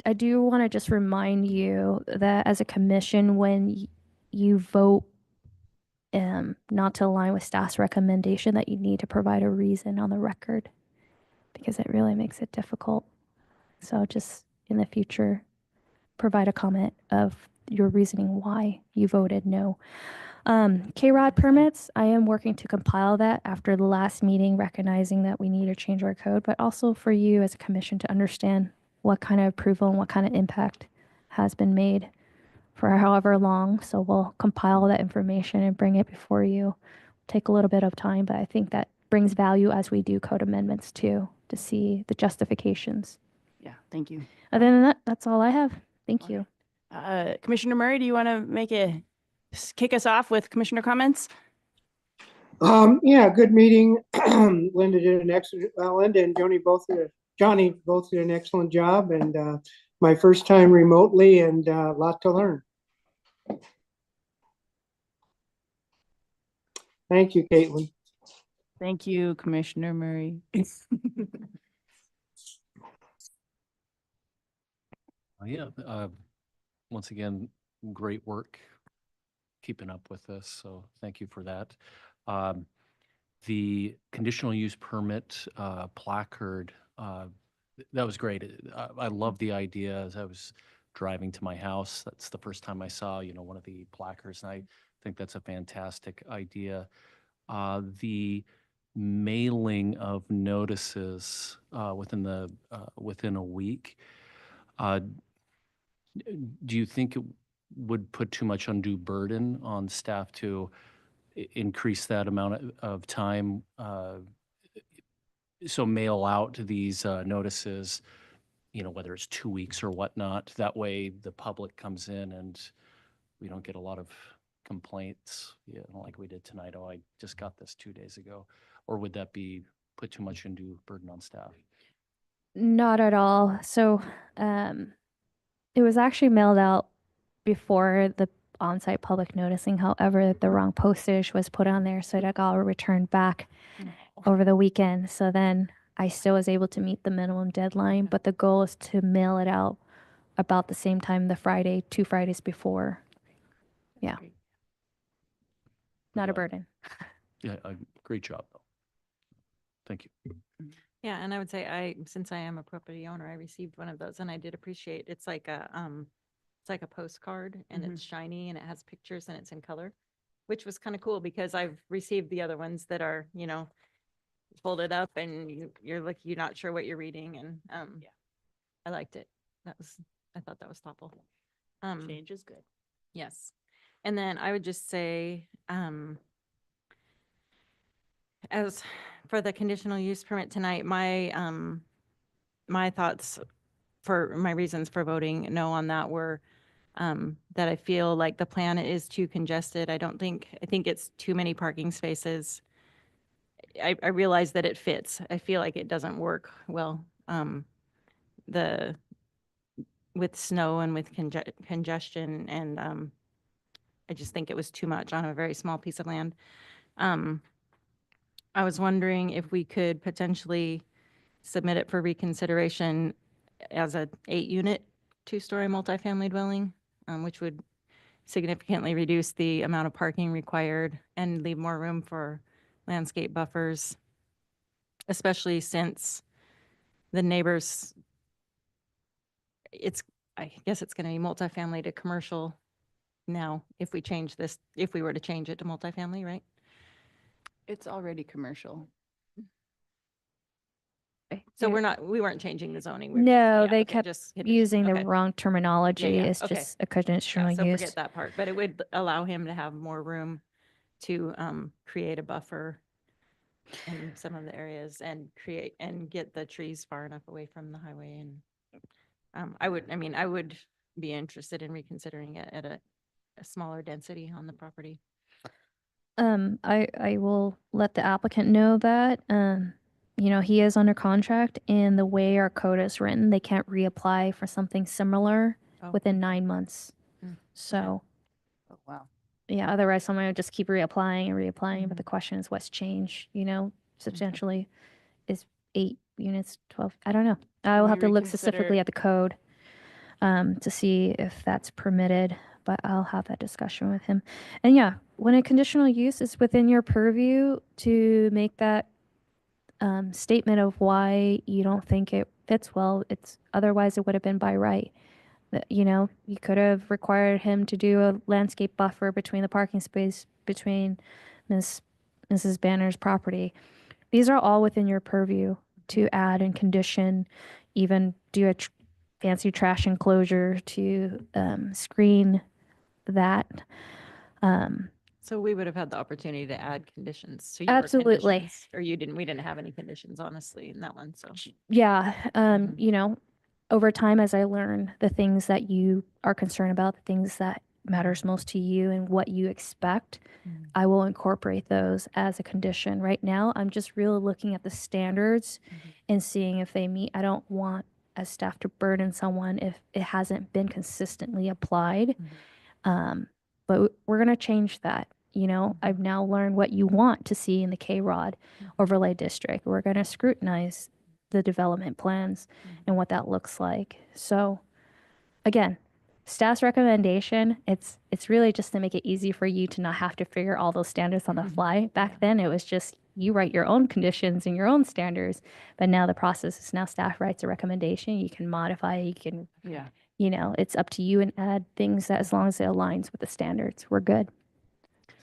I do want to just remind you that as a commission, when you vote not to align with staff's recommendation, that you need to provide a reason on the record, because it really makes it difficult. So just in the future, provide a comment of your reasoning why you voted no. K-Rod permits, I am working to compile that after the last meeting, recognizing that we need to change our code, but also for you as a commission to understand what kind of approval and what kind of impact has been made for however long. So we'll compile that information and bring it before you. Take a little bit of time, but I think that brings value as we do code amendments too, to see the justifications. Yeah, thank you. Other than that, that's all I have. Thank you. Commissioner Murray, do you want to kick us off with commissioner comments? Yeah, good meeting. Linda did an excellent, Linda and Johnny both did an excellent job, and my first time remotely, and a lot to learn. Thank you, Caitlin. Thank you, Commissioner Murray. Yeah, once again, great work keeping up with this, so thank you for that. The conditional use permit placard, that was great. I love the idea. As I was driving to my house, that's the first time I saw, one of the placards, and I think that's a fantastic idea. The mailing of notices within a week, do you think it would put too much undue burden on staff to increase that amount of time? So mail out these notices, whether it's 2 weeks or whatnot. That way the public comes in and we don't get a lot of complaints, like we did tonight. Oh, I just got this 2 days ago. Or would that put too much undue burden on staff? Not at all. So it was actually mailed out before the on-site public noticing. However, the wrong postage was put on there, so it got returned back over the weekend. So then I still was able to meet the minimum deadline, but the goal is to mail it out about the same time, the Friday, 2 Fridays before. Yeah. Not a burden. Yeah, great job, though. Thank you. Yeah, and I would say since I am a property owner, I received one of those and I did appreciate, it's like a postcard and Mhm. it's shiny and it has pictures and it's in color, which was kind of cool because I've received the other ones that are, folded up and you're not sure what you're reading and, Yeah. I liked it. I thought that was thoughtful. Change is good. Yes. And then I would just say, as for the conditional use permit tonight, my thoughts for my reasons for voting no on that were that I feel like the plan is too congested. I think it's too many parking spaces. I realize that it fits. I feel like it doesn't work well. The with snow and with congestion and I just think it was too much on a very small piece of land. I was wondering if we could potentially submit it for reconsideration as a 8-unit, 2-story multifamily dwelling, which would significantly reduce the amount of parking required and leave more room for landscape buffers, especially since the neighbors, I guess it's going to be multifamily to commercial now if we were to change it to multifamily, right? It's already commercial. So we weren't changing the zoning. No, yeah, they okay, kept just condition- using the okay. wrong terminology. Yeah, It's okay. just a conditional Yeah, so use. forget that part, but it would allow him to have more room to create a buffer in some of the areas and get the trees far enough away from the highway. And I would be interested in reconsidering it at a smaller density on the property. I will let the applicant know that, he is under contract and the way our code is written, they can't reapply for something similar Oh, within 9 months. Mm, So, Oh, wow. yeah, otherwise someone would just keep reapplying and reapplying, but Mhm. the question is what's changed, substantially is 8 units, 12, I don't know. I will we have to look reconsider- specifically at the code, to see if that's permitted, but I'll have that discussion with him. And yeah, when a conditional use is within your purview to make that statement of why you don't think it fits well, otherwise it would have been by right. That, you could have required him to do a landscape buffer between the parking space between Mrs. Banner's property. These are all within your purview to add and condition, even do a fancy trash enclosure to screen that. So we would have had the opportunity to add conditions. So you were Absolutely. conditions, or we didn't have any conditions, honestly, in that one, so. Yeah, Mhm. over time as I learn the things that you are concerned about, the things that matters most to you and what you expect, Mhm. I will incorporate those as a condition. Right now, I'm just really looking at the standards Mhm. and seeing if they meet. I don't want as staff to burden someone if it hasn't been consistently applied. But we're going to change that. I've now learned what you want to see in the K-Rod overlay district. We're going to scrutinize the development plans and what that looks like. So again, staff's recommendation, it's really just to make it easy for you to not have to figure all those standards on the fly. Back then it was just you write your own conditions and your own standards, but now the process is now staff writes a recommendation, you can modify, you can, Yeah. it's up to you and add things that as long as it aligns with the standards, we're good.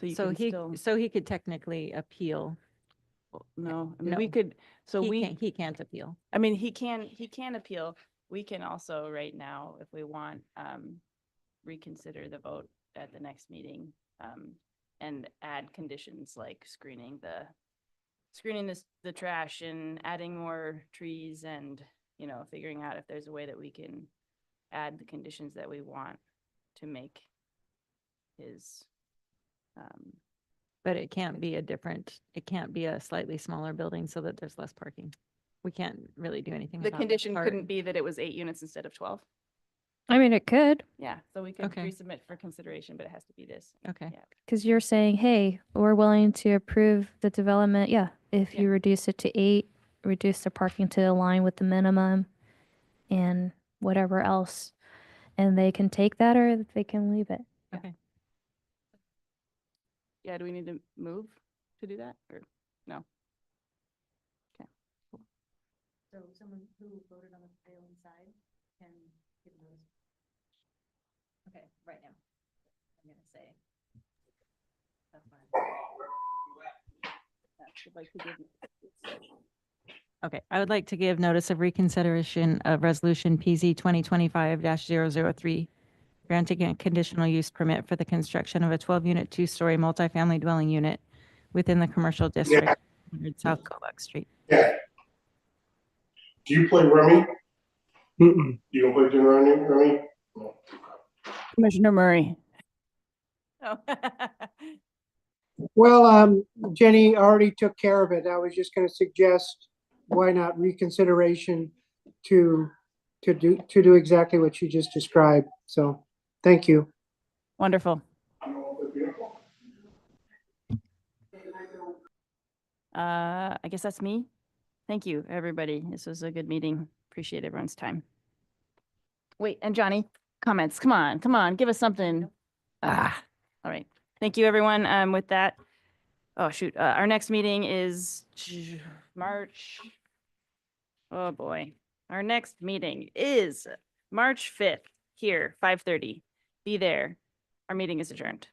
So you So can still, so he could technically appeal. no, I mean, No. we could, so He can't appeal. I mean, he can appeal. We can also right now, if we want, reconsider the vote at the next meeting, and add conditions like screening the trash and adding more trees and, figuring out if there's a way that we can add the conditions that we want to make his, But it can't be a slightly smaller building so that there's less parking. We can't really do anything the about that condition part. couldn't be that it was 8 units instead of 12. I mean, it could, Yeah, so we could Okay. resubmit for consideration, but it has to be this. Okay. Yeah. because you're saying, hey, we're willing to approve the development. Yeah, if Yeah. you reduce it to 8, reduce the parking to align with the minimum and whatever else. And they can take that or they can leave it. Okay. Yeah, do we need to move to do that or no? Okay. Cool. So someone who voted on the prevailing side can give notice. Okay, right now. I'm gonna say. That's fine. Would like to give. Okay, I would like to give notice of reconsideration of resolution PZ 2025-003, granting a conditional use permit for the construction of a 12-unit, two-story multifamily dwelling unit within the commercial district, 100 South Cobach Street. Yeah. Do you play rummy? Mm-mm. You don't play dinner on rummy? No. Commissioner Murray. Oh. Well, Jenny already took care of it. I was just gonna suggest, why not reconsideration to do exactly what you just described. So, thank you. Wonderful. I guess that's me. Thank you, everybody. This was a good meeting. Appreciate everyone's time. Wait, and Johnny, comments. Come on, give us something. All right. Thank you, everyone. With that, oh, shoot, our next meeting is March. Oh, boy. Our next meeting is March 5th here, 5:30. Be there. Our meeting is adjourned.